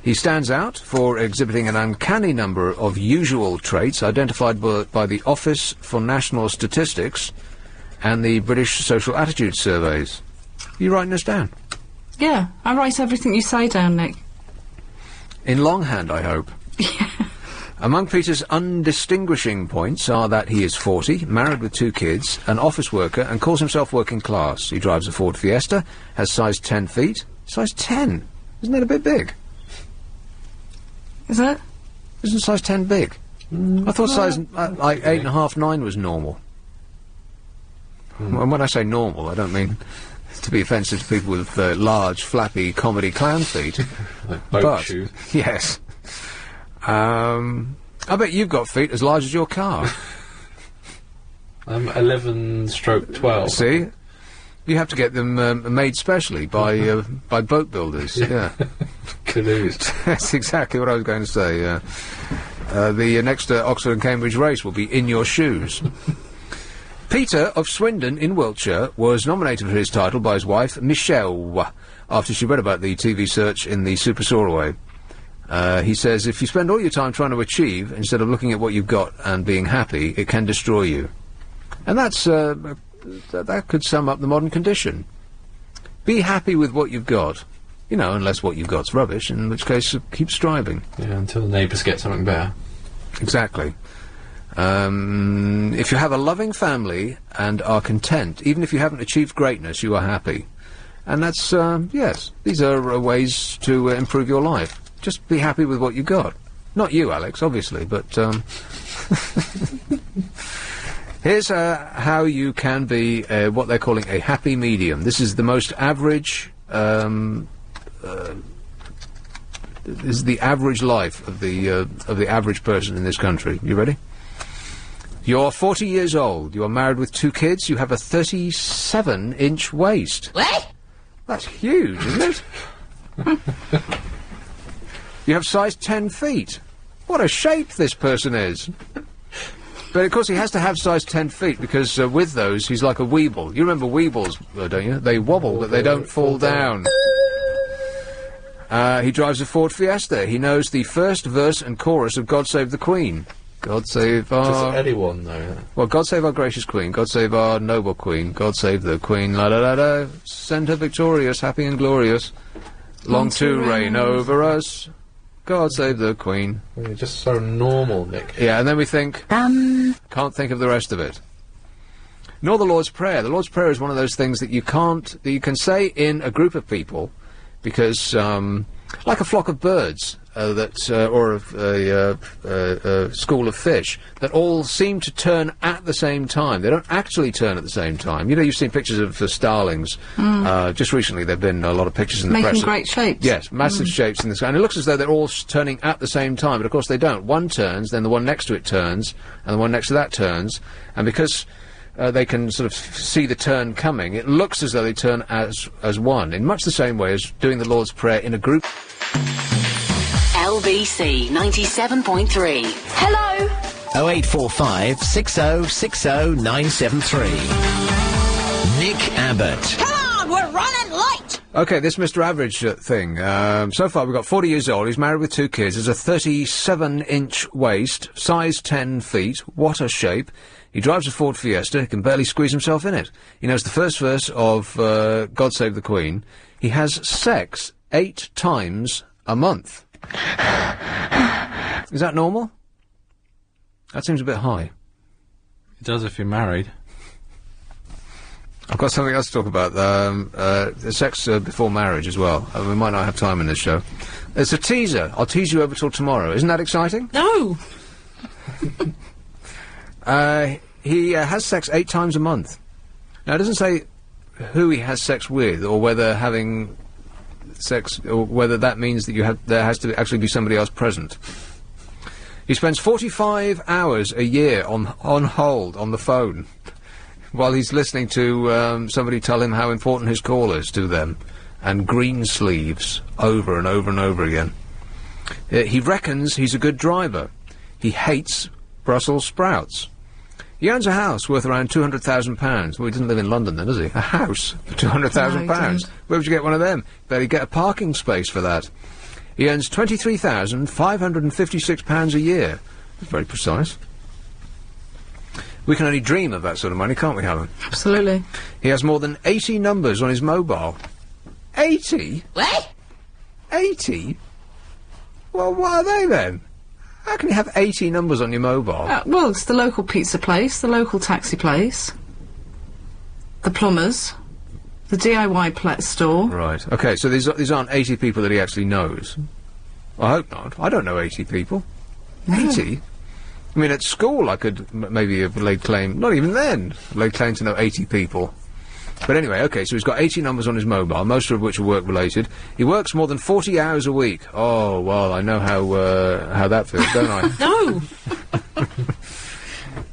He stands out for exhibiting an uncanny number of usual traits identified by the Office for National Statistics and the British Social Attitude Surveys. Are you writing this down? Yeah, I write everything you say down, Nick. In longhand, I hope. Among Peter's undistinguishing points are that he is 40, married with 2 kids, an office worker, and calls himself working class. He drives a Ford Fiesta, has size 10 feet. Size 10? Isn't that a bit big? Is it? Isn't size 10 big? I thought size like 8.5, 9 was normal. And when I say normal, I don't mean to be offensive to people with large, flappy, comedy clown feet. Like boat shoes. Yes. I bet you've got feet as large as your car. I'm 11/12. See? You have to get them made specially by boat builders. Yeah. Canoes. That's exactly what I was going to say, yeah. The next Oxford and Cambridge race will be in your shoes. Peter of Swindon in Wiltshire was nominated for his title by his wife, Michelle, after she read about the TV search in the Super Soaraway. He says, if you spend all your time trying to achieve, instead of looking at what you've got and being happy, it can destroy you. And that's, that could sum up the modern condition. Be happy with what you've got. You know, unless what you've got's rubbish, in which case, keep striving. Yeah, until the neighbours get something better. Exactly. If you have a loving family and are content, even if you haven't achieved greatness, you are happy. And that's, yes, these are ways to improve your life. Just be happy with what you got. Not you, Alex, obviously, but, here's how you can be what they're calling a happy medium. This is the most average, this is the average life of the average person in this country. You ready? You're 40 years old. You are married with 2 kids. You have a 37-inch waist. What? That's huge, isn't it? You have size 10 feet. What a shape this person is. But of course he has to have size 10 feet because with those he's like a weeble. You remember weebles, don't you? They wobble but they don't fall down. He drives a Ford Fiesta. He knows the first verse and chorus of God Save the Queen. God save our... Just anyone, though. Well, God save our gracious Queen. God save our noble Queen. God save the Queen. La da da da. Send her victorious, happy and glorious. Long to reign over us. God save the Queen. Well, you're just so normal, Nick. Yeah, and then we think... Can't think of the rest of it. Nor the Lord's Prayer. The Lord's Prayer is one of those things that you can't... that you can say in a group of people because, like a flock of birds... or a school of fish that all seem to turn at the same time. They don't actually turn at the same time. You know, you've seen pictures of starlings. Just recently there have been a lot of pictures in the press. Making great shapes. Yes, massive shapes in the sky. And it looks as though they're all turning at the same time, but of course they don't. One turns, then the one next to it turns, and the one next to that turns. And because they can sort of see the turn coming, it looks as though they turn as one, in much the same way as doing the Lord's Prayer in a group. LBC 97.3. Hello. 0845 6060 973. Nick Abbott. Come on, we're running late. Okay, this Mr. Average thing. So far, we've got 40 years old. He's married with 2 kids. Has a 37-inch waist, size 10 feet. What a shape. He drives a Ford Fiesta. He can barely squeeze himself in it. He knows the first verse of God Save the Queen. He has sex 8 times a month. Is that normal? That seems a bit high. It does if you're married. I've got something else to talk about. The sex before marriage as well. We might not have time in this show. It's a teaser. I'll tease you over till tomorrow. Isn't that exciting? No! He has sex 8 times a month. Now, it doesn't say who he has sex with, or whether having sex, or whether that means that there has to actually be somebody else present. He spends 45 hours a year on hold on the phone while he's listening to somebody tell him how important his call is to them, and green sleeves over and over and over again. He reckons he's a good driver. He hates Brussels sprouts. He owns a house worth around £200,000. Well, he doesn't live in London then, does he? A house for £200,000. Where would you get one of them? Better get a parking space for that. He earns £23,556 a year. That's very precise. We can only dream of that sort of money, can't we, Helen? Absolutely. He has more than 80 numbers on his mobile. 80? What? 80? Well, what are they then? How can you have 80 numbers on your mobile? Well, it's the local pizza place, the local taxi place, the plumbers, the DIY store. Right. Okay, so these aren't 80 people that he actually knows. I hope not. I don't know 80 people. No. 80? I mean, at school I could maybe have laid claim, not even then, laid claim to know 80 people. But anyway, okay, so he's got 80 numbers on his mobile, most of which are work-related. He works more than 40 hours a week. Oh, well, I know how that feels, don't I? No!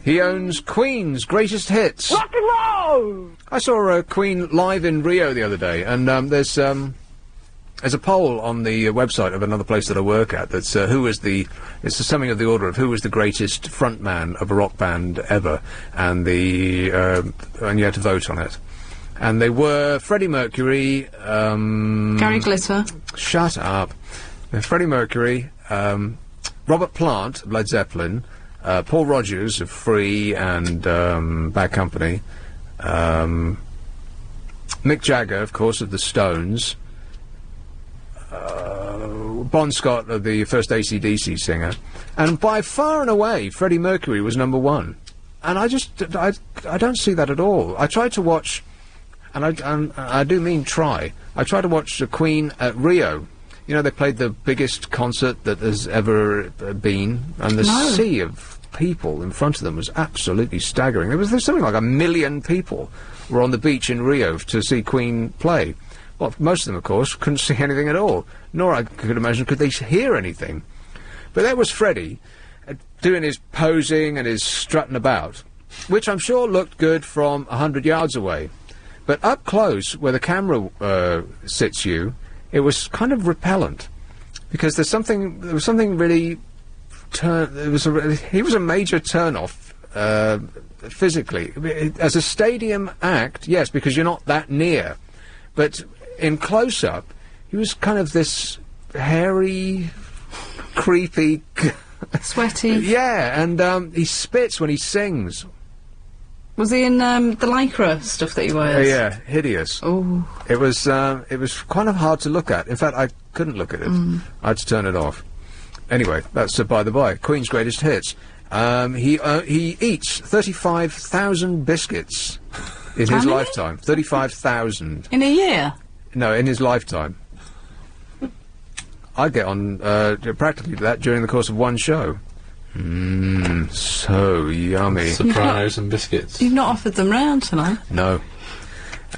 He owns Queen's greatest hits. Rock and roll! I saw Queen live in Rio the other day, and there's a poll on the website of another place that I work at that's it's something of the order of who was the greatest frontman of a rock band ever, and you had to vote on it. And they were Freddie Mercury, Gary Glitter. Shut up. Freddie Mercury, Robert Plant of Led Zeppelin, Paul Rodgers of Free and Bad Company, Mick Jagger, of course, of the Stones, Bon Scott, the first AC/DC singer, and by far and away, Freddie Mercury was number 1. And I don't see that at all. I tried to watch, and I do mean try. I tried to watch the Queen at Rio. You know, they played the biggest concert that has ever been, and the sea of people in front of them was absolutely staggering. There's something like 1 million people were on the beach in Rio to see Queen play. Well, most of them, of course, couldn't see anything at all, nor I could imagine could they hear anything. But there was Freddie, doing his posing and his strutting about, which I'm sure looked good from 100 yards away. But up close, where the camera sits you, it was kind of repellent, because there was something really he was a major turn-off physically. As a stadium act, yes, because you're not that near, but in close-up, he was kind of this hairy, creepy... Sweaty. Yeah, and he spits when he sings. Was he in the lycra stuff that he wears? Yeah, hideous. Oh. It was kind of hard to look at. In fact, I couldn't look at it. I had to turn it off. Anyway, that's by the by. Queen's greatest hits. He eats 35,000 biscuits in his lifetime. 35,000. In a year? No, in his lifetime. I'd get on practically that during the course of one show. So yummy. Sopranos and biscuits. You've not offered them round tonight? No.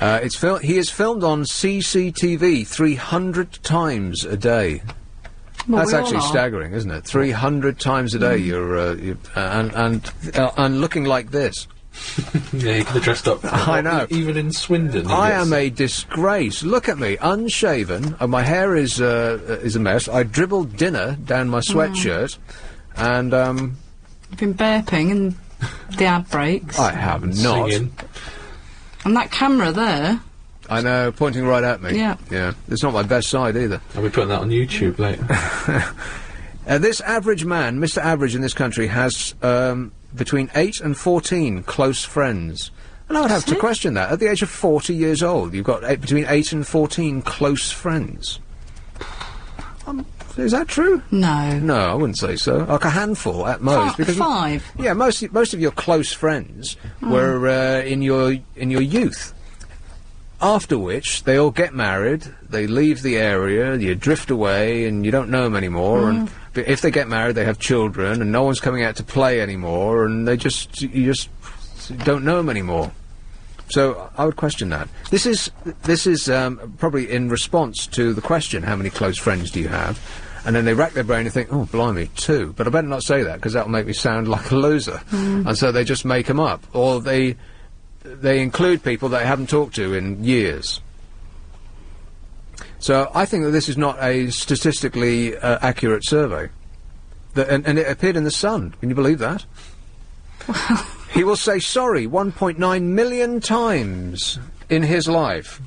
He is filmed on CCTV 300 times a day. Well, that's actually staggering, isn't it? 300 times a day you're and looking like this. Yeah, you could have dressed up. I know. Even in Swindon. I am a disgrace. Look at me, unshaven. My hair is a mess. I dribbled dinner down my sweatshirt, and You've been burping in the ad breaks. I have not. Singing. And that camera there. I know, pointing right at me. Yeah. Yeah. It's not my best side either. I'll be putting that on YouTube later. This average man, Mr. Average in this country, has between 8 and 14 close friends. And I would have to question that. At the age of 40 years old, you've got between 8 and 14 close friends. Is that true? No. No, I wouldn't say so. Like a handful at most. Because 5. Yeah, most of your close friends were in your youth. After which, they all get married, they leave the area, you drift away, and you don't know them anymore, and if they get married, they have children, and no one's coming out to play anymore, and you just don't know them anymore. So, I would question that. This is probably in response to the question, how many close friends do you have? And then they rack their brain and think, oh, blimey, 2. But I better not say that, because that'll make me sound like a loser. And so they just make them up. Or they include people they haven't talked to in years. So I think that this is not a statistically accurate survey. And it appeared in The Sun. Can you believe that? He will say sorry 1.9 million times in his life.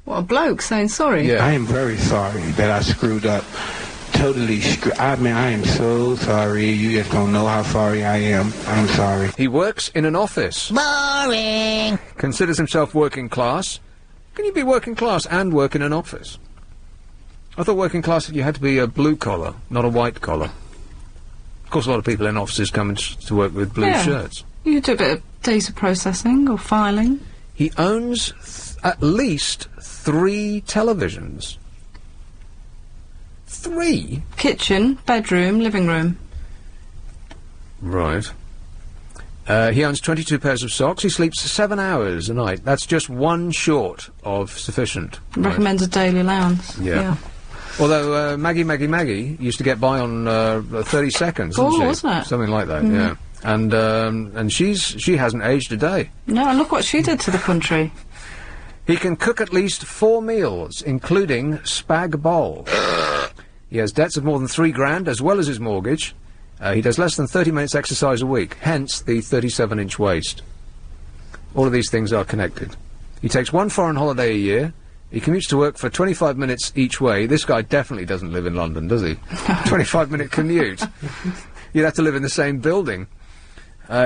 What, a bloke saying sorry? Yeah. I am very sorry that I screwed up. Totally I am so sorry. You just don't know how sorry I am. I'm sorry. He works in an office. Boring. Considers himself working class. Can you be working class and work in an office? I thought working class you had to be a blue collar, not a white collar. Of course, a lot of people in offices come to work with blue shirts. You do a bit of data processing or filing. He owns at least 3 televisions. 3? Kitchen, bedroom, living room. Right. He owns 22 pairs of socks. He sleeps 7 hours a night. That's just 1 short of sufficient. Recommends a daily allowance. Yeah. Although Maggie used to get by on 30 seconds, didn't she? Wasn't it? Something like that, yeah. And she hasn't aged a day. No, and look what she did to the country. He can cook at least 4 meals, including spag bol. He has debts of more than £3,000, as well as his mortgage. He does less than 30 minutes exercise a week, hence the 37-inch waist. All of these things are connected. He takes 1 foreign holiday a year. He commutes to work for 25 minutes each way. This guy definitely doesn't live in London, does he? 25-minute commute. You'd have to live in the same building.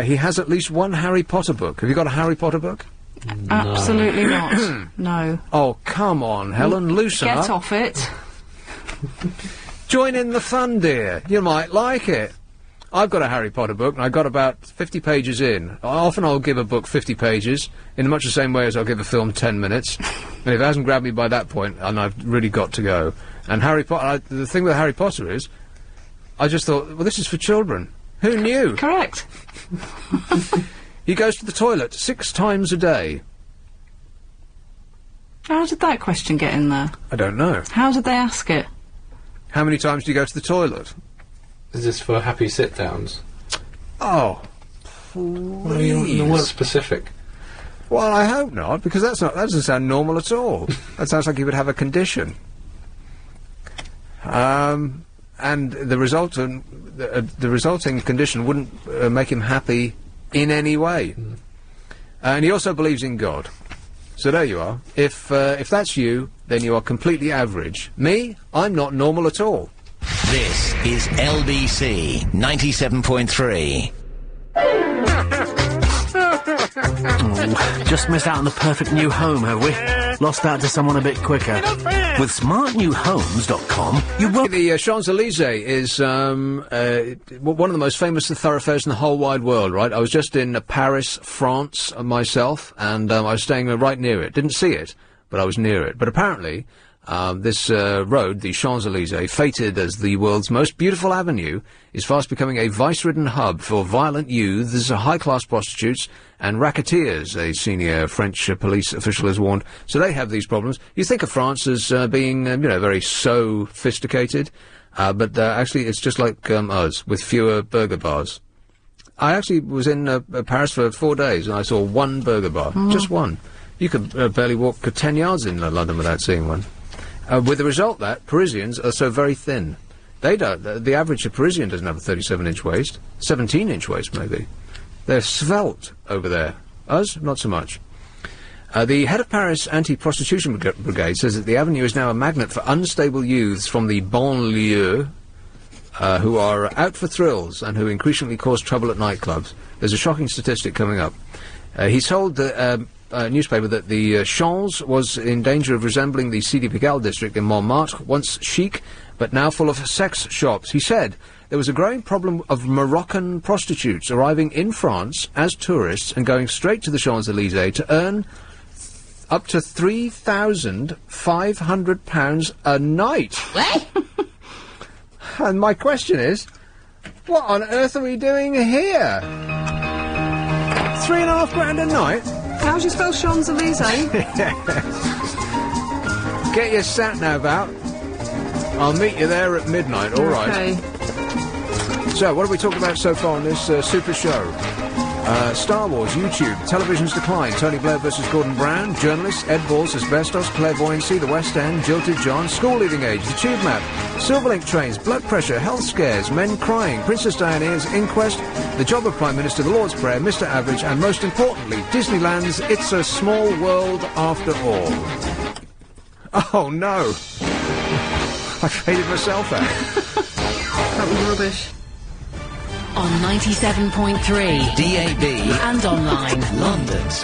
He has at least 1 Harry Potter book. Have you got a Harry Potter book? No. Absolutely not. No. Oh, come on, Helen, loosen up. Get off it. Join in the fun, dear. You might like it. I've got a Harry Potter book, and I got about 50 pages in. Often I'll give a book 50 pages, in much the same way as I'll give a film 10 minutes. And if it hasn't grabbed me by that point, and I've really got to go. And Harry Potter, the thing with Harry Potter is, I just thought, well, this is for children. Who knew? Correct. He goes to the toilet 6 times a day. How did that question get in there? I don't know. How did they ask it? How many times do you go to the toilet? Is this for happy sit-downs? Oh, well, you weren't specific. Well, I hope not, because that doesn't sound normal at all. That sounds like he would have a condition. And the resulting condition wouldn't make him happy in any way. And he also believes in God. So there you are. If that's you, then you are completely average. Me, I'm not normal at all. This is LBC 97.3. Just missed out on the perfect new home, have we? Lost out to someone a bit quicker. With smartnewhomes.com, you won't... The Champs-Élysées is one of the most famous thoroughfares in the whole wide world, right? I was just in Paris, France, myself, and I was staying right near it. Didn't see it, but I was near it. But apparently... this road, the Champs-Élysées, fated as the world's most beautiful avenue, is fast becoming a vice-ridden hub for violent youths, high-class prostitutes, and racketeers, a senior French police official has warned. So they have these problems. You think of France as being, very sophisticated, but actually it's just like us, with fewer burger bars. I actually was in Paris for 4 days, and I saw 1 burger bar. Just 1. You could barely walk 10 yards in London without seeing one. With the result that Parisians are so very thin. They don't. The average Parisian doesn't have a 37-inch waist. 17-inch waist, maybe. They're svelte over there. Us, not so much. The head of Paris Anti-Prostitution Brigade says that the avenue is now a magnet for unstable youths from the banlieue who are out for thrills and who increasingly cause trouble at nightclubs. There's a shocking statistic coming up. He told the newspaper that the Champs was in danger of resembling the Sidi Pigalle district in Montmartre, once chic, but now full of sex shops. He said there was a growing problem of Moroccan prostitutes arriving in France as tourists and going straight to the Champs-Élysées to earn up to £3,500 a night. What? And my question is, what on earth are we doing here? £3,500 a night? How do you spell Champs-Élysées? Get your sat-nav out. I'll meet you there at midnight, all right. Okay. So, what have we talked about so far on this super show? Star Wars, YouTube, television's decline, Tony Blair versus Gordon Brown, journalists, Ed Balls, asbestos, clairvoyancy, the West End, Jilted John, school leaving age, the tube map, Silverlink trains, blood pressure, health scares, men crying, Princess Diana's inquest, the job of Prime Minister, the Lord's Prayer, Mr. Average, and most importantly, Disneyland's It's a Small World After All. Oh no! I faded myself out. That was rubbish. On 97.3 DAB and online. London's